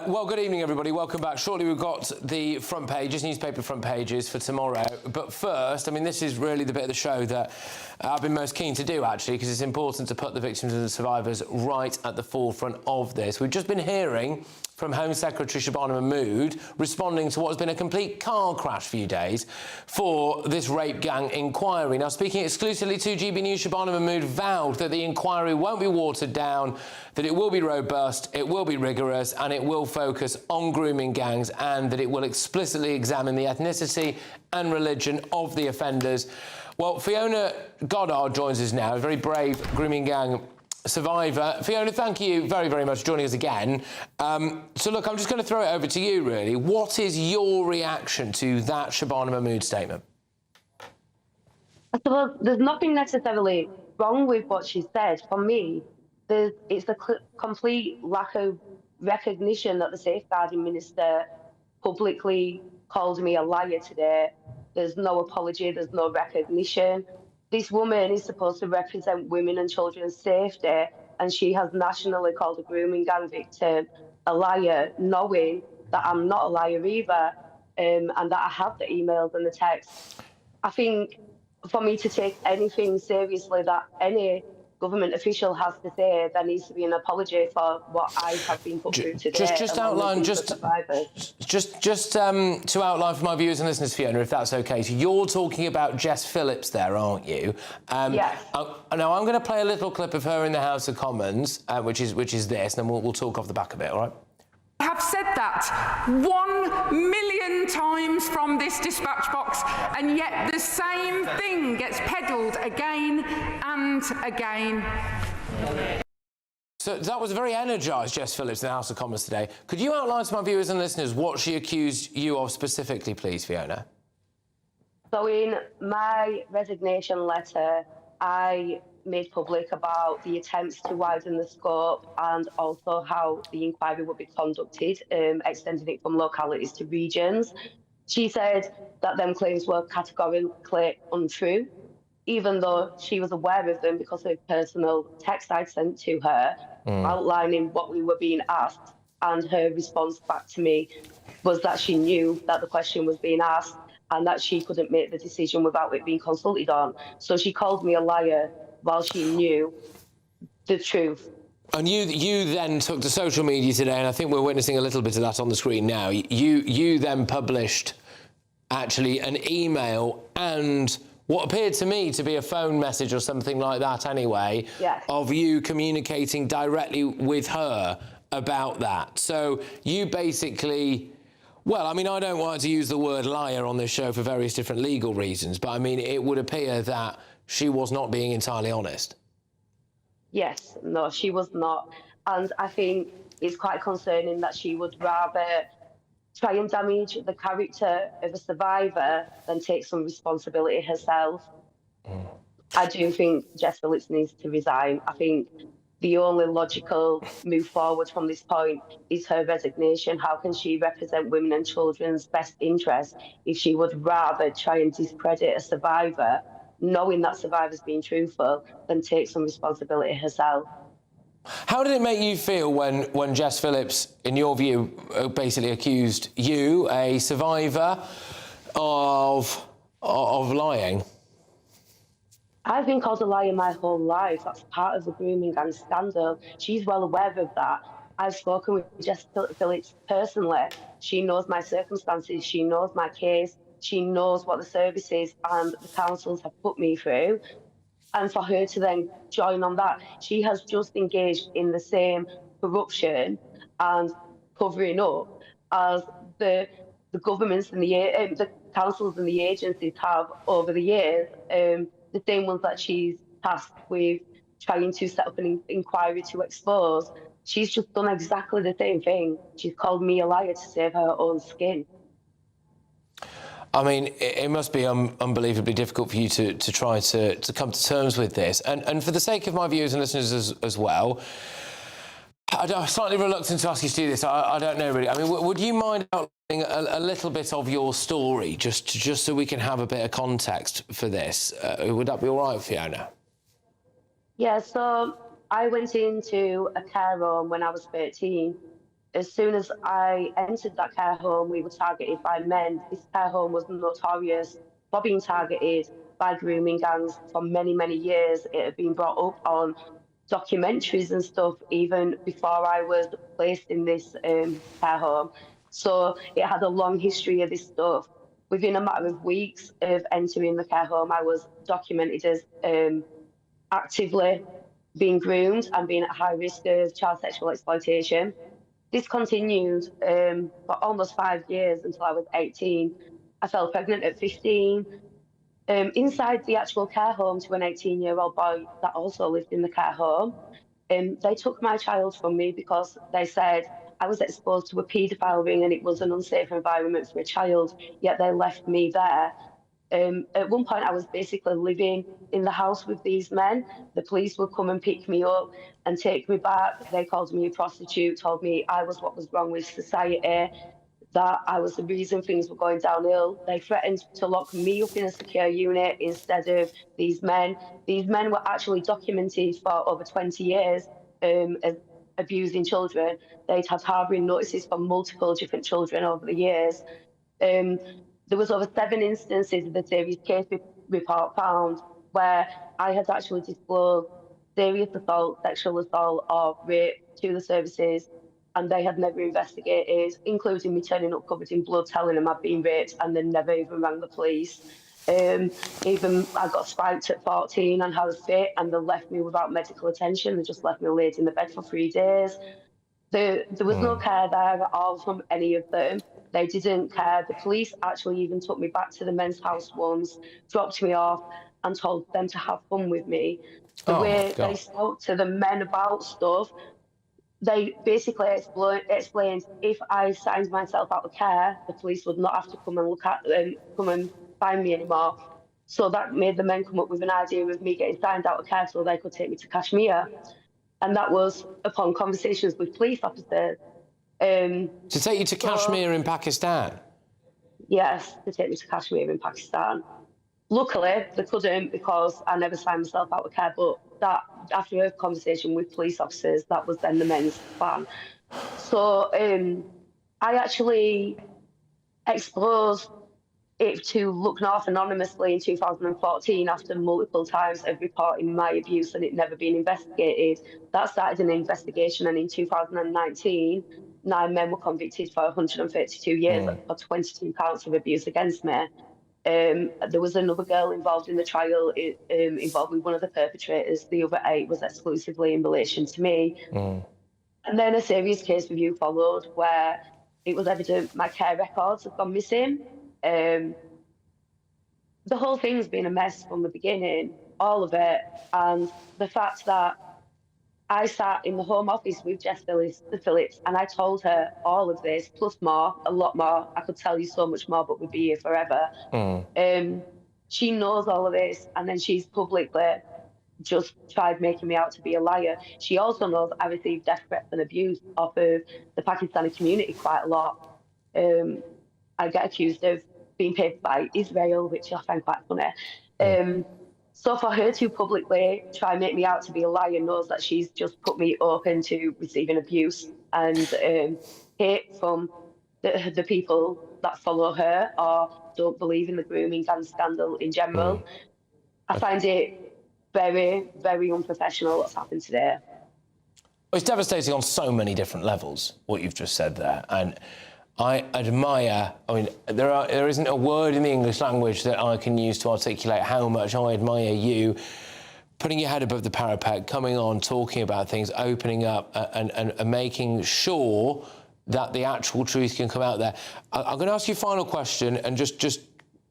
Well, good evening, everybody. Welcome back. Shortly, we've got the front pages, newspaper front pages for tomorrow. But first, I mean, this is really the bit of the show that I've been most keen to do, actually, because it's important to put the victims and the survivors right at the forefront of this. We've just been hearing from Home Secretary Shabana Mahmood responding to what has been a complete car crash few days for this rape gang inquiry. Now, speaking exclusively to GB News, Shabana Mahmood vowed that the inquiry won't be watered down, that it will be robust, it will be rigorous, and it will focus on grooming gangs, and that it will explicitly examine the ethnicity and religion of the offenders. Well, Fiona Godard joins us now, a very brave grooming gang survivor. Fiona, thank you very, very much for joining us again. So, look, I'm just going to throw it over to you, really. What is your reaction to that Shabana Mahmood statement? I suppose there's nothing necessarily wrong with what she said. For me, it's a complete lack of recognition that the safeguarding minister publicly called me a liar today. There's no apology, there's no recognition. This woman is supposed to represent women and children's safety, and she has nationally called a grooming gang victim a liar, knowing that I'm not a liar either, and that I have the emails and the texts. I think for me to take anything seriously that any government official has to say, there needs to be an apology for what I have been put through today. Just outline, just to outline for my viewers and listeners, Fiona, if that's okay. So you're talking about Jess Phillips there, aren't you? Yes. Now I'm going to play a little clip of her in the House of Commons, which is this, and then we'll talk off the back of it, all right? I have said that 1 million times from this dispatch box, and yet the same thing gets peddled again and again. So that was a very energised Jess Phillips in the House of Commons today. Could you outline to my viewers and listeners what she accused you of specifically, please, Fiona? So in my resignation letter, I made public about the attempts to widen the scope and also how the inquiry would be conducted, extending it from localities to regions. She said that them claims were categorically untrue, even though she was aware of them because of personal text I'd sent to her outlining what we were being asked, and her response back to me was that she knew that the question was being asked and that she couldn't make the decision without it being consulted on. So she called me a liar while she knew the truth. And you then took to social media today, and I think we're witnessing a little bit of that on the screen now. You then published actually an email and what appeared to me to be a phone message or something like that anyway, yes, of you communicating directly with her about that. So you basically... Well, I mean, I don't want to use the word liar on this show for various different legal reasons, but I mean, it would appear that she was not being entirely honest. Yes, no, she was not. And I think it's quite concerning that she would rather try and damage the character of a survivor than take some responsibility herself. I do think Jess Phillips needs to resign. I think the only logical move forward from this point is her resignation. How can she represent women and children's best interests if she would rather try and discredit a survivor, knowing that survivor's being truthful, than take some responsibility herself? How did it make you feel when Jess Phillips, in your view, basically accused you, a survivor, of lying? I've been called a liar my whole life. That's part of the grooming gang scandal. She's well aware of that. I've spoken with Jess Phillips personally. She knows my circumstances. She knows my case. She knows what the services and the councils have put me through. And for her to then join on that, she has just engaged in the same corruption and covering up as the governments and the councils and the agencies have over the years. The same ones that she's tasked with trying to set up an inquiry to expose. She's just done exactly the same thing. She's called me a liar to save her own skin. I mean, it must be unbelievably difficult for you to try to come to terms with this. And for the sake of my viewers and listeners as well, I'm slightly reluctant to ask you to do this. I don't know really. I mean, would you mind outlining a little bit of your story, just so we can have a bit of context for this? Would that be all right, Fiona? Yeah, so I went into a care home when I was 13. As soon as I entered that care home, we were targeted by men. This care home was notorious for being targeted by grooming gangs for many, many years. It had been brought up on documentaries and stuff even before I was placed in this care home. So it had a long history of this stuff. Within a matter of weeks of entering the care home, I was documented as actively being groomed and being at high risk of child sexual exploitation. This continued for almost 5 years until I was 18. I fell pregnant at 15. Inside the actual care home to an 18-year-old boy that also lived in the care home. They took my child from me because they said I was exposed to a paedophile ring and it was an unsafe environment for a child, yet they left me there. At one point, I was basically living in the house with these men. The police would come and pick me up and take me back. They called me a prostitute, told me I was what was wrong with society, that I was the reason things were going downhill. They threatened to lock me up in a secure unit instead of these men. These men were actually documented for over 20 years as abusing children. They'd had harbouring notices for multiple different children over the years. There was over 7 instances of the serious case report found where I had actually disclosed serious assault, sexual assault or rape to the services, and they had never investigated, including me turning up covered in blood, telling them I'd been raped, and they never even rang the police. Even I got spiked at 14 and had a fit, and they left me without medical attention. They just left me laid in the bed for 3 days. There was no care there at all from any of them. They didn't care. The police actually even took me back to the men's house once, dropped me off, and told them to have fun with me. The way they spoke to the men about stuff, they basically explained if I signed myself out of care, the police would not have to come and look at them, come and find me anymore. So that made the men come up with an idea of me getting signed out of care so they could take me to Kashmir. And that was upon conversations with police officers. To take you to Kashmir in Pakistan? Yes, to take me to Kashmir in Pakistan. Luckily, they couldn't because I never signed myself out of care, but that, after a conversation with police officers, that was then the men's plan. So I actually exposed it to Look North anonymously in 2014 after multiple times of reporting my abuse and it never being investigated. That started an investigation, and in 2019, 9 men were convicted for 132 years for 22 counts of abuse against me. There was another girl involved in the trial, involved with one of the perpetrators. The other 8 was exclusively in relation to me. And then a serious case review followed where it was evident my care records had gone missing. The whole thing's been a mess from the beginning, all of it. And the fact that I sat in the Home Office with Jess Phillips and I told her all of this, plus more, a lot more. I could tell you so much more, but we'd be here forever. She knows all of this, and then she's publicly just tried making me out to be a liar. She also knows I received death threats and abuse off of the Pakistani community quite a lot. I get accused of being paid by Israel, which I find quite funny. So for her to publicly try and make me out to be a liar knows that she's just put me open to receiving abuse and hate from the people that follow her or don't believe in the grooming and scandal in general. I find it very, very unprofessional what's happened today. It's devastating on so many different levels, what you've just said there. And I admire, I mean, there isn't a word in the English language that I can use to articulate how much I admire you putting your head above the parapet, coming on, talking about things, opening up and making sure that the actual truth can come out there. I'm going to ask you a final question, and just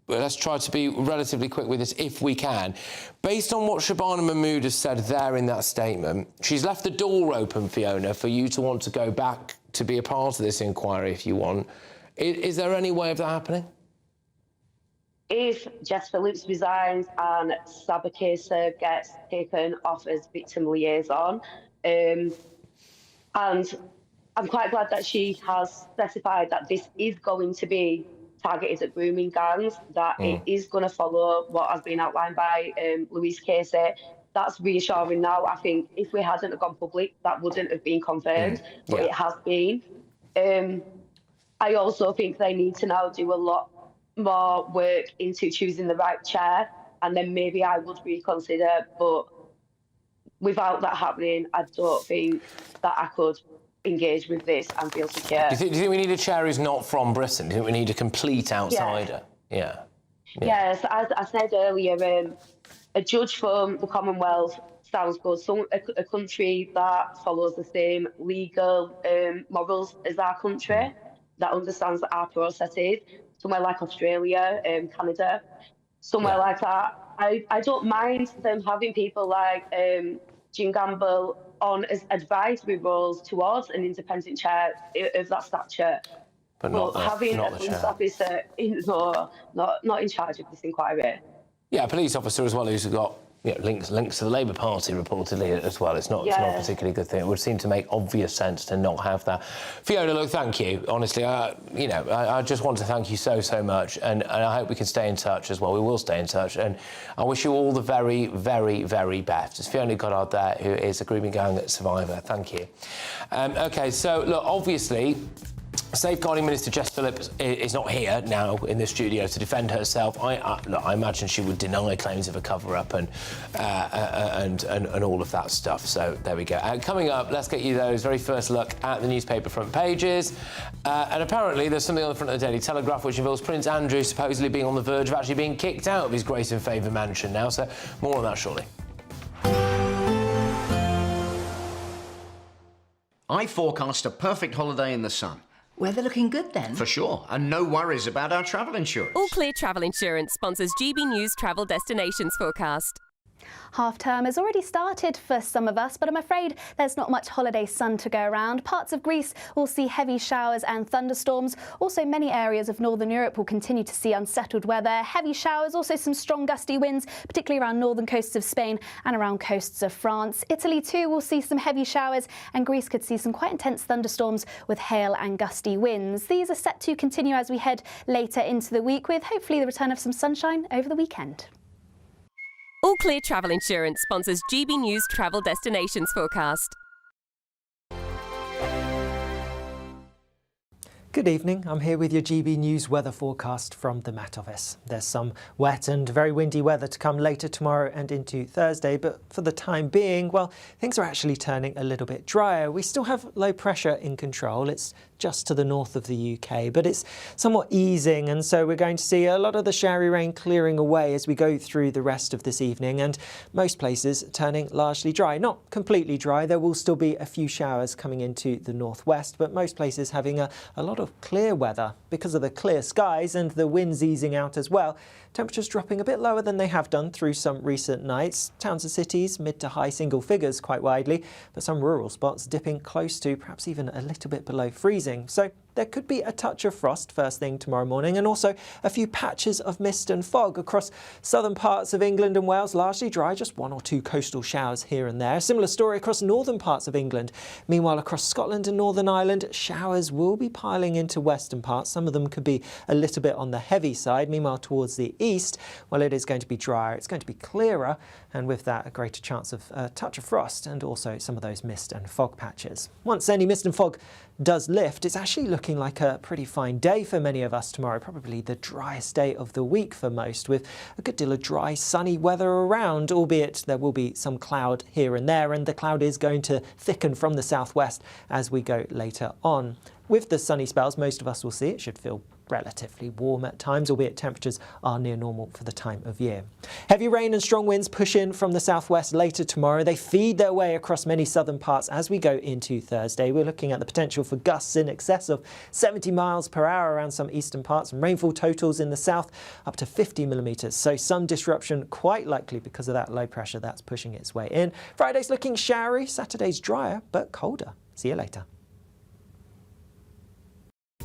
let's try to be relatively quick with this if we can. Based on what Shabana Mahmood has said there in that statement, she's left the door open, Fiona, for you to want to go back to be a part of this inquiry if you want. Is there any way of that happening? If Jess Phillips resigns and Saba Kaser gets taken off as victim liaison, and I'm quite glad that she has specified that this is going to be targeted at grooming gangs, that it is going to follow what has been outlined by Louise Casey. That's reassuring now. I think if we hadn't gone public, that wouldn't have been confirmed, but it has been. I also think they need to now do a lot more work into choosing the right chair, and then maybe I would reconsider, but without that happening, I don't think that I could engage with this and feel secure. Do you think we need a chair who's not from Britain? Do you think we need a complete outsider? Yeah. Yes, as I said earlier, a judge from the Commonwealth sounds good. A country that follows the same legal morals as our country, that understands our processes. Somewhere like Australia, Canada, somewhere like that. I don't mind them having people like Jean Gamble on as advisory roles towards an independent chair of that stature. But not having not a police officer not in charge of this inquiry. Yeah, a police officer as well who's got links to the Labour Party reportedly as well. It's not a particularly good thing. It would seem to make obvious sense to not have that. Fiona, look, thank you. Honestly, I just want to thank you so much, and I hope we can stay in touch as well. We will stay in touch, and I wish you all the very, very, very best. It's Fiona Godard there, who is a grooming gang survivor. Thank you. OK, so look, obviously, Safeguarding Minister Jess Phillips is not here now in the studio to defend herself. I imagine she would deny claims of a cover-up and all of that stuff. So there we go. Coming up, let's get you those very first look at the newspaper front pages. And apparently there's something on the front of the Daily Telegraph which involves Prince Andrew supposedly being on the verge of actually being kicked out of his Grace and Favour mansion now. So more on that shortly. I forecast a perfect holiday in the sun. Weather looking good then? For sure, and no worries about our travel insurance. All Clear Travel Insurance sponsors GB News Travel Destinations Forecast. Half term has already started for some of us, but I'm afraid there's not much holiday sun to go around. Parts of Greece will see heavy showers and thunderstorms. Also, many areas of northern Europe will continue to see unsettled weather. Heavy showers, also some strong gusty winds, particularly around northern coasts of Spain and around coasts of France. Italy too will see some heavy showers, and Greece could see some quite intense thunderstorms with hail and gusty winds. These are set to continue as we head later into the week, with hopefully the return of some sunshine over the weekend. All Clear Travel Insurance sponsors GB News Travel Destinations Forecast. Good evening, I'm here with your GB News weather forecast from the Met Office. There's some wet and very windy weather to come later tomorrow and into Thursday, but for the time being, well, things are actually turning a little bit drier. We still have low pressure in control. It's just to the north of the UK, but it's somewhat easing, and so we're going to see a lot of the showery rain clearing away as we go through the rest of this evening, and most places turning largely dry. Not completely dry, there will still be a few showers coming into the northwest, but most places having a lot of clear weather because of the clear skies and the winds easing out as well. Temperatures dropping a bit lower than they have done through some recent nights. Towns and cities mid to high single figures quite widely, but some rural spots dipping close to perhaps even a little bit below freezing. So there could be a touch of frost first thing tomorrow morning, and also a few patches of mist and fog across southern parts of England and Wales. Largely dry, just one or two coastal showers here and there. A similar story across northern parts of England. Meanwhile, across Scotland and Northern Ireland, showers will be piling into western parts. Some of them could be a little bit on the heavy side. Meanwhile, towards the east, well, it is going to be drier, it's going to be clearer, and with that a greater chance of a touch of frost and also some of those mist and fog patches. Once any mist and fog does lift, it's actually looking like a pretty fine day for many of us tomorrow, probably the driest day of the week for most, with a good deal of dry, sunny weather around, albeit there will be some cloud here and there, and the cloud is going to thicken from the southwest as we go later on. With the sunny spells most of us will see, it should feel relatively warm at times, albeit temperatures are near normal for the time of year. Heavy rain and strong winds push in from the southwest later tomorrow. They feed their way across many southern parts as we go into Thursday. We're looking at the potential for gusts in excess of 70 miles per hour around some eastern parts, and rainfall totals in the south up to 50 millimetres. So some disruption quite likely because of that low pressure that's pushing its way in. Friday's looking showery, Saturday's drier but colder. See you later.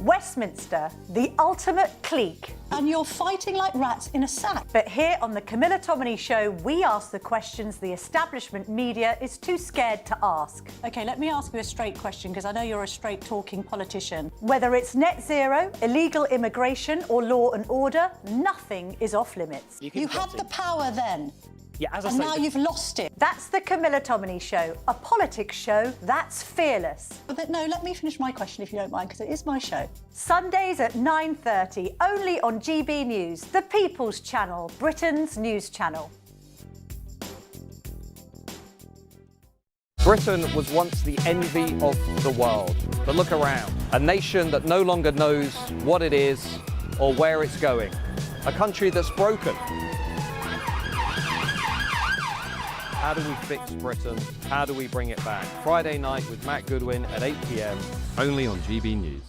Westminster, the ultimate clique. And you're fighting like rats in a sack. But here on the Camilla Tominey Show, we ask the questions the establishment media is too scared to ask. OK, let me ask you a straight question, because I know you're a straight-talking politician. Whether it's net zero, illegal immigration or law and order, nothing is off-limits. You had the power then. Yeah, as I and say, now you've lost it. That's the Camilla Tominey Show, a politics show that's fearless. But no, let me finish my question if you don't mind, because it is my show. Sundays at 9:30, only on GB News, the People's Channel, Britain's news channel. Britain was once the envy of the world. But look around, a nation that no longer knows what it is or where it's going. A country that's broken. How do we fix Britain? How do we bring it back? Friday night with Matt Goodwin at 8 p.m. only on GB News.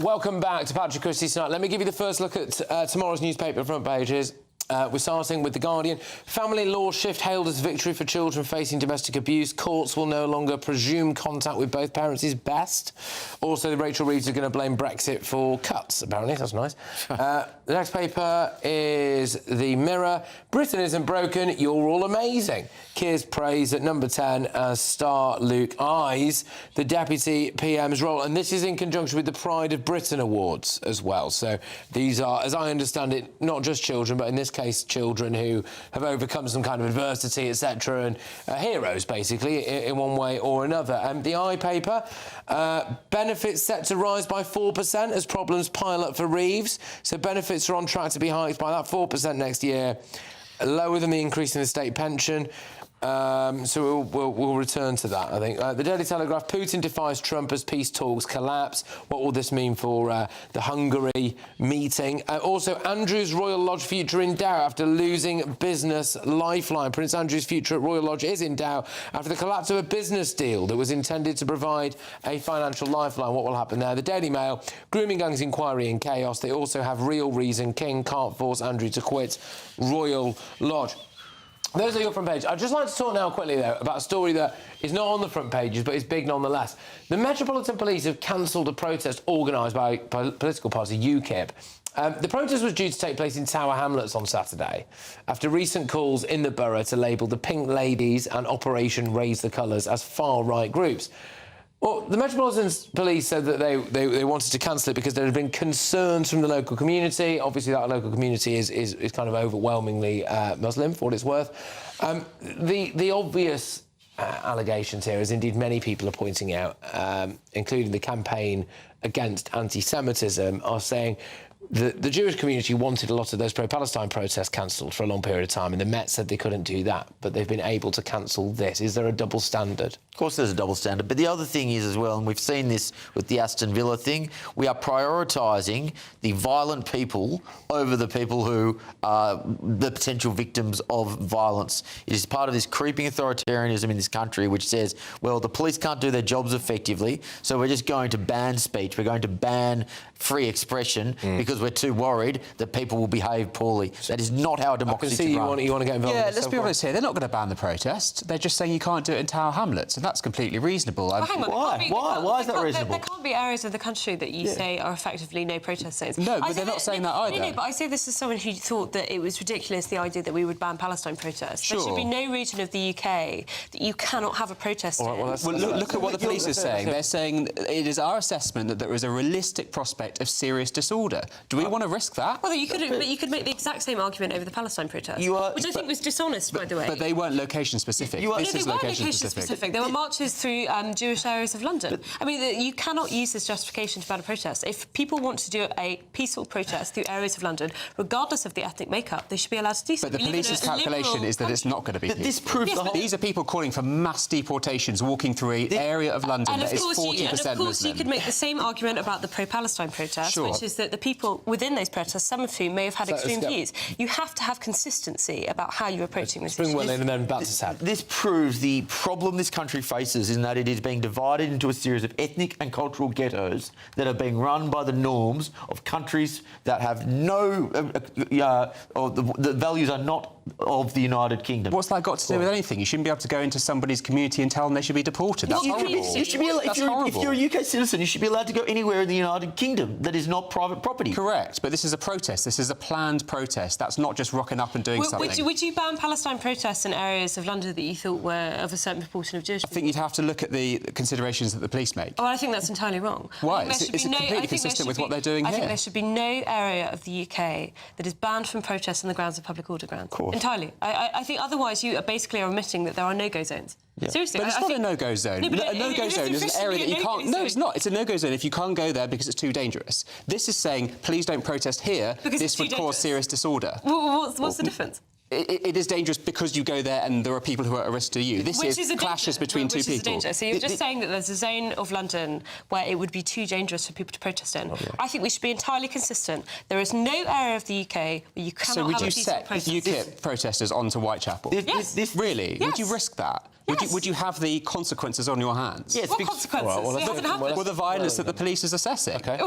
Welcome back to Patrick Christys Tonight. Let me give you the first look at tomorrow's newspaper front pages. We're starting with The Guardian. Family law shift hailed as victory for children facing domestic abuse. Courts will no longer presume contact with both parents is best. Also, Rachel Reeves is going to blame Brexit for cuts, apparently. That's nice. The next paper is The Mirror. Britain isn't broken, you're all amazing. Keir's praise at number 10 as star Luke eyes the Deputy PM's role. And this is in conjunction with the Pride of Britain Awards as well. So these are, as I understand it, not just children, but in this case, showcase children who have overcome some kind of adversity, etc., and heroes, basically, in one way or another. The I paper, benefits set to rise by 4% as problems pile up for Reeves. So benefits are on track to be hiked by that 4% next year, lower than the increase in the state pension. So we'll return to that, I think. The Daily Telegraph, Putin defies Trump as peace talks collapse. What will this mean for the Hungary meeting? Also, Andrew's Royal Lodge future in doubt after losing business lifeline. Prince Andrew's future at Royal Lodge is in doubt after the collapse of a business deal that was intended to provide a financial lifeline. What will happen there? The Daily Mail, grooming gangs inquiry in chaos. They also have real reason King can't force Andrew to quit Royal Lodge. Those are your front page. I'd just like to talk now quickly, though, about a story that is not on the front pages, but is big nonetheless. The Metropolitan Police have cancelled a protest organised by political party UKIP. The protest was due to take place in Tower Hamlets on Saturday, after recent calls in the borough to label the Pink Ladies and Operation Raise the Colours as far-right groups. Well, the Metropolitan Police said that they wanted to cancel it because there had been concerns from the local community. Obviously, that local community is kind of overwhelmingly Muslim, for what it's worth. The obvious allegations here, as indeed many people are pointing out, including the campaign against anti-Semitism, are saying the Jewish community wanted a lot of those pro-Palestine protests cancelled for a long period of time, and the Met said they couldn't do that, but they've been able to cancel this. Is there a double standard? Of course there's a double standard, but the other thing is as well, and we've seen this with the Aston Villa thing, we are prioritising the violent people over the people who are the potential victims of violence. It is part of this creeping authoritarianism in this country which says, well, the police can't do their jobs effectively, so we're just going to ban speech, we're going to ban free expression because we're too worried that people will behave poorly. That is not how a democracy should run. You want to get involved in this. Let's be honest here, they're not going to ban the protest. They're just saying you can't do it in Tower Hamlets, and that's completely reasonable. Well, hang on, Why is that reasonable? There can't be areas of the country that you say are effectively no protest zones. No, but they're not saying that either. No, but I say this as someone who thought that it was ridiculous, the idea that we would ban Palestine protests. There should be no region of the UK that you cannot have a protest in. Look at what the police are saying. They're saying it is our assessment that there is a realistic prospect of serious disorder. Do we want to risk that? Well, you could make the exact same argument over the Palestine protest, which I think was dishonest, by the way. But they weren't location-specific. This is location-specific. There were marches through Jewish areas of London. I mean, you cannot use this justification to ban a protest. If people want to do a peaceful protest through areas of London, regardless of the ethnic makeup, they should be allowed to do so. But the police's calculation is that it's not going to be peaceful. This proves the whole... These are people calling for mass deportations, walking through an area of London that is 40% Muslim. And of course you could make the same argument about the pro-Palestine protests, which is that the people within those protests, some of whom may have had extreme views. You have to have consistency about how you're approaching this issue. And then this proves the problem this country faces in that it is being divided into a series of ethnic and cultural ghettos that are being run by the norms of countries that have no... or the values are not of the United Kingdom. What's that got to do with anything? You shouldn't be able to go into somebody's community and tell them they should be deported. That's horrible. If you're a UK citizen, you should be allowed to go anywhere in the United Kingdom that is not private property. Correct, but this is a protest. This is a planned protest. That's not just rocking up and doing something. Would you ban Palestine protests in areas of London that you thought were of a certain proportion of Jewish people? I think you'd have to look at the considerations that the police make. Oh, I think that's entirely wrong. Why? Is it completely consistent with what they're doing here? I think there should be no area of the UK that is banned from protests on the grounds of public order grounds. Entirely. I think otherwise you are basically admitting that there are no-go zones. Yeah. Seriously. But it's not a no-go zone. No, a no-go zone is an area that you can't... No, it's not. It's a no-go zone if you can't go there because it's too dangerous. This is saying, please don't protest here. This would cause serious disorder. Well, what's the difference? It is dangerous because you go there and there are people who are at risk to you. This is clashes between two people. So you're just saying that there's a zone of London where it would be too dangerous for people to protest in. I think we should be entirely consistent. There is no area of the UK where you cannot have a peaceful protest. So would you set UKIP protesters onto Whitechapel? Yes. Really? Yes. Would you risk that? Yes. Would you have the consequences on your hands? Yes. What consequences? Well, the violence that the police is assessing. Okay.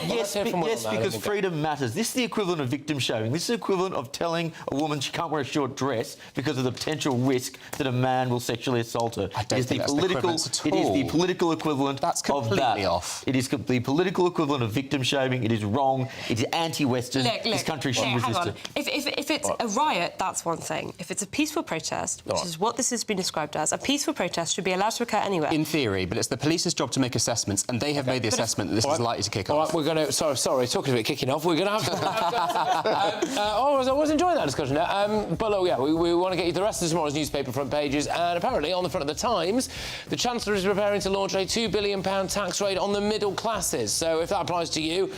Yes, because freedom matters. This is the equivalent of victim shaming. This is the equivalent of telling a woman she can't wear a short dress because of the potential risk that a man will sexually assault her. I don't think that's the equivalence at all. It is the political equivalent that's completely of that. Off. It is the political equivalent of victim shaming. It is wrong. It is anti-Western. This country should resist it. If it's a riot, that's one thing. If it's a peaceful protest, which is what this has been described as, says a peaceful protest should be allowed to occur anywhere. In theory, but it's the police's job to make assessments, and they have made the assessment that this is likely to kick off. All right, we're going to... Sorry, talking about kicking off, we're going to have to... I was enjoying that discussion there. But look, yeah, we want to get you the rest of tomorrow's newspaper front pages, and apparently on the front of the Times, the Chancellor is preparing to launch a £2 billion tax raid on the middle classes. So if that applies to you,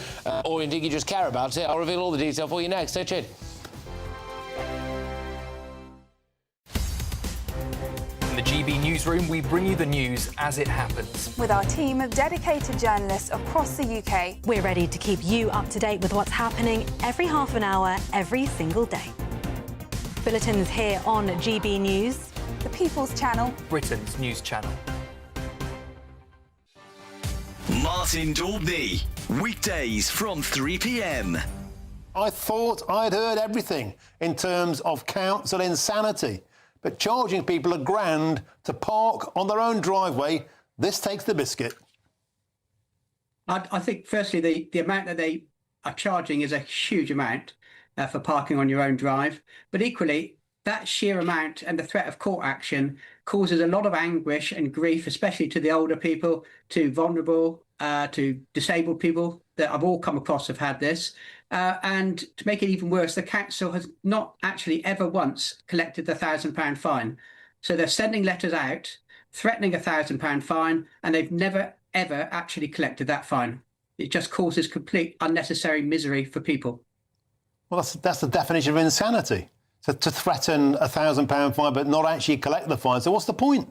or indeed you just care about it, I'll reveal all the detail for you next. Stay tuned. In the GB newsroom, we bring you the news as it happens. With our team of dedicated journalists across the UK, we're ready to keep you up to date with what's happening every half an hour, every single day. Bulletins here on GB News, the People's Channel, Britain's news channel. Martin Daubney, weekdays from 3 p.m. I thought I'd heard everything in terms of council insanity. But charging people £1,000 to park on their own driveway, this takes the biscuit. I think, firstly, the amount that they are charging is a huge amount for parking on your own drive. But equally, that sheer amount and the threat of court action causes a lot of anguish and grief, especially to the older people, to vulnerable, to disabled people that I've all come across have had this. And to make it even worse, the council has not actually ever once collected the £1,000 fine. So they're sending letters out, threatening a £1,000 fine, and they've never, ever actually collected that fine. It just causes complete unnecessary misery for people. Well, that's the definition of insanity. So to threaten a £1,000 fine but not actually collect the fine. So what's the point?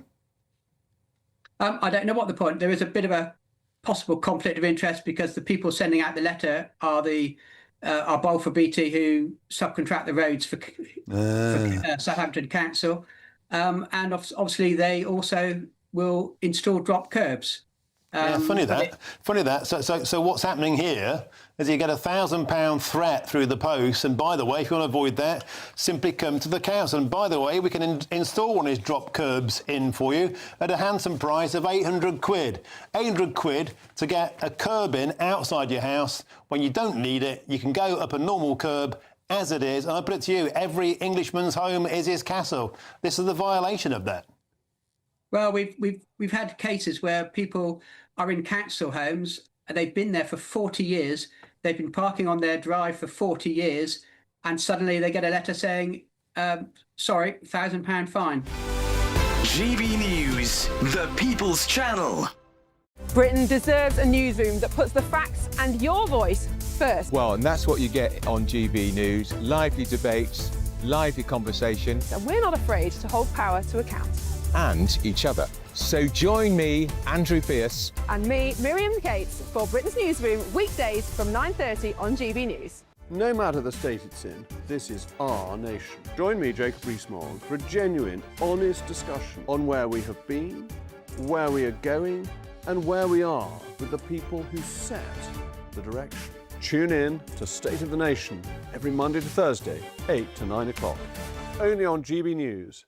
I don't know what the point. There is a bit of a possible conflict of interest because the people sending out the letter are Balfour Beatty, who subcontract the roads for Southampton Council, and obviously they also will install drop curbs. Funny that. So what's happening here is you get a £1,000 threat through the post, and by the way, if you want to avoid that, simply come to the council. And by the way, we can install one of these drop curbs in for you at a handsome price of £800. £800 to get a curb in outside your house when you don't need it. You can go up a normal curb as it is, and I put it to you, every Englishman's home is his castle. This is the violation of that. Well, we've had cases where people are in council homes and they've been there for 40 years. They've been parking on their drive for 40 years, and suddenly they get a letter saying, sorry, £1,000 fine. GB News, the People's Channel. Britain deserves a newsroom that puts the facts and your voice first. Well, and that's what you get on GB News. Lively debates, lively conversation. And we're not afraid to hold power to account. And each other. So join me, Andrew Pierce. And me, Miriam Gates, for Britain's Newsroom, weekdays from 9:30 on GB News. No matter the state it's in, this is our nation. Join me, Jacob Rees-Mogg, for a genuine, honest discussion on where we have been, where we are going, and where we are with the people who set the direction. Tune in to State of the Nation every Monday to Thursday, 8 to 9 o'clock. Only on GB News.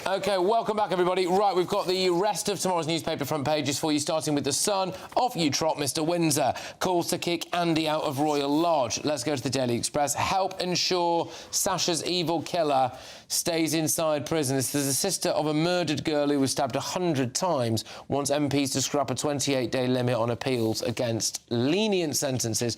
OK, welcome back, everybody. Right, we've got the rest of tomorrow's newspaper front pages for you, starting with the son of you trot, Mr Windsor. Calls to kick Andy out of Royal Lodge. Let's go to the Daily Express. Help ensure Sasha's evil killer stays inside prison. This is the sister of a murdered girl who was stabbed 100 times, wants MPs to scrap a 28-day limit on appeals against lenient sentences.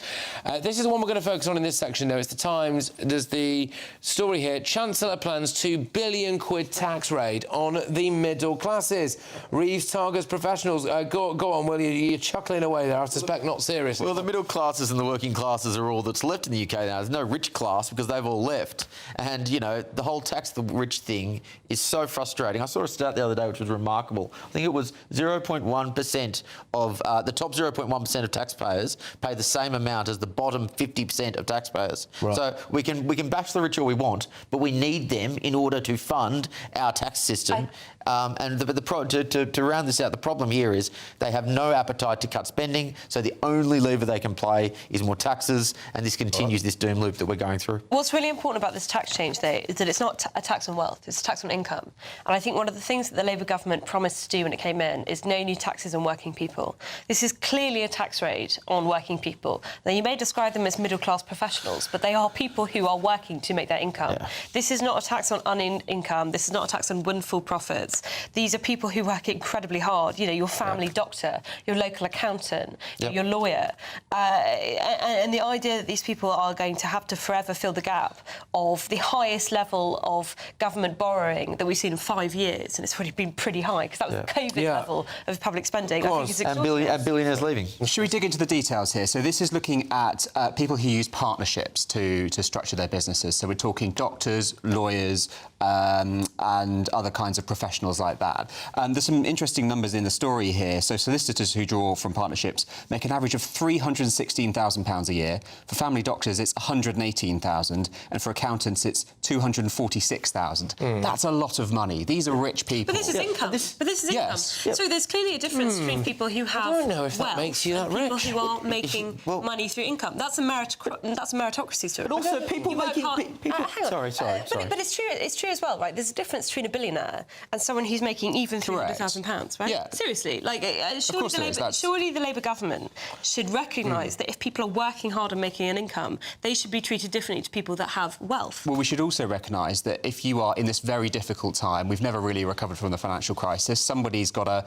This is the one we're going to focus on in this section, though. It's the Times. There's the story here. Chancellor plans £2 billion tax raid on the middle classes. Reeves targets professionals. Go on, Will. You're chuckling away there. I suspect not seriously. Well, the middle classes and the working classes are all that's left in the UK now. There's no rich class because they've all left. And, you know, the whole tax the rich thing is so frustrating. I saw a stat the other day which was remarkable. I think it was 0.1% of the top 0.1% of taxpayers pay the same amount as the bottom 50% of taxpayers. Right. So we can bash the rich all we want, but we need them in order to fund our tax system. To round this out, the problem here is they have no appetite to cut spending, so the only lever they can play is more taxes, and this continues this doom loop that we're going through. What's really important about this tax change, though, is that it's not a tax on wealth, it's a tax on income. And I think one of the things that the Labour government promised to do when it came in is no new taxes on working people. This is clearly a tax raid on working people. Now, you may describe them as middle-class professionals, but they are people who are working to make their income. Yeah. This is not a tax on income. This is not a tax on windfall profits. These are people who work incredibly hard. You know, your family doctor, your local accountant, your lawyer. And the idea that these people are going to have to forever fill the gap of the highest level of government borrowing that we've seen in 5 years, and it's already been pretty high, because that was the COVID level of public spending. I think it's and billionaires leaving. Should we dig into the details here? So this is looking at people who use partnerships to structure their businesses. So we're talking doctors, lawyers, and other kinds of professionals like that. There's some interesting numbers in the story here. So solicitors who draw from partnerships make an average of £316,000 a year. For family doctors, it's £118,000, and for accountants, it's £246,000. That's a lot of money. These are rich people. But this is income. But this is income. So there's clearly a difference between people who have I don't know if that makes you that and rich. people who are making money through income. That's a meritocracy story. But also people making... Sorry. But it's true. It's true as well, right? There's a difference between a billionaire and someone who's making even £300,000, right? Yeah. Seriously, like surely the Labour government should recognise that if people are working hard and making an income, they should be treated differently to people that have wealth. Well, we should also recognise that if you are in this very difficult time, we've never really recovered from the financial crisis. Somebody's got to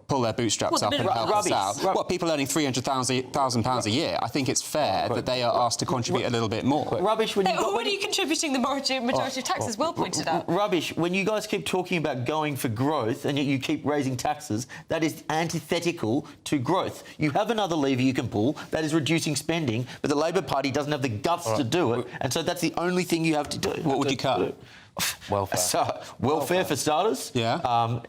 pull their bootstraps up and help us out. What, people earning £300,000 a year? I think it's fair that they are asked to contribute a little bit more. Rubbish when they're already contributing the majority of taxes. Will pointed out. Rubbish when you guys keep talking about going for growth and yet you keep raising taxes. That is antithetical to growth. You have another lever you can pull, that is reducing spending, but the Labor Party doesn't have the guts to do it, and so that's the only thing you have to do. What would you cut? Welfare. Welfare for starters. Yeah.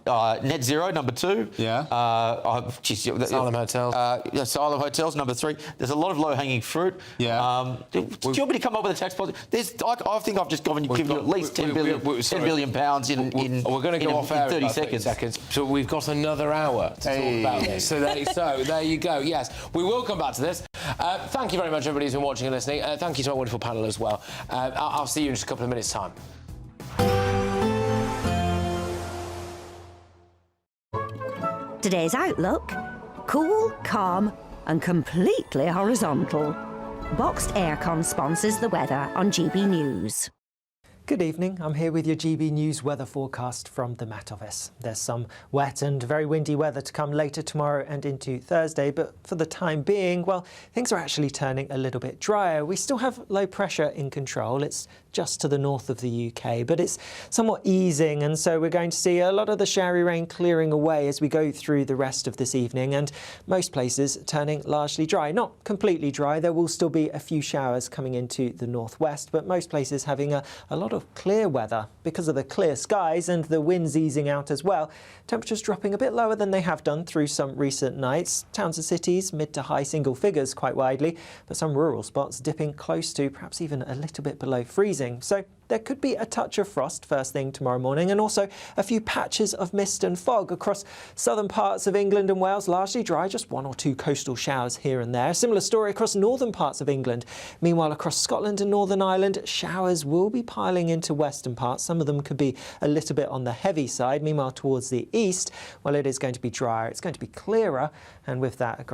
Net zero, number 2. Yeah. Asylum hotels. Asylum hotels, number 3. There's a lot of low-hanging fruit. Yeah. Do you want me to come up with a tax policy? I think I've just given you at least £10 billion in we're going to go off air 30 seconds. So we've got another hour to talk about this. So there you go. Yes, we will come back to this. Thank you very much, everybody who's been watching and listening. Thank you to our wonderful panel as well. I'll see you in just a couple of minutes' time. Today's outlook: cool, calm and completely horizontal. Boxed Aircon sponsors the weather on GB News. Good evening. I'm here with your GB News weather forecast from the Met Office. There's some wet and very windy weather to come later tomorrow and into Thursday, but for the time being, well, things are actually turning a little bit drier. We still have low pressure in control. It's just to the north of the UK, but it's somewhat easing, and so we're going to see a lot of the showery rain clearing away as we go through the rest of this evening, and most places turning largely dry. Not completely dry. There will still be a few showers coming into the northwest, but most places having a lot of clear weather because of the clear skies and the winds easing out as well. Temperatures dropping a bit lower than they have done through some recent nights. Towns and cities mid to high single figures quite widely, but some rural spots dipping close to perhaps even a little bit below freezing. So there could be a touch of frost first thing tomorrow morning, and also a few patches of mist and fog across southern parts of England and Wales. Largely dry, just 1 or 2 coastal showers here and there. Similar story across northern parts of England. Meanwhile, across Scotland and Northern Ireland, showers will be piling into western parts. Some of them could be a little bit on the heavy side. Meanwhile, towards the east, well, it is going to be drier. It's going to be clearer, and with that, a great